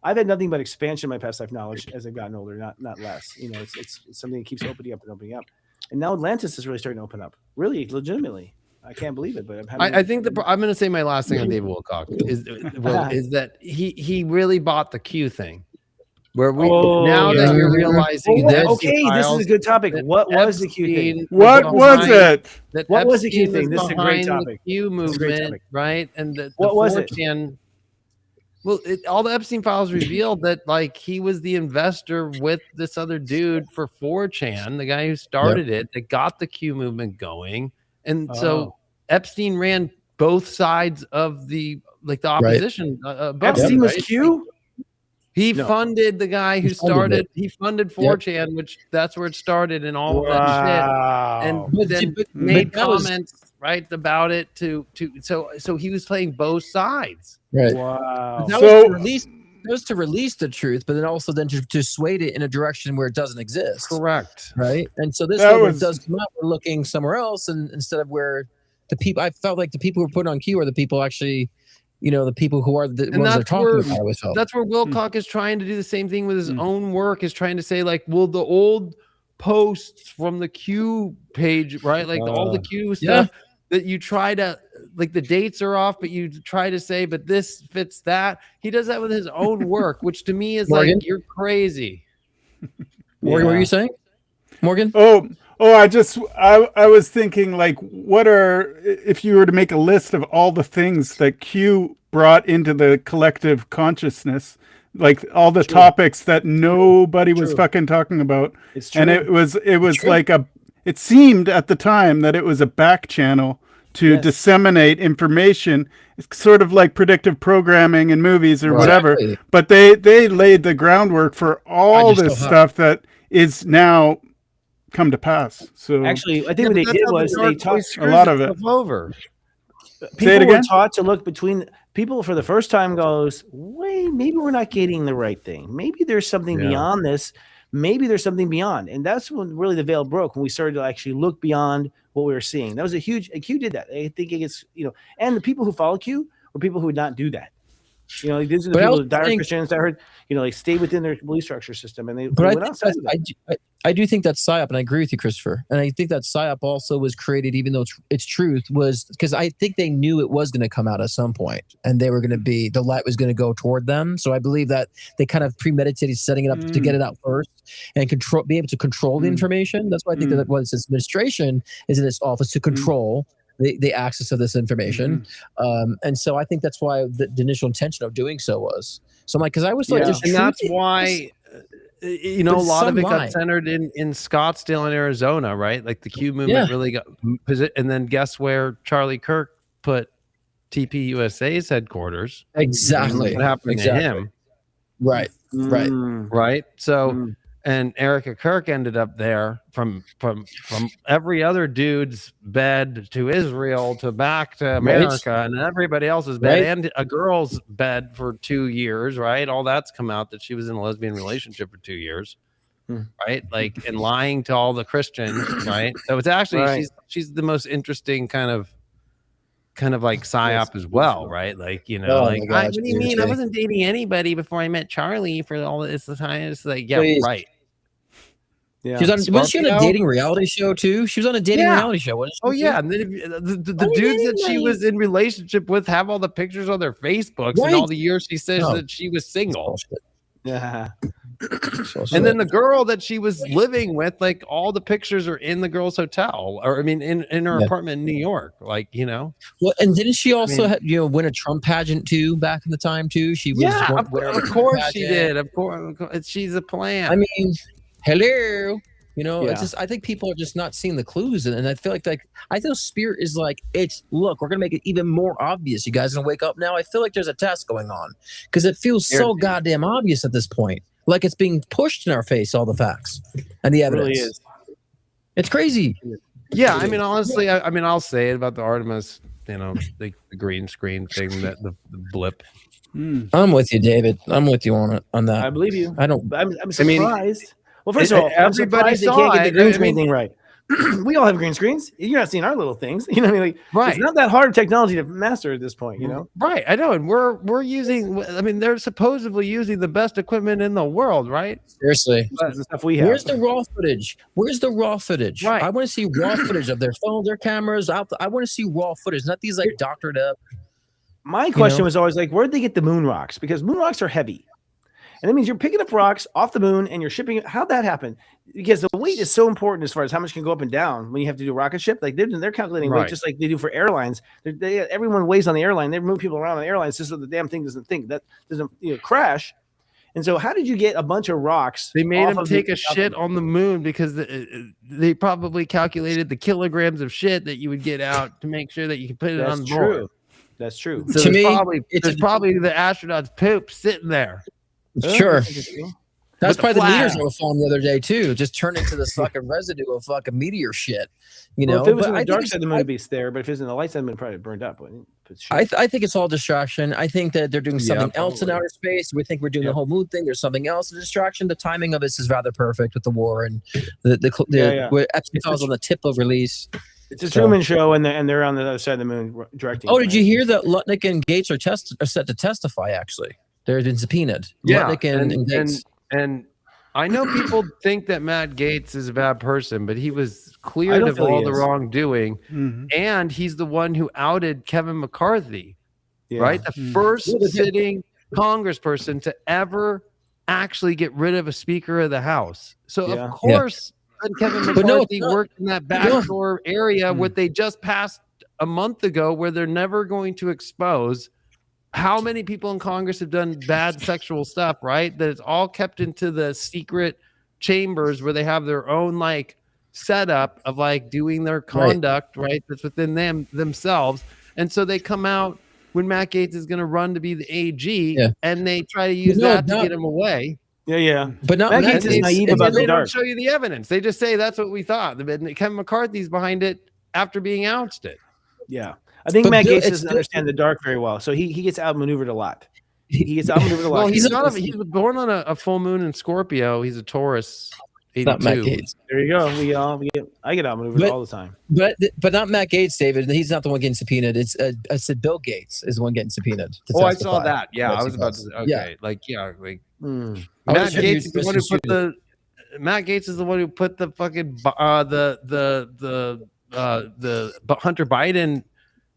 I've had nothing but expansion in my past life knowledge as I've gotten older, not less. It's something that keeps opening up and opening up. And now Atlantis is really starting to open up. Really, legitimately. I can't believe it, but I think I'm going to say my last thing on David Wilcock is that he really bought the Q thing, where that you're realizing this is a good topic. What was the Q thing? What was it? What was the Q thing? This is a great topic. Q movement, right? And what was it? Well, all the Epstein files revealed that like he was the investor with this other dude for 4chan, the guy who started it, that got the Q movement going. And so Epstein ran both sides of the opposition. Epstein was Q? He funded the guy who started. He funded 4chan, which that's where it started, and all of that shit. And then made comments about it so he was playing both sides. Right. Wow. That was to release the truth, but then also to sway it in a direction where it doesn't exist. Correct. Right. And so when it does come out, we're looking somewhere else, and instead of where the people, I felt like the people who were put on Q are the people actually, the people who are the ones that are talking about it. I always felt. That's where Wilcock is trying to do the same thing with his own work, is trying to say like, well, the old posts from the Q page, right? Like all the Q stuff that you try to, like the dates are off, but you try to say, but this fits that. He does that with his own work, which to me is Morgan? like, you're crazy. Morgan, what were you saying? Morgan? I was thinking like, if you were to make a list of all the things that Q brought into the collective consciousness, like all the topics that nobody was fucking talking about. It's true. And it was like it seemed at the time that it was a back channel to disseminate information. It's sort of like predictive programming in movies or whatever, but they laid the groundwork for all this stuff that is now come to pass. So actually, I think what they did was they taught a lot of it over. People were taught to look between people for the first time. Goes, wait, maybe we're not getting the right thing. Maybe there's something beyond this. Maybe there's something beyond, and that's when really the veil broke, when we started to actually look beyond what we were seeing. That was Q did that. I think it gets, and the people who follow Q were people who would not do that. These are the people that died Christians that heard, stay within their belief structure system, and they went outside of that. I do think that PSYOP, and I agree with you, Christopher. And I think that PSYOP also was created, even though its truth was, because I think they knew it was going to come out at some point, and they were going to be, the light was going to go toward them. So I believe that they kind of premeditated setting it up to get it out first and be able to control the information. That's why I think that what its administration is in its office to control the access of this information. And so I think that's why the initial intention of doing so was. So I'm like, because I was like, and that's why. A lot of it got centered in Scottsdale in Arizona, right? Like the Q movement really got, and then guess where Charlie Kirk put TPUSA's headquarters? Exactly. What happened to him? Right. So, and Erica Kirk ended up there from every other dude's bed to Israel to back to America and everybody else's bed and a girl's bed for 2 years, right? All that's come out that she was in a lesbian relationship for 2 years, right? Like, and lying to all the Christians, right? So it's actually she's the most interesting kind of like PSYOP as well, right? Like, what do you mean? I wasn't dating anybody before I met Charlie for all this time. It's like, right. Yeah. Was she on a dating reality show too? She was on a dating reality show. Wasn't she? And then the dudes that she was in relationship with have all the pictures on their Facebooks and all the years she says that she was single. And then the girl that she was living with, like all the pictures are in the girl's hotel, or I mean, in her apartment in New York, like, you know. Well, and didn't she also, win a Trump pageant too back in the time too? She was, of course she did. Of course, she's a plant. I mean, hello. It's just, I think people are just not seeing the clues, and I feel like I feel Spirit is like, look, we're gonna make it even more obvious. You guys gonna wake up now? I feel like there's a test going on because it feels so goddamn obvious at this point. Like it's being pushed in our face, all the facts and the evidence. It really is. It's crazy. Yeah, I mean, honestly, I mean, I'll say it about the Artemis, the green screen thing, that the blip. I'm with you, David. I'm with you on that. I believe you. I'm surprised. I mean, well, first of all, everybody they can't get the green screen thing right. We all have green screens. You're not seeing our little things. You know what I mean? Like, it's not that hard technology to master at this point, Right. I know. And we're using, I mean, they're supposedly using the best equipment in the world, right? Seriously. That's the stuff we have. Where's the raw footage? Right. I want to see raw footage of their phones, their cameras. I want to see raw footage, not these like doctored up. My question was always like, where'd they get the moon rocks? Because moon rocks are heavy. And that means you're picking up rocks off the moon and you're shipping it. How'd that happen? Because the weight is so important as far as how much can go up and down when you have to do a rocket ship. Like they're calculating weight just like they do for airlines. Everyone weighs on the airline. They move people around on the airlines just so the damn thing doesn't crash. And so how did you get a bunch of rocks? They made them take a shit on the moon because they probably calculated the kilograms of shit that you would get out to make sure that you could put it on board. That's true. So there's probably the astronauts' poop sitting there. Sure. That's probably the meters I was on the other day too. Just turn into this fucking residue of fucking meteor shit. If it was in the dark side of the moon, it'd be there. But if it's in the light side of the moon, probably burned up. I think it's all distraction. I think that they're doing something else in outer space. We think we're doing the whole moon thing. There's something else. The distraction. The timing of this is rather perfect with the war and where Epstein's on the tip of release. It's a Truman Show, and they're on the other side of the moon directing. Oh, did you hear that Lutnick and Gates are set to testify? Actually, they've been subpoenaed. Yeah, Lutnick and Gates. And I know people think that Matt Gaetz is a bad person, but he was cleared of all the wrongdoing, and he's the one who outed Kevin McCarthy, right? The first sitting congressperson to ever actually get rid of a Speaker of the House. So of course, Kevin McCarthy worked in that backdoor area what they just passed a month ago, where they're never going to expose how many people in Congress have done bad sexual stuff, right? That it's all kept into the secret chambers where they have their own like setup of like doing their conduct, right? That's within themselves. And so they come out when Matt Gaetz is going to run to be the AG and they try to use that to get him away. Yeah. But not Matt Gaetz is naive about the they dark. don't show you the evidence. They just say that's what we thought. Kevin McCarthy's behind it after being ousted. Yeah. I think Matt Gaetz doesn't understand the dark very well, so he gets outmaneuvered a lot. He gets outmaneuvered a lot. Well, he's born on a full moon in Scorpio. He's a Taurus. 82. Not Matt Gaetz. There you go. I get outmaneuvered all the time. But not Matt Gaetz, David. He's not the one getting subpoenaed. It's I said Bill Gates is the one getting subpoenaed. I saw that. Yeah, I was about to. Okay, Matt Gaetz is the one who put the. Matt Gaetz is the one who put the fucking the Hunter Biden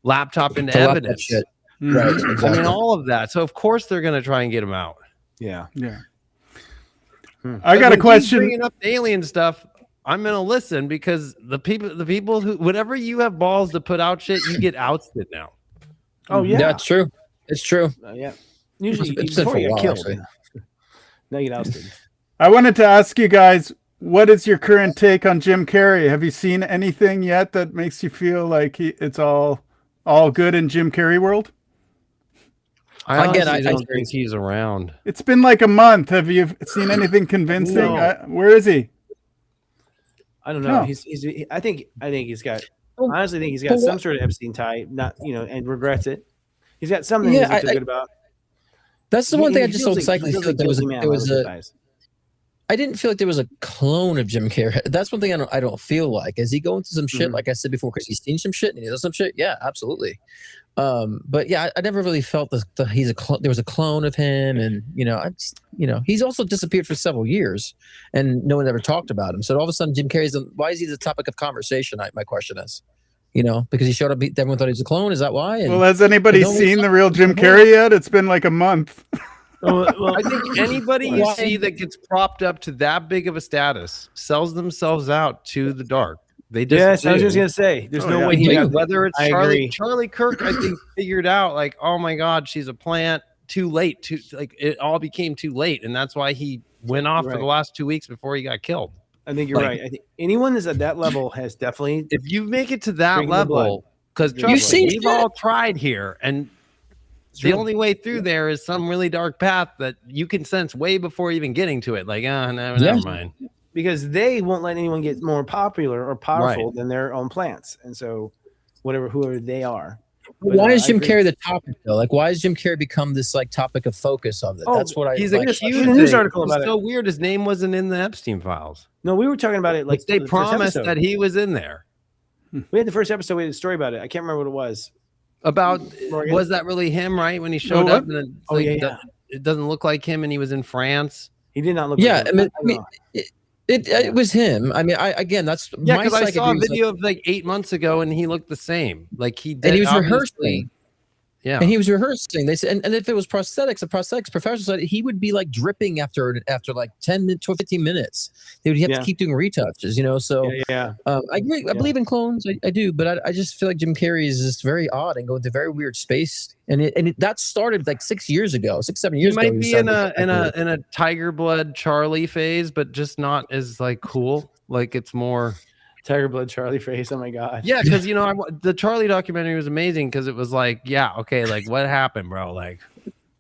laptop into evidence. Shit. Right. Exactly. I mean, all of that. So of course they're going to try and get him out. Yeah. I got a question. Bringing up the alien stuff, I'm going to listen because the people who, whenever you have balls to put out shit, you get ousted now. Oh yeah, that's true. It's true. Yeah. Usually it's before you get killed. Actually. Now you get ousted. I wanted to ask you guys, what is your current take on Jim Carrey? Have you seen anything yet that makes you feel like it's all good in Jim Carrey world? I don't think he's around. It's been like a month. Have you seen anything convincing? No. Where is he? I don't know. I think he's got. Honestly, think he's got some sort of Epstein tie. Not and regrets it. He's got something he doesn't feel good about. That's the one thing I just don't exactly feel like there was a. I didn't feel like there was a clone of Jim Carrey. That's one thing I don't feel like. Is he going through some shit? Like I said before, because he's seen some shit and he does some shit. Yeah, absolutely. But yeah, I never really felt that there was a clone of him, and he's also disappeared for several years, and no one ever talked about him. So all of a sudden, Jim Carrey's why is he the topic of conversation? My question is, because he showed up, everyone thought he was a clone. Is that why? Well, has anybody seen the real Jim Carrey yet? It's been like a month. I think anybody you see that gets propped up to that big of a status sells themselves out to the dark. They just Yes, I was do. just gonna say, there's no way he got whether it's I Charlie agree. Charlie Kirk, I think figured out like, oh my God, she's a plant. Too late. Too like it all became too late, and that's why he went off for Right. the last 2 weeks before he got killed. I think you're Like, right. I think anyone that's at that level has definitely. If you make it to that Drinking the blood. level, because You see we've all tried here, and the true. only way through there is some really dark path that you can sense way before even getting to it. Like, never mind. Because they won't let anyone get more popular or powerful than their own plants, and so whoever they are. But, Why is I Jim agree. Carrey the topic though? Like, why has Jim Carrey become this like topic of focus of it? Oh, That's what I. He's like, accused. a news article It's about so weird. His name wasn't in the Epstein files. No, we were talking about it like Like they the first promised episode. that he was in there. We had the first episode. We had a story about it. I can't remember what it was. About Morgan? was that really him? Right when he showed what? up, and it's Oh, like, yeah. it doesn't look like him, and he was in France. He did not look. Yeah, like I mean, it was him. I mean, again, that's Yeah, my because I psychic saw a reason- video of like 8 months ago, and he looked the same. Like he did. and he was obviously- rehearsing. Yeah, And he was rehearsing. They said, and if it was prosthetics, the prosthetics professional said he would be like dripping after like 10 minutes, 15 minutes. They would have Yeah. to keep doing retouches, you know. So yeah. I agree. I believe in clones. I do, but I just feel like Jim Carrey is just very odd and going to very weird space. And that started like 6 years ago, 7 he years ago. might be in a Tiger Blood Charlie phase, but just not as like cool. Like it's more. Tiger Blood Charlie face. Oh my god. Yeah, because the Charlie documentary was amazing because it was like, yeah, okay, like what happened, bro? Like,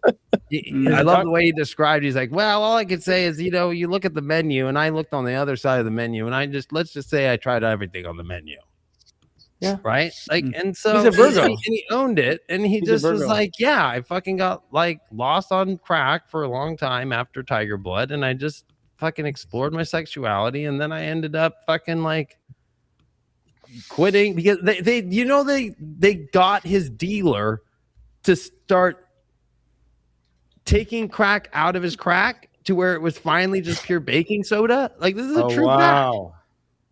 I love the way he described. He's like, well, all I could say is, you look at the menu, and I looked on the other side of the menu, and let's just say I tried everything on the menu. Yeah. Right. Like, and so He's a Virgo. and he owned it, and he He's a just was Virgo. like, yeah, I fucking got like lost on crack for a long time after Tiger Blood, and I just fucking explored my sexuality, and then I ended up fucking like quitting because they got his dealer to start taking crack out of his crack to where it was finally just pure baking soda. Like this is a true fact.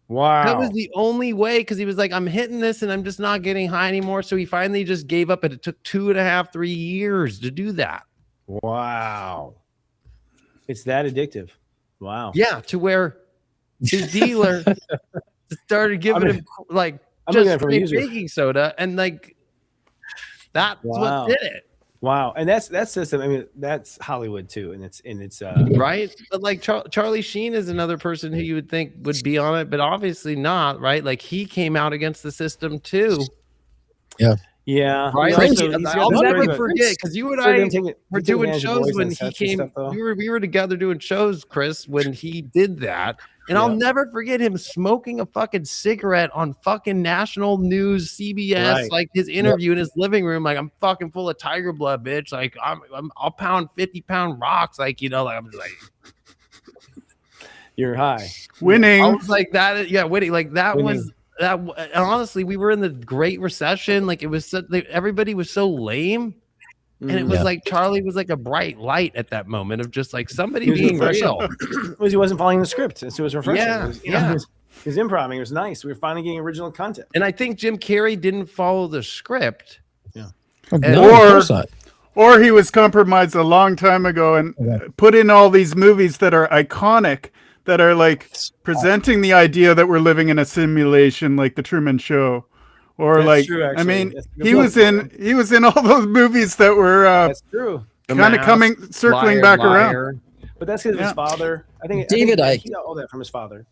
Wow. That was the only way because he was like, I'm hitting this and I'm just not getting high anymore. So he finally just gave up, and it took 2.5, 3 years to do that. Wow. It's that addictive. Wow. Yeah, to where his dealer started giving him like I'm looking at just it from a straight user. baking soda, and like that's Wow. what did it. Wow. And that's system. I mean, that's Hollywood too. And it's Right, but like Charlie Sheen is another person who you would think would be on it, but obviously not, right? Like he came out against the system too. Yeah. Yeah. Right. He Also, also- he's got I'll this never very good- forget because you and So I them taking- were taking doing advantage of shows boys when on he sets and came. stuff, though. We were together doing shows, Chris, when he did that. And I'll never forget him smoking a fucking cigarette on fucking national news, CBS, Right. like his interview in his living room. Like, I'm fucking full of Tiger Blood, bitch. Like, I'll pound 50-pound rocks. Like, like I'm just like, You're high. Winning. I was like that. Yeah, winning. Like that Winning. was that. And honestly, we were in the Great Recession. Like it was, everybody was so lame. And it was Yeah. like Charlie was like a bright light at that moment of just like somebody He was being refreshing. real. Because he wasn't following the script, and so it was refreshing. Yeah, It was, yeah. It was improv. It was nice. We were finally getting original content. And I think Jim Carrey didn't follow the script. Yeah. Or he was compromised a long time ago and put in all these movies that are iconic, that are like presenting the idea that we're living in a simulation, like the Truman Show, or That's like true, I actually. mean, That's a good he point. was in all those movies that were That's true. kind of coming circling back around. But that's because of his father. I think David Icke. He got all that from his father.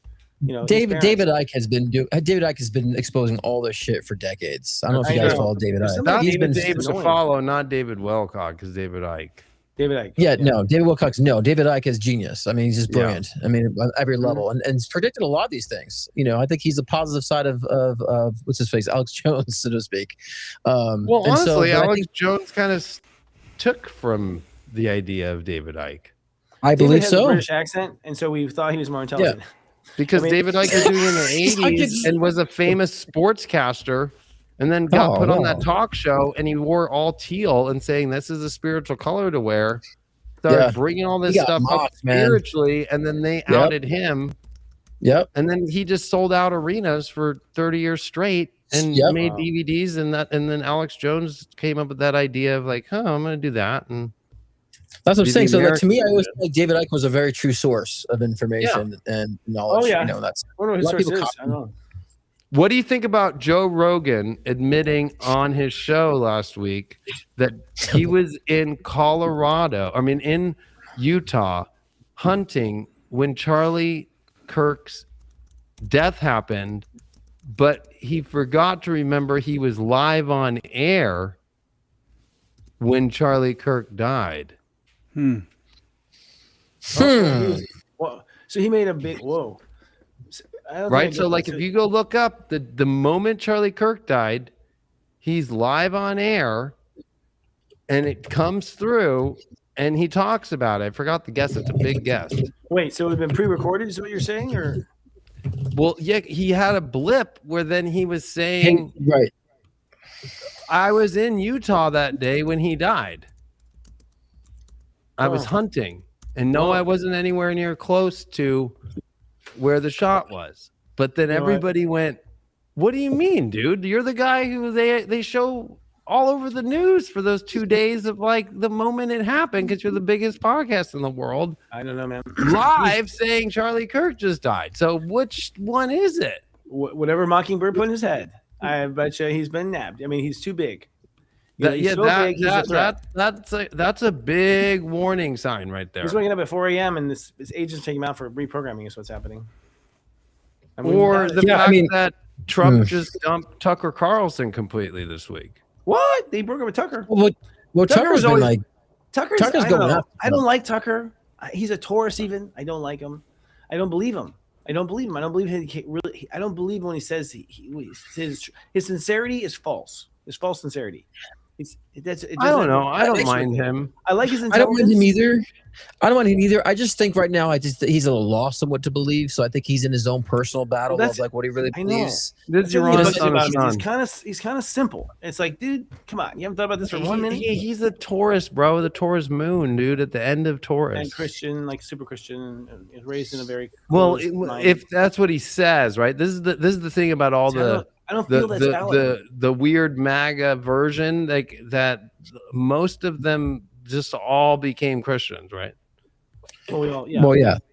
You know, his David parents. David Icke has been exposing all this shit for decades. I don't know if you I guys know. follow David Icke. That He's been David to follow, not David Wilcock, because David Icke. David Icke. Yeah, no, David Wilcox. No, David Icke is genius. I mean, he's just Yeah. brilliant. I mean, on every level, and he's predicted a lot of these things. You know, I think he's the positive side of what's his face, Alex Jones, so to speak. Well, and so- honestly, but I Alex think- Jones kind of took from the idea of David Icke. I David believe has a so. British accent, and so we thought he was more intelligent. Because I mean- David Icke was doing it in the I 80s could- and was a famous sportscaster, and then got Oh, put on no. that talk show, and he wore all teal and saying this is a spiritual color to wear. Started Yeah. bringing all He this got stuff up mocked, man. spiritually, and then they Yep. outed him, Yep. and then he just sold out arenas for 30 years straight and Yep. made DVDs, and then Alex Jones came up with that idea of like, I'm gonna do that, and That's what I'm He's saying. the So, like, to me, I American always media. feel like David Icke was a very true source of information and knowledge. Oh yeah. You know, that's I wonder a what his lot of source people is. I don't know. What do you think about Joe Rogan admitting on his show last week that he was in in Utah, hunting when Charlie Kirk's death happened, but he forgot to remember he was live on air when Charlie Kirk died? Well, so he made a big whoa. I don't think I Right? get So, that. like, if you go look up the moment Charlie Kirk died, he's live on air and it comes through and he talks about it. I forgot the guest. It's a big guest. Wait, so it had been pre-recorded, is what you're saying, or? Well, yeah, he had a blip where then he was saying, right. I was in Utah that day when he died. I was hunting. And no, I wasn't anywhere near close to where the shot was. But then everybody went, what do you mean, dude? You're the guy who they show all over the news for those 2 days of like the moment it happened, because you're the biggest podcast in the world. I don't know, man. Live saying Charlie Kirk just died. So which one is it? Whatever Mockingbird put in his head. I bet you he's been nabbed. I mean, he's too big. He's so big, he's a threat. That's a big warning sign right there. He's waking up at 4 a.m. and his agent's taking him out for reprogramming is what's happening. I mean, Or the fact that Trump just dumped Tucker Carlson completely this week. What? They broke up with Tucker. Well, Tucker's been like Tucker's going going after I don't like Tucker. He's a Taurus even. I don't like him. I don't believe him. I don't believe really. I don't believe when he says his sincerity is false. It's false sincerity. I don't know. I don't mind him. I like his I don't mind intelligence. him either. I don't mind him either. I just think right now, he's a little lost on what to believe. So I think he's in his own personal battle of like what he really believes. This is your honest He's kind of simple. It's like, dude, come on. You haven't thought about this for 1 minute? He's a Taurus, bro. The Taurus moon, dude. At the end of Taurus, And Christian, like super Christian, and raised in a very well. closed mind. If that's what he says, right? This is the thing about all I don't feel that's valid. the weird MAGA version, like that. Most of them just all became Christians, right? Well, yeah.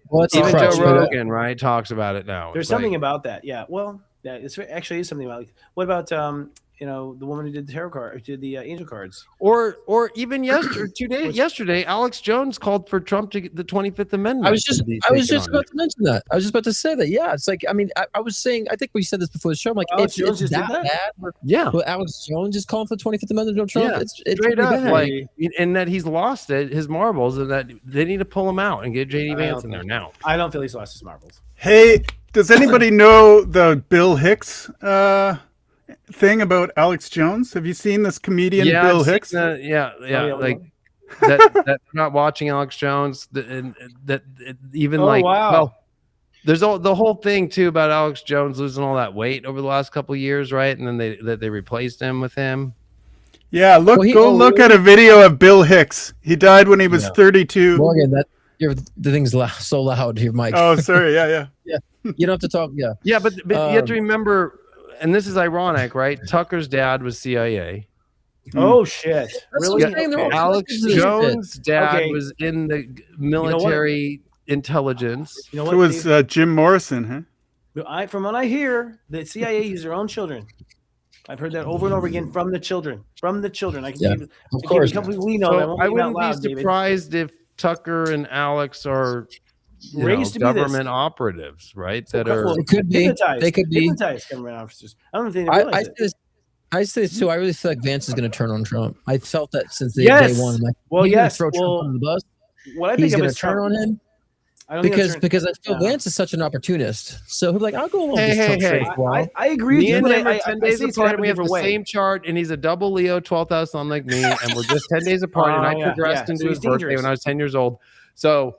Well, that's even crutch, Joe Rogan, right, talks about it now. There's It's something like, about that. Yeah. Well, yeah, it's actually is something about. Like, what about the woman who did the tarot card, did the angel cards, or even yesterday, Alex Jones called for Trump to get the 25th Amendment. I was just about to mention that. I was just about to say that. Yeah, it's like, I mean, I was saying, I think we said this before the show. I'm like, Alex if Jones it's just that did that? bad, yeah. Well, Alex Jones is calling for the 25th Amendment to Trump. Yeah, It's straight pretty up, bad. like, and that he's lost his marbles, and that they need to pull him out and get JD Vance in there now. I don't feel he's lost his marbles. Hey, does anybody know the Bill Hicks thing about Alex Jones? Have you seen this comedian Bill I've seen Hicks? Like that not watching Alex Jones, well, there's the whole thing too about Alex Jones losing all that weight over the last couple of years, right? And then they replaced him with him. Yeah, go look at a video of Bill Hicks. He died when he was 32. Morgan, the thing's so loud. Your mic. Oh, sorry. Yeah. Yeah. You don't have to talk. Yeah. Yeah, but you have to remember, and this is ironic, right? Tucker's dad was CIA. Oh shit! Really? Alex Jones' dad was in the military intelligence. You know what? It was Jim Morrison, huh? From what I hear, the CIA use their own children. I've heard that over and over again from the children. I can of course. We know that. I wouldn't be surprised if Tucker and Alex are raised to government operatives, right? That are it could be. They could be hypnotized government officers. I don't think they realize it. I say this too. I really feel like Vance is going to turn on Trump. I felt that since day one. Like, well, yes. Throw Trump on the bus. What I think he's going to turn Trump. on him. Because I feel Vance is such an opportunist. So he's like, I'll go along with Trump for a while. I agree with you. Me But and him are 10 days apart, and we have the same chart, and he's a double Leo, 12th sign like me, and we're just 10 days apart, and I progressed into his birthday when I was 10 years old. So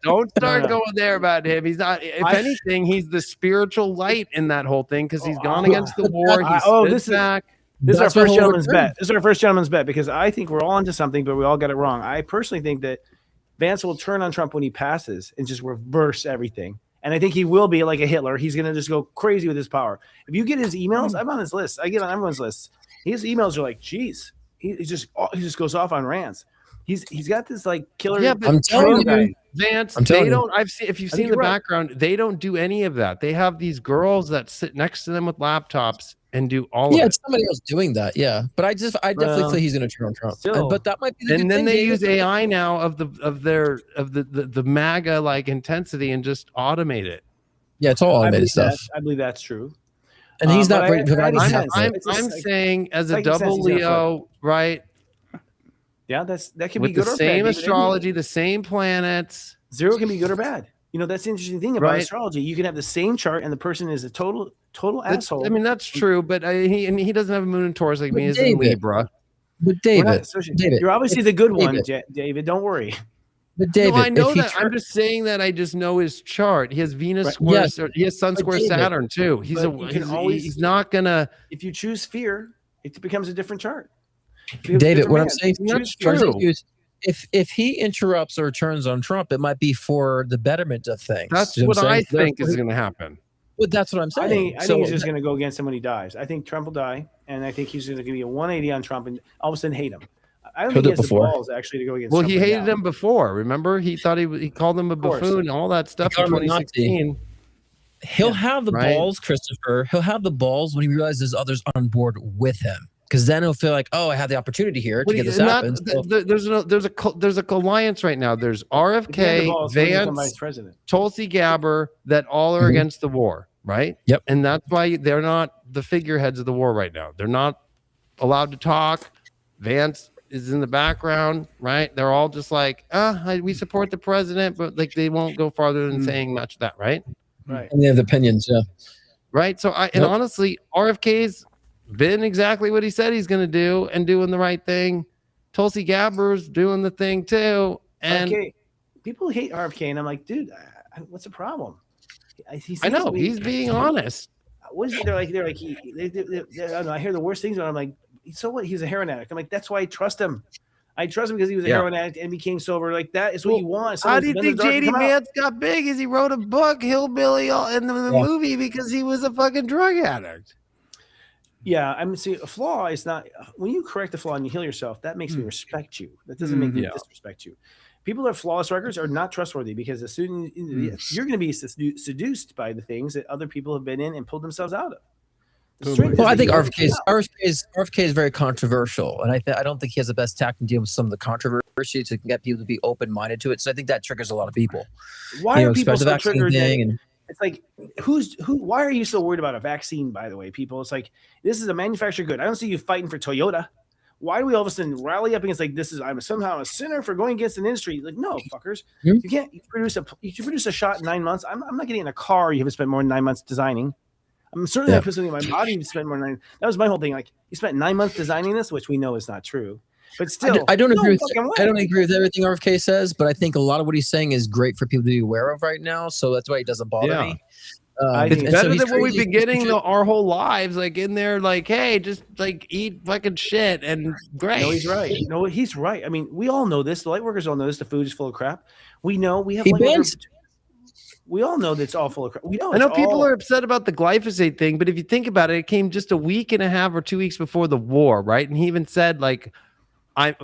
don't start going there about him. He's not. If anything, he's the spiritual light in that whole thing because he's gone against the war. He's back. This is our first gentleman's bet. This is our first gentleman's bet because I think we're all onto something, but we all got it wrong. I personally think that Vance will turn on Trump when he passes and just reverse everything. And I think he will be like a Hitler. He's going to just go crazy with his power. If you get his emails, I'm on his list. I get on everyone's list. His emails are like, geez, he just goes off on rants. He's got this like killer. Yeah, but I'm telling you, Vance, I'm telling they you. don't. I've seen if you've I think seen the you're right. background, they don't do any of that. They have these girls that sit next to them with laptops and do all Yeah, of it's it. somebody else doing that. Yeah, but I definitely Well, feel he's going to turn on Trump. still. But that might be the And good then thing, they David. use AI now of the MAGA like intensity and just automate it. Yeah, it's all I automated believe stuff. I believe that's true. And he's but not I- providing I- half I'm, of it. I'm saying as a Psychic sense, double he's gonna Leo, right? Yeah, that can With be good the or same bad. astrology, the same planets. Zero can be good or bad. You know, that's the interesting thing about Right. astrology. You can have the same chart and the person is a total asshole. I mean, that's true, but he doesn't have a moon in Taurus like But me. He's in David, Libra. But We're David, not associated. David, You're obviously if- the good one, David, David. Don't worry. But David, No, I know if he that. I'm just saying that I just know his chart. He has Venus Right. square. Yes. He has Sun But square David- Saturn too. He's But you can he's not gonna. If you choose fear, it becomes a different chart. It becomes a David, different what I'm man. saying, That's what I'm saying true. to you is if he interrupts or turns on Trump, it might be for the betterment of things. That's You know what I'm I saying? think is Therefore- going to happen. But that's what I'm saying. I think he's just going to go against him when he dies. I think Trump will die, and I think he's going to give you a 180 on Trump and all of a sudden hate him. I don't He'll think do he has it before. the balls actually to go against Well, Trump he right hated now. him before. Remember, he thought he called him a course. buffoon and all that stuff He in called him a Nazi. 2016. He'll have the right. balls, Christopher. He'll have the balls when he realizes others on board with him. Because then he'll feel like, oh, I have the opportunity here to Well, get this not- happen. So- there's a alliance right now. There's If he had the RFK, balls, he wouldn't become vice Vance, president. Tulsi Gabbard that all are Mhm. against the war, right? Yep. And that's why they're not the figureheads of the war right now. They're not allowed to talk. Vance is in the background, right? They're all just like, we support the president, but like they won't go farther than saying much of that, right? Right. And they have opinions, yeah. Right. So and Yep. honestly, RFK's been exactly what he said he's going to do and doing the right thing. Tulsi Gabbard's doing the thing too. And RFK, people hate RFK, and I'm like, dude, what's the problem? He I seems know to be- he's being honest. What is it? They're like, I don't know. I hear the worst things, and I'm like, so what? He's a heroin addict. I'm like, that's why I trust him. I trust him because he was a Yeah. heroin addict and became sober. Like that is what you want. How do you Someone's think been in the JD dark and come out. Vance got big? Is he wrote a book, Hillbilly, in the movie because he was a fucking drug addict. Yeah, I'm see a flaw is not when you correct a flaw and you heal yourself. That makes me respect you. That doesn't make me Yeah. disrespect you. People that have flawless records are not trustworthy because as soon you're going to be seduced by the things that other people have been in and pulled themselves out of. The strength Well, is I that think you already RFK is very controversial, and I don't think he has the best tact in dealing with some of the controversy to get people to be open minded to it. So I think that triggers a lot of people. Why You know, are people especially so the vaccine triggered? thing That, and- it's like why are you so worried about a vaccine? By the way, people, it's like this is a manufactured good. I don't see you fighting for Toyota. Why do we all of a sudden rally up against like this is I'm somehow a sinner for going against an industry? Like no, fuckers, you can't produce a shot in 9 months. I'm not getting in a car you haven't spent more than 9 months designing. I'm certainly not putting something in my body you spent more than 9. That was my whole thing. Like you spent 9 months designing this, which we know is not true. But still, I don't no agree. fucking way. I don't agree with everything RFK says, but I think a lot of what he's saying is great for people to be aware of right now. So that's why it doesn't bother Yeah. me. It's and so better he's than what we've crazy. been getting our whole lives, like in there, like, hey, just like eat fucking shit and great. No, he's right. No, he's right. I mean, we all know this. The light workers all know this. The food is full of crap. We know we have. He light workers- bans- We all know that it's all full of crap. We know. I know it's people all- are upset about the glyphosate thing, but if you think about it, it came just a week and a half or 2 weeks before the war, right? And he even said, like,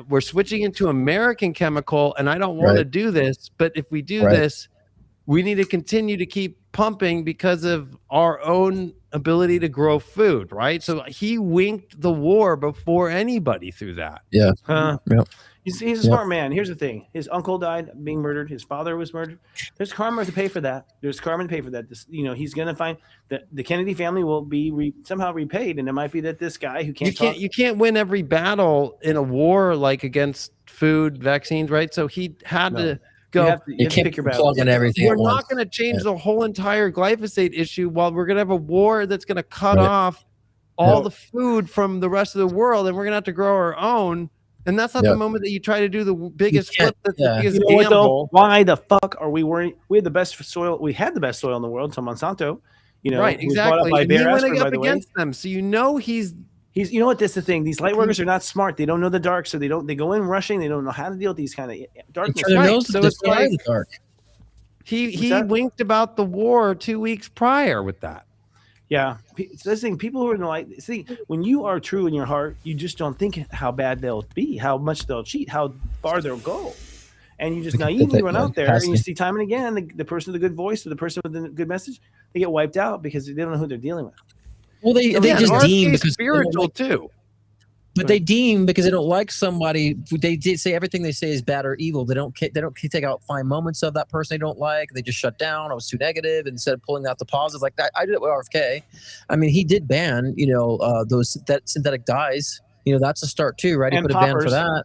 we're switching into American chemical, and I don't want to Right. do this, but if we do Right. this, we need to continue to keep pumping because of our own ability to grow food, right? So he winked the war before anybody through that. Yeah. Yep. He's a Yep. smart man. Here's the thing: his uncle died being murdered. His father was murdered. There's karma to pay for that. There's karma to pay for that. This, he's gonna find that the Kennedy family will be somehow repaid, and it might be that this guy who can't You can't win every battle in a war like against food, vaccines, right? So he had to go. You have to pick your battles. on everything We're at not once. going to change the whole entire glyphosate issue while we're going to have a war that's going to cut Right. off all Yep. the food from the rest of the world, and we're going to have to grow our own. And that's not the Yep. moment that you try to do the biggest can't- flip. That's yeah. the biggest You know what, though? gamble. Why the fuck are we worried? We had the best soil. We had the best soil in the world until Monsanto. Right, who was brought up exactly. by And he Bayer went Aspirin, by up the way. against them, so you know he's You know what? That's the thing. These light workers are not smart. They don't know the dark, so they go in rushing. They don't know how to deal with these kind of darkness. Turn their Right, nose so to it's the sky in like- the dark. he that? winked about the war 2 weeks prior with that. Yeah, this thing. People who are in the light. See, when you are true in your heart, you just don't think how bad they'll be, how much they'll cheat, how far they'll go, and you just naively run out there, and you see time and again the person with the good voice or the person with the good message, they get wiped out because they don't know who they're dealing with. Well, they just deem because spiritual too. But they deem because they don't like somebody. They say everything they say is bad or evil. They don't take out fine moments of that person they don't like. They just shut down. I was too negative instead of pulling out the positives like that. I did it with RFK. I mean, he did ban that synthetic dyes. That's a start too, right? He And put a ban for poppers. that.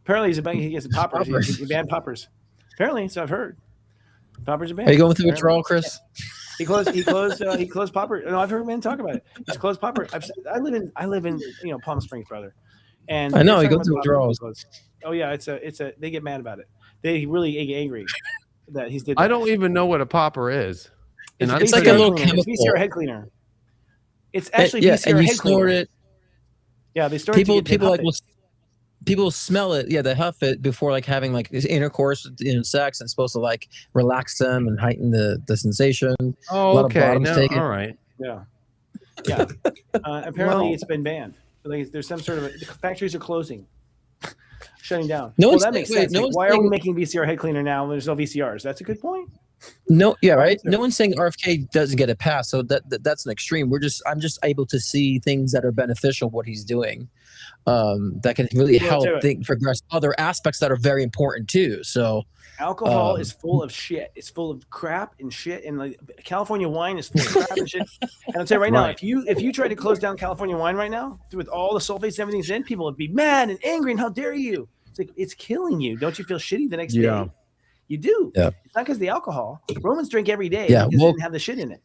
Apparently, he gets poppers. He banned poppers. Apparently, so I've heard. Poppers are banned. Are you going with the Apparently. withdrawal, Chris? He closed popper. No, I've heard men talk about it. He's closed popper. I live in Palm Springs, brother. And I know they're you go talking through about the withdrawals. popper. Oh yeah, it's a. They get mad about it. They really get angry that he's did. I that. don't even know what a popper is. And It's like VCR a little cleaner. It's chemical. VCR head cleaner. It's actually yeah, VCR and you head snort cleaner. it. Yeah, they started People to like people smell it. Yeah, they huff it before like having like intercourse in sex, and it's supposed to like relax them and heighten the sensation. Oh, A lot of okay. bottoms No, take it. all right. Yeah. Yeah. Apparently, Well- it's been banned. Like, there's some sort of the factories are closing, shutting down. No well, one's that makes saying- sense. no Like, one's why are we saying- making VCR head cleaner now? When there's no VCRs. That's a good point. No, yeah, right. No one's saying RFK doesn't get a pass, so that's an extreme. I'm just able to see things that are beneficial what he's doing, that can really Well, help tell you what. progress other aspects that are very important too. So Alcohol is full of shit. It's full of crap and shit. And like California wine is full of crap and shit. And I'll tell you right now, Right. if you try to close down California wine right now, with all the sulfates and everything's in, people would be mad and angry. And how dare you? It's like it's killing you. Don't you feel shitty the next Yeah. day? You do. Yeah. It's not because of the alcohol. Romans drink every day. Yeah, because well- they didn't have the shit in it.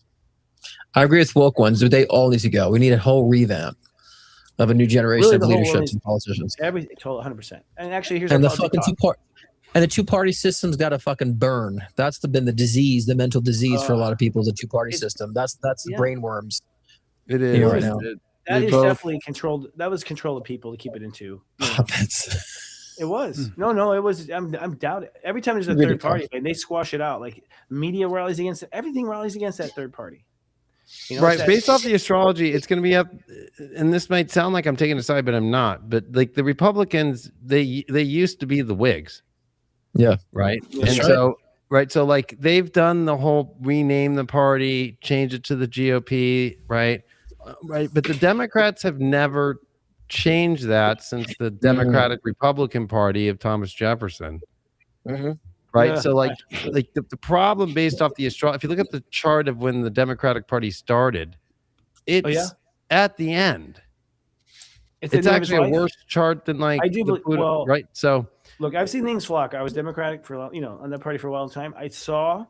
I agree with woke ones. They all need to go. We need a whole revamp of a new generation Really, of the whole leaderships world and politicians. Every total 100%. And actually, here's And the our fucking politics talk. two-party system's got to fucking burn. That's been the disease, the mental disease for a lot of people. The two-party system. That's the yeah. brain worms. It is. Here right now. That They is both- definitely controlled. That was control of people to keep it into. It was. Hmm. No, it was. I'm doubting. Every time there's a Really third party, and they squash it out. Like media rallies against it. Everything rallies against that third party. You know, Right. it's that- Based off the astrology, it's going to be up, and this might sound like I'm taking a side, but I'm not. But like the Republicans, they used to be the Whigs, Yeah. right? That's And right. so, right. So like they've done the whole rename the party, change it to the GOP, right? Right. But the Democrats have never changed that since the Democratic Republican Party of Thomas Jefferson. Right. Yeah. So like the problem based off the if you look at the chart of when the Democratic Party started, it's yeah? at the end. It's It's the end of his actually a life. worse chart than like I do the believe- Buddha, well- right. So Look, I've seen things flock. I was Democratic for on that party for a while time. I saw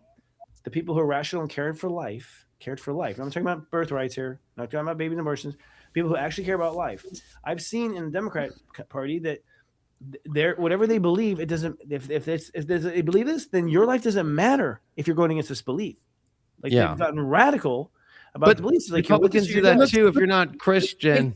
the people who are rational and cared for life. I'm talking about birthrights here. I'm not talking about baby abortions. People who actually care about life. I've seen in the Democrat Party that they're whatever they believe. It doesn't. If they believe this, then your life doesn't matter if you're going against this belief. Like Yeah. they've gotten radical about but the beliefs. Like you're with Republicans this, do you're that with too if you're not Christian.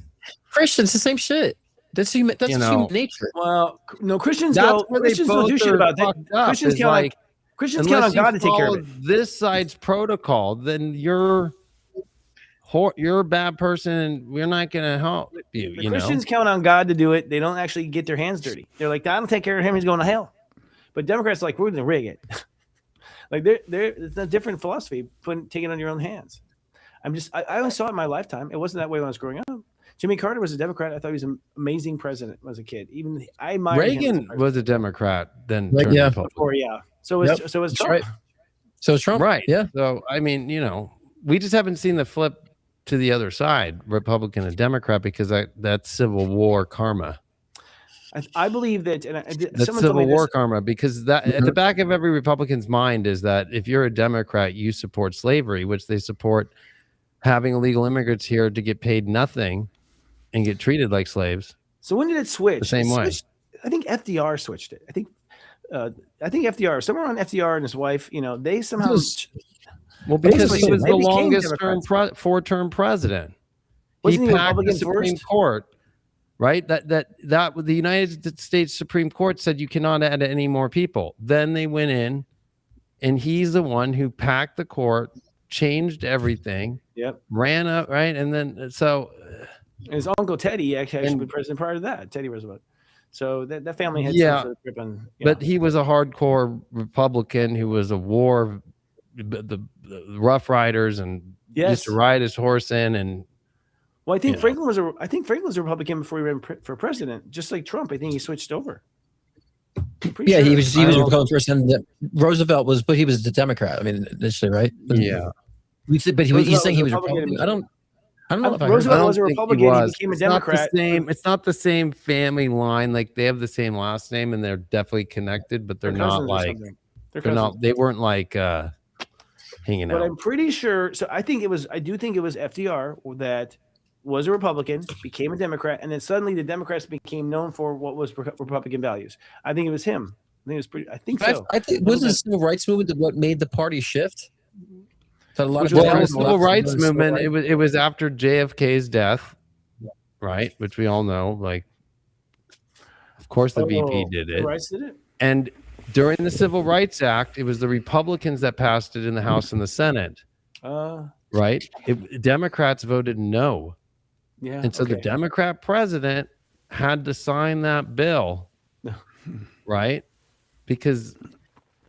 Christians, the same shit. That's human. That's You know. human nature. Well, no, Christians That's go. where they Christians don't do both shit are about that. fucked up, Christians is count like, on Christians count on Unless you God to take care of follow it. this side's protocol, then you're a bad person, and we're not going to help you. The You Christians know. count on God to do it. They don't actually get their hands dirty. They're like, God will take care of him. He's going to hell. But Democrats are like, we're going to rig it. Like it's a different philosophy. Take it on your own hands. I only saw it in my lifetime. It wasn't that way when I was growing up. Jimmy Carter was a Democrat. I thought he was an amazing president as a kid. Even I admired him as a Reagan president. was a Democrat, then Right, turned yeah. Republican. Before, yeah. So was Yep, so was that's Trump. right. So it's Trump. Right. Yeah. So I mean, we just haven't seen the flip to the other side, Republican and Democrat, because that's Civil War karma. I believe that, and That's someone told me Civil War this. karma, because that at the back of every Republican's mind is that if you're a Democrat, you support slavery, which they support having illegal immigrants here to get paid nothing and get treated like slaves. So when did it switch? The same It way. switched- I think FDR switched it. I think FDR, somewhere on FDR and his wife, they somehow. Well, because Basically, he was they the became longest Democrats. four-term president. Wasn't he packed the Republican Supreme first? Court, right? That the United States Supreme Court said you cannot add any more people. Then they went in, and he's the one who packed the court changed everything. Yep. Ran up, right? And then so his uncle Teddy actually was president prior to that, Teddy Roosevelt. So that family had yeah, some sort of grip on, but he was a hardcore Republican who was a war, the Rough Riders, and used to ride his horse in. And well, I think Franklin was a Republican before he ran for president, just like Trump. I think he switched over. Yeah, he was a Republican person. Roosevelt was, but he was the Democrat. I mean, initially, right? Yeah. But he's saying he was Republican. I don't know if Roosevelt was a Republican. He became a It's Democrat. It's not the same family line. Like they have the same last name and they're definitely connected, but they're not like they weren't like hanging out. But I'm pretty sure. So I do think it was FDR that was a Republican, became a Democrat, and then suddenly the Democrats became known for what was Republican values. I think it was him. I think so. I think was the civil rights movement what made the party shift. So the civil rights movement. It was after JFK's death, right? Which we all know. Like, of course, the VP did it. Rights did it. And during the Civil Rights Act, it was the Republicans that passed it in the House and the Senate. Right? Democrats voted no. Yeah. And so the Democrat president had to sign that bill, right? Because,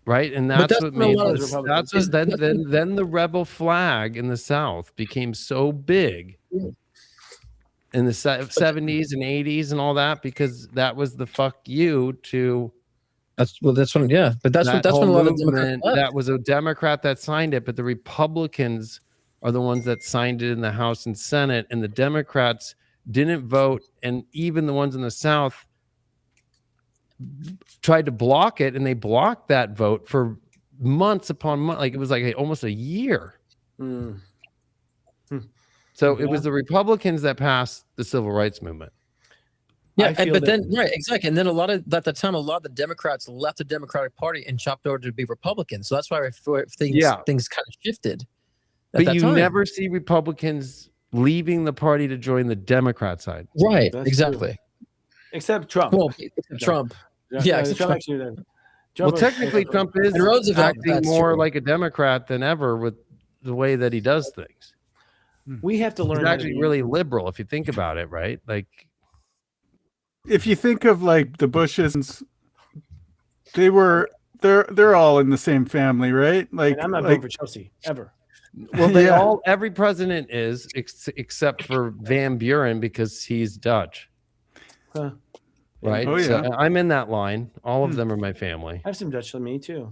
right, and that's what made then the rebel flag in the South became so big in the 70s and 80s and all that, because that was the fuck you to. That's when that's when a lot of Democrats left. That was a Democrat that signed it, but the Republicans are the ones that signed it in the House and Senate, and the Democrats didn't vote, and even the ones in the South tried to block it, and they blocked that vote for months upon months. Like it was like almost a year. So it was the Republicans that passed the civil rights movement. Yeah, but then exactly, and then a lot of the Democrats left the Democratic Party and chopped over to be Republicans. So that's why things kind of shifted. But you never see Republicans leaving the party to join the Democrat side. Right, exactly. True. Except Trump. Well, Trump. Yeah, Trump. Well, technically, Trump is acting more like a Democrat than ever with the way that he does things. We have to learn. He's actually really liberal if you think about it, right? Like, if you think of like the Bushes, they're all in the same family, right? Like, and I'm not voting for Chelsea ever. Well, every president is except for Van Buren because he's Dutch. Right? Oh, yeah. So I'm in that line. All of them are my family. I have some Dutch in me too.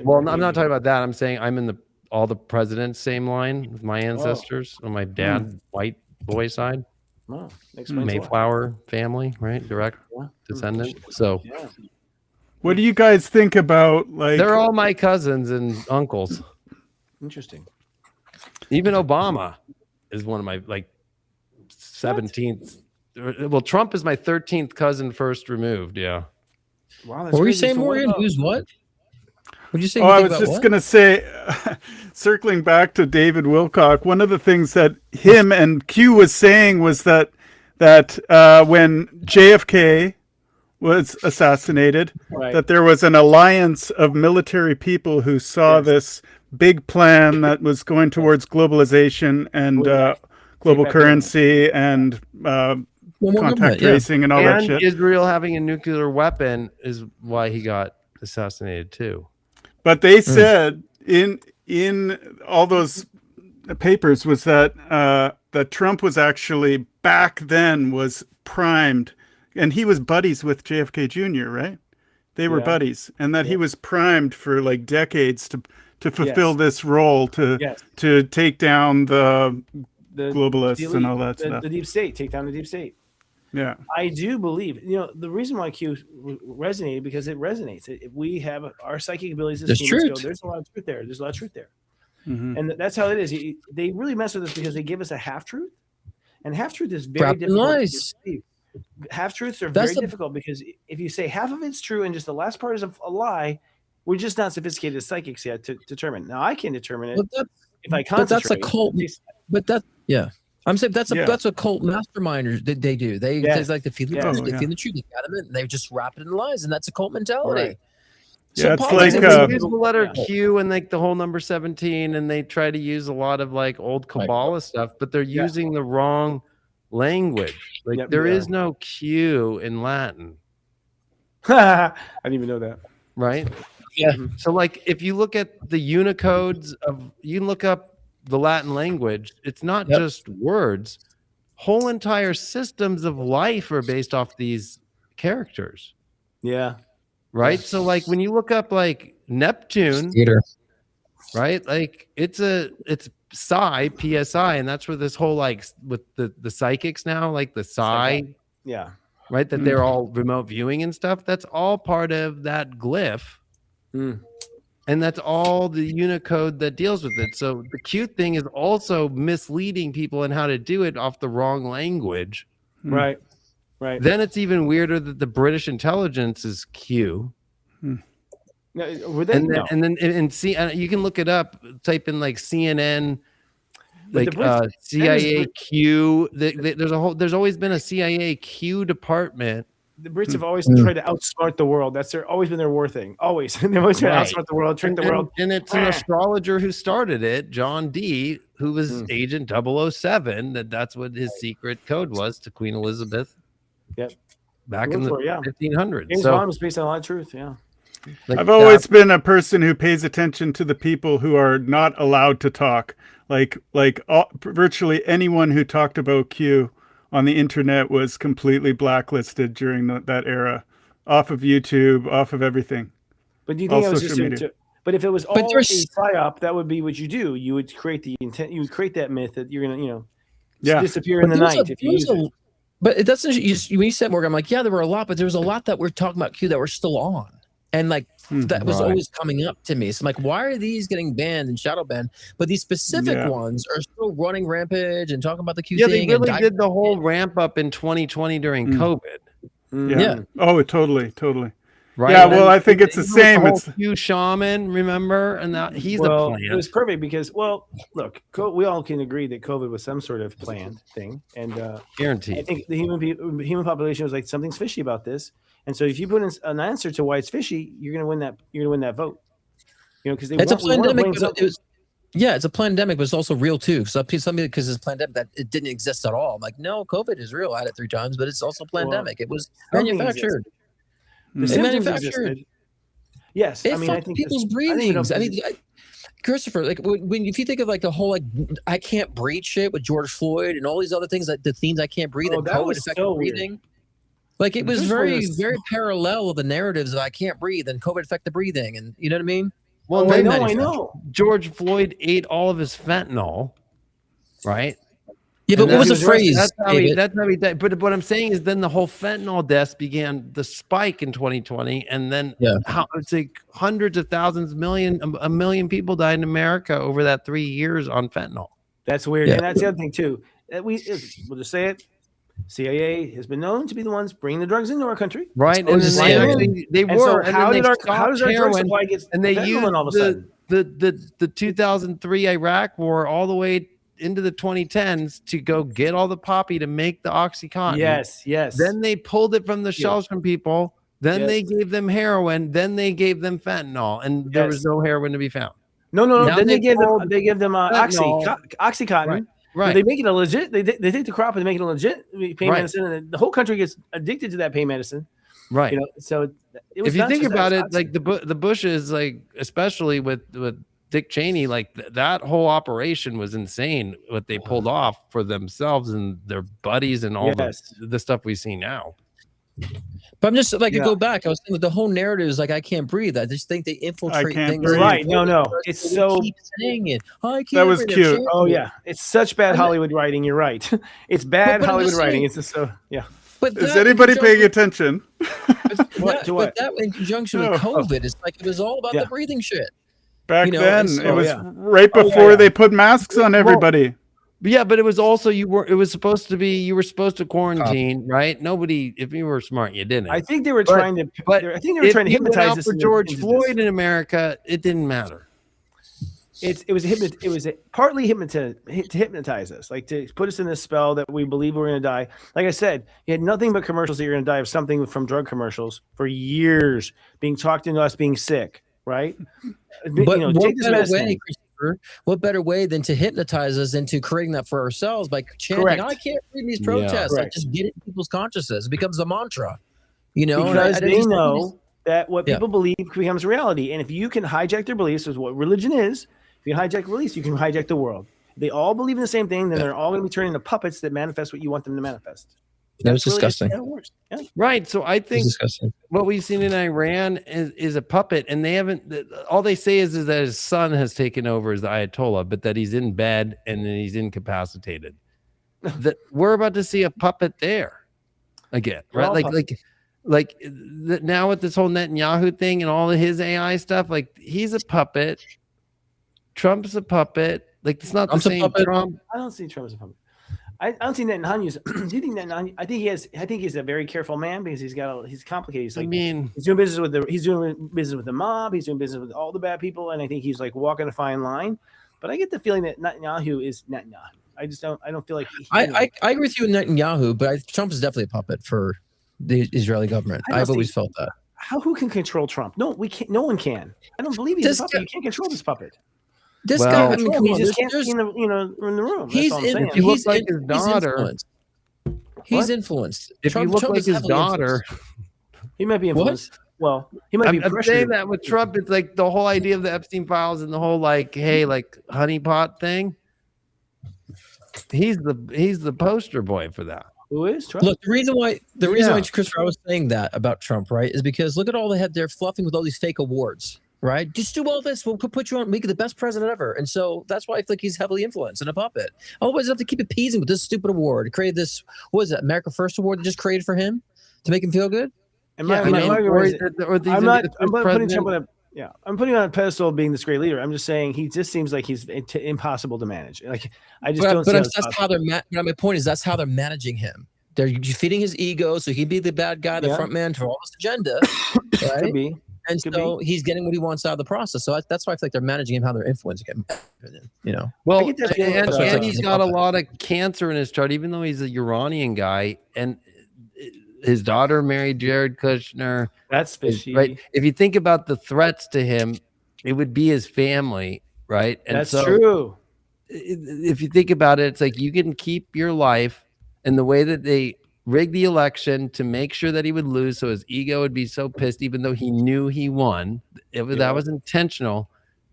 Well, I'm not talking about that. I'm saying I'm in all the presidents' same line with my ancestors on my dad, white boy side. Oh, Mayflower family, right? Direct descendant. So what do you guys think about like they're all my cousins and uncles. Interesting. Even Obama is one of my 17th. Well, Trump is my 13th cousin first removed. Yeah. Wow. What were you saying, Morgan? Who's what? Would you say? I was just going to say, circling back to David Wilcock, one of the things that him and Q was saying was that when JFK was assassinated, that there was an alliance of military people who saw this big plan that was going towards globalization and global currency and contact tracing and all that shit. Israel having a nuclear weapon is why he got assassinated too. But they said in all those papers was that that Trump was actually back then was primed, and he was buddies with JFK Jr., right? They were buddies, and that he was primed for like decades to fulfill this role to take down the globalists and all that stuff. The deep state, take down the deep state. Yeah, I do believe. The reason why Q resonated because it resonates. If we have our psychic abilities as humans, there's a lot of truth there. There's a lot of truth there, and that's how it is. They really mess with us because they give us a half truth, and half truth is very difficult. Half truths are very difficult because if you say half of it's true and just the last part is a lie, we're just not sophisticated as psychics yet to determine. Now I can determine it if I concentrate. But that's a cult. I'm saying that's what cult masterminders they do. They like to feel the truth. They feel the truth. They got them, and they just wrap it in lies, and that's a cult mentality. Yeah, it's They like use the letter Q and like the whole number 17, and they try to use a lot of like old Kabbalah stuff, but they're using the wrong language. Like there is no Q in Latin. I didn't even know that. Right? Yeah. So like if you look at the Unicodes of, you can look up the Latin language, it's not just words. Whole entire systems of life are based off these characters. Yeah. Right? So like when you look up like Neptune, right? Like it's psi, PSI, and that's where this whole like with the psychics now, like the psi, yeah, right? That they're all remote viewing and stuff. That's all part of that glyph. And that's all the Unicode that deals with it. So the cute thing is also misleading people in how to do it off the wrong language. Right. Then it's even weirder that the British intelligence is Q. No, were they? And see, you can look it up. Type in like CNN, like CIA Q. There's always been a CIA Q department. The Brits have always tried to outsmart the world. That's always been their war thing. Always. They've always tried to outsmart the world, trick the world. And it's an astrologer who started it, John Dee, who was Agent 007. That's what his secret code was to Queen Elizabeth. Yep. Back in the 1500s. James Bond was based on a lot of truth. Yeah. Like I've always been a person who pays attention to the people who are not allowed to talk. Virtually anyone who talked about Q on the internet was completely blacklisted during that era, off of YouTube, off of everything. But do you think it was just but if it was all a psyop, that would be what you do. You would create the intent. You would create that myth that you're gonna, disappear in the night if you use it. But it doesn't. When you said Morgan, I'm like, yeah, there were a lot, but there was a lot that we're talking about Q that were still on, and like that was always coming up to me. So I'm like, why are these getting banned and shadow banned? But these specific ones are still running rampage and talking about the Q thing. Yeah, they really did the whole ramp up in 2020 during COVID. Yeah. Oh, totally. Right. Yeah. Well, I think it's the same. It's Q shaman, remember, and that he's the plan. It was perfect because, look, we all can agree that COVID was some sort of planned thing, and guaranteed. I think the human population was like, something's fishy about this, and so if you put in an answer to why it's fishy, you're gonna win that. You're gonna win that vote. Because it's a pandemic. It's a pandemic, but it's also real too. So because it's a pandemic that it didn't exist at all. I'm like, no, COVID is real. I had it 3 times, but it's also a pandemic. It was manufactured. Manufactured. Yes, I think people's breathings. Christopher, like if you think of like the whole like I can't breathe shit with George Floyd and all these other things, like the themes I can't breathe and COVID affected breathing. Like it was very parallel of the narratives of I can't breathe and COVID affected breathing, and you know what I mean? Well, I know. George Floyd ate all of his fentanyl, right? Yeah, but what was the phrase? That's how he died. But what I'm saying is then the whole fentanyl deaths began the spike in 2020. And then it's like hundreds of thousands, a million people died in America over that 3 years on fentanyl. That's weird. Yeah. And that's the other thing too. We'll just say it. CIA has been known to be the ones bringing the drugs into our country. Right. And they were. So how does our drug supply get and they used all of a sudden? The 2003 Iraq war all the way into the 2010s to go get all the poppy to make the OxyContin. Yes. Then they pulled it from the shelves from people. Then they gave them heroin. Then they gave them fentanyl, and there was no heroin to be found. No. Then they give them OxyContin. Right. They make it a legit. They take the crop and they make it a legit pain medicine, and the whole country gets addicted to that pain medicine. Right. So it was if you think about it, like the Bushes, like especially with Dick Cheney, like that whole operation was insane. What they pulled off for themselves and their buddies and all the stuff we see now. But I'm just like to go back. I was saying the whole narrative is like I can't breathe. I just think they infiltrate things. Right? No. It's so keep saying it. That was cute. Oh yeah, it's such bad Hollywood writing. You're right. It's bad Hollywood writing. It's just so But is anybody paying attention? But that in conjunction with COVID, it's like it was all about the breathing shit. Back then, it was right before they put masks on everybody. But it was also you were supposed to quarantine, right? Nobody, if you were smart, you didn't. I think they were trying to. I think they were trying to hypnotize us for George Floyd in America. It didn't matter. it was partly to hypnotize us, like to put us in this spell that we believe we're going to die. Like I said, you had nothing but commercials that you're going to die of something from drug commercials for years, being talked into us being sick, right? But take this medicine. What better way than to hypnotize us into creating that for ourselves by chanting, Correct. I can't read these protests. Yeah. Like, just get it in people's consciousness. It becomes a mantra, you know? Because they know that what people believe becomes reality. And if you can hijack their beliefs, is what religion is. If you hijack beliefs, you can hijack the world. If they all believe in the same thing, then they're all going to be turning into puppets that manifest what you want them to manifest. That was disgusting. Yeah. Right. So I think disgusting. What we've seen in Iran is a puppet, and they haven't. All they say is that his son has taken over as the Ayatollah, but that he's in bed and then he's incapacitated. That we're about to see a puppet there again, right? Like now with this whole Netanyahu thing and all of his AI stuff, like he's a puppet. Trump's a puppet. Like it's not the same Trump. I don't see Trump as a puppet. I don't see Netanyahu. Do you think Netanyahu? I think he's a very careful man because he's complicated. He's like, he's doing business with the mob. He's doing business with all the bad people, and I think he's like walking a fine line. But I get the feeling that Netanyahu is Netanyahu. I don't feel like. I agree with you with Netanyahu, but Trump is definitely a puppet for the Israeli government. I've always felt that. Who can control Trump? No, we can't. No one can. I don't believe he's a puppet. You can't control this puppet. This guy, I mean, come he on, just can't be in the room. He's influenced. He's influenced. If you look like his daughter, he might be influenced. Well, he might be. I'm saying that with Trump, it's like the whole idea of the Epstein files and the whole like honeypot thing. He's the poster boy for that. Who is Trump? Look, the reason why Christopher, I was saying that about Trump, right, is because look at all they had. They're fluffing with all these fake awards. Right, just do all this. We'll put you on. Make you the best president ever, and so that's why I feel like he's heavily influenced and a puppet. Otherwise, you have to keep appeasing with this stupid award. Create this. What is it? America First award they just created for him to make him feel good. I'm putting Trump on I'm putting on a pedestal of being this great leader. I'm just saying he just seems like he's impossible to manage. Like I just don't. But that's how they're. My point is that's how they're managing him. They're feeding his ego, so he'd be the bad guy, the front man for all this agenda. Right? Could be. And so he's getting what he wants out of the process. So that's why I feel like they're managing him, how they're influencing him. You know. Well, and he's got a lot of cancer in his chart, even though he's a Uranian guy, and his daughter married Jared Kushner. That's fishy, right? If you think about the threats to him, it would be his family, right? And that's true. If you think about it, it's like you can keep your life, and the way that they rigged the election to make sure that he would lose, so his ego would be so pissed, even though he knew he won. That was intentional,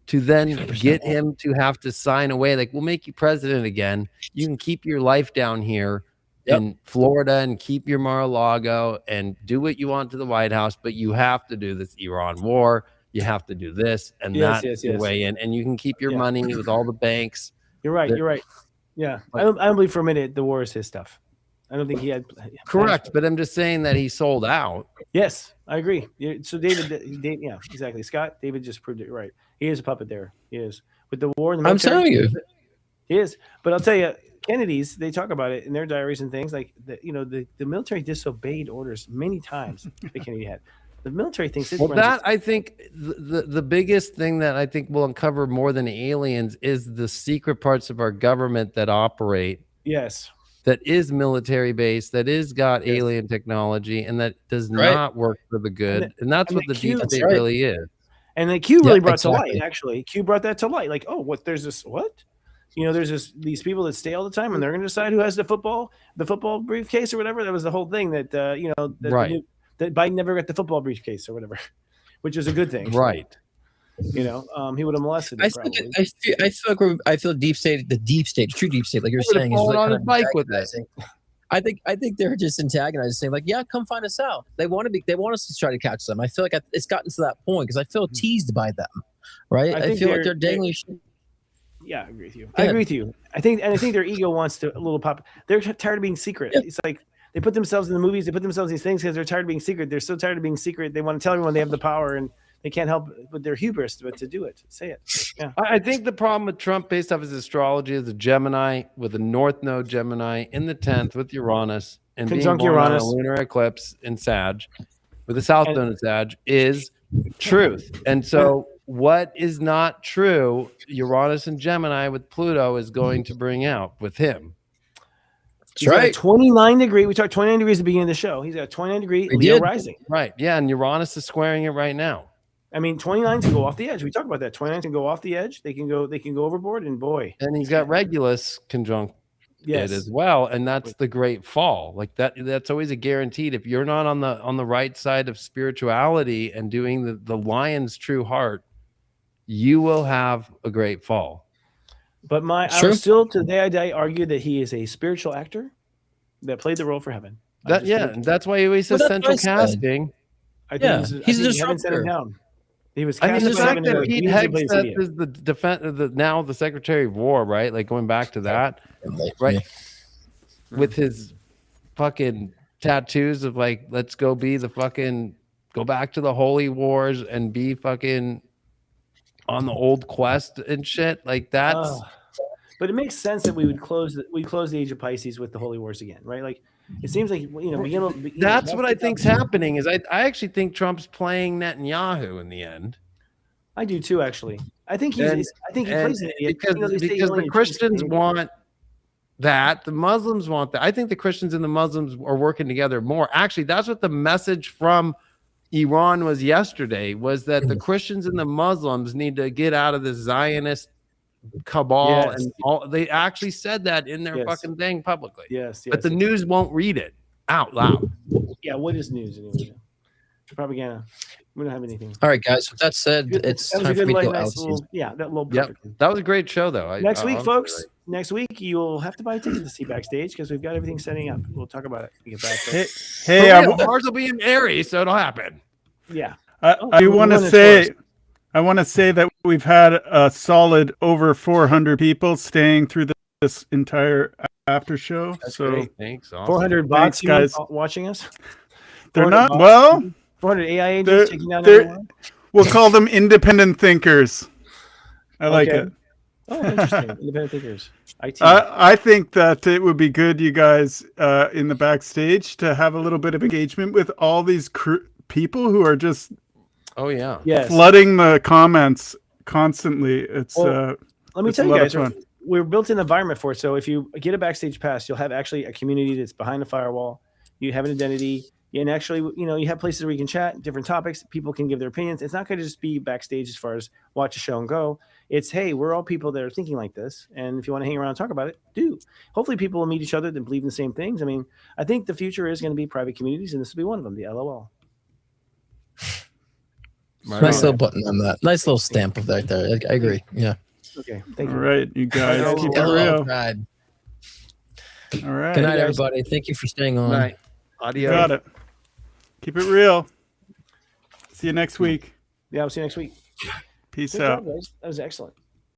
to then get him to have to sign away. Like, we'll make you president again. You can keep your life down here in Florida and keep your Mar-a-Lago and do what you want to the White House, but you have to do this Iran war. You have to do this, and that's the way in. And you can keep your money with all the banks. You're right. You're right. Yeah, I don't believe for a minute the war is his stuff. I don't think he had. Correct, but I'm just saying that he sold out. Yes, I agree. So David, yeah, exactly. Scott, David just proved it right. He is a puppet there. He is. With the war in the military, I'm telling you. He is. But I'll tell you, Kennedy's, they talk about it in their diaries and things like that. You know, the military disobeyed orders many times that Kennedy had. The military thinks it. Well, that I think the biggest thing that I think will uncover more than aliens is the secret parts of our government that operate. Yes. That is military based, that is got alien technology, and that does not work for the good. And that's what the deep state really is. And then Q really brought to light, actually. Q brought that to light. Like, oh, there's this, you know, there's these people that stay all the time, and they're going to decide who has the football briefcase or whatever. That was the whole thing that, that Biden never got the football briefcase or whatever, which is a good thing. Right. You know, he would have molested I feel the true deep state, like you're saying, is on his bike with that. I think they're just antagonizing, saying like, yeah, come find us out. They want us to try to catch them. I feel like it's gotten to that point because I feel teased by them, right? I feel like they're dangling. Yeah, I agree with you. I agree with you. I think their ego wants to a little pop. They're tired of being secret. Yeah. It's like they put themselves in the movies. They put themselves in these things because they're tired of being secret. They're so tired of being secret. They want to tell everyone they have the power and. They can't help but their hubris but to do it. Say it. Yeah. I think the problem with Trump, based off his astrology, is a Gemini with a North Node Gemini in the 10th with Uranus and conjunct being born Uranus on a lunar eclipse in Sag with a South Node in Sag is truth. And so what is not true, Uranus and Gemini with Pluto is going to bring out with him. He's got a 29 degree. We talked 29 degrees at the beginning of the show. He's got a 29 degree Leo rising. Right. Yeah. And Uranus is squaring it right now. I mean, 29 can go off the edge. We talked about that. 29 can go off the edge. They can go overboard, and boy. And he's got Regulus conjunct it as well. And that's the great fall. Like that's always a guaranteed. If you're not on the right side of spirituality and doing the lion's true heart, you will have a great fall. But I will still today argue that he is a spiritual actor that played the role for heaven. That's why he always says central casting. I think he's a disruptor. He was. I mean, the fact that Pete Hegseth is the now the Secretary of War, right? Like going back to that, right? With his fucking tattoos of like, let's go back to the holy wars and be fucking on the old quest and shit. Like that's. But it makes sense that we close the Age of Pisces with the holy wars again, right? Like it seems like that's what I think's happening. Is I actually think Trump's playing Netanyahu in the end. I do too, actually. I think he plays an idiot because the Christians want that, the Muslims want that. I think the Christians and the Muslims are working together more. Actually, that's what the message from Iran was yesterday. Was that the Christians and the Muslims need to get out of the Zionist cabal, and all they actually said that in their fucking thing publicly. But the news won't read it out loud. Yeah, what is news anyway? Propaganda. We don't have anything. All right, guys. With that said, it's time for me to go out. That was a great show, though. Next week, folks. Next week, you'll have to buy tickets to see backstage because we've got everything setting up. We'll talk about it. We get back. Ours will be in Aries, so it'll happen. Yeah. I want to say that we've had a solid over 400 people staying through this entire after show. That's great. Thanks. Awesome. 400 bots guys watching us. They're not bots, well. 400 AI agents taking down everyone. We'll call them independent thinkers. I like it. Oh, interesting. Independent thinkers. I think that it would be good, you guys, in the backstage to have a little bit of engagement with all these people who are just flooding the comments constantly. It's let me tell you guys, we're built an environment for it. So if you get a backstage pass, you'll have actually a community that's behind the firewall. You have an identity. And actually, you have places where you can chat, different topics. People can give their opinions. It's not going to just be backstage as far as watch a show and go. It's, hey, we're all people that are thinking like this. And if you want to hang around and talk about it, do. Hopefully people will meet each other that believe in the same things. I mean, I think the future is going to be private communities, and this will be one of them, the LOL. Nice little button on that. Nice little stamp of that there. I agree. Yeah. Okay. Thank you. All right, you guys. Keep it real. All right. Good night, everybody. Thank you for staying on. Good night. Adios. Got it. Keep it real. See you next week. Yeah, I'll see you next week. Peace Good out. job, guys. That was excellent.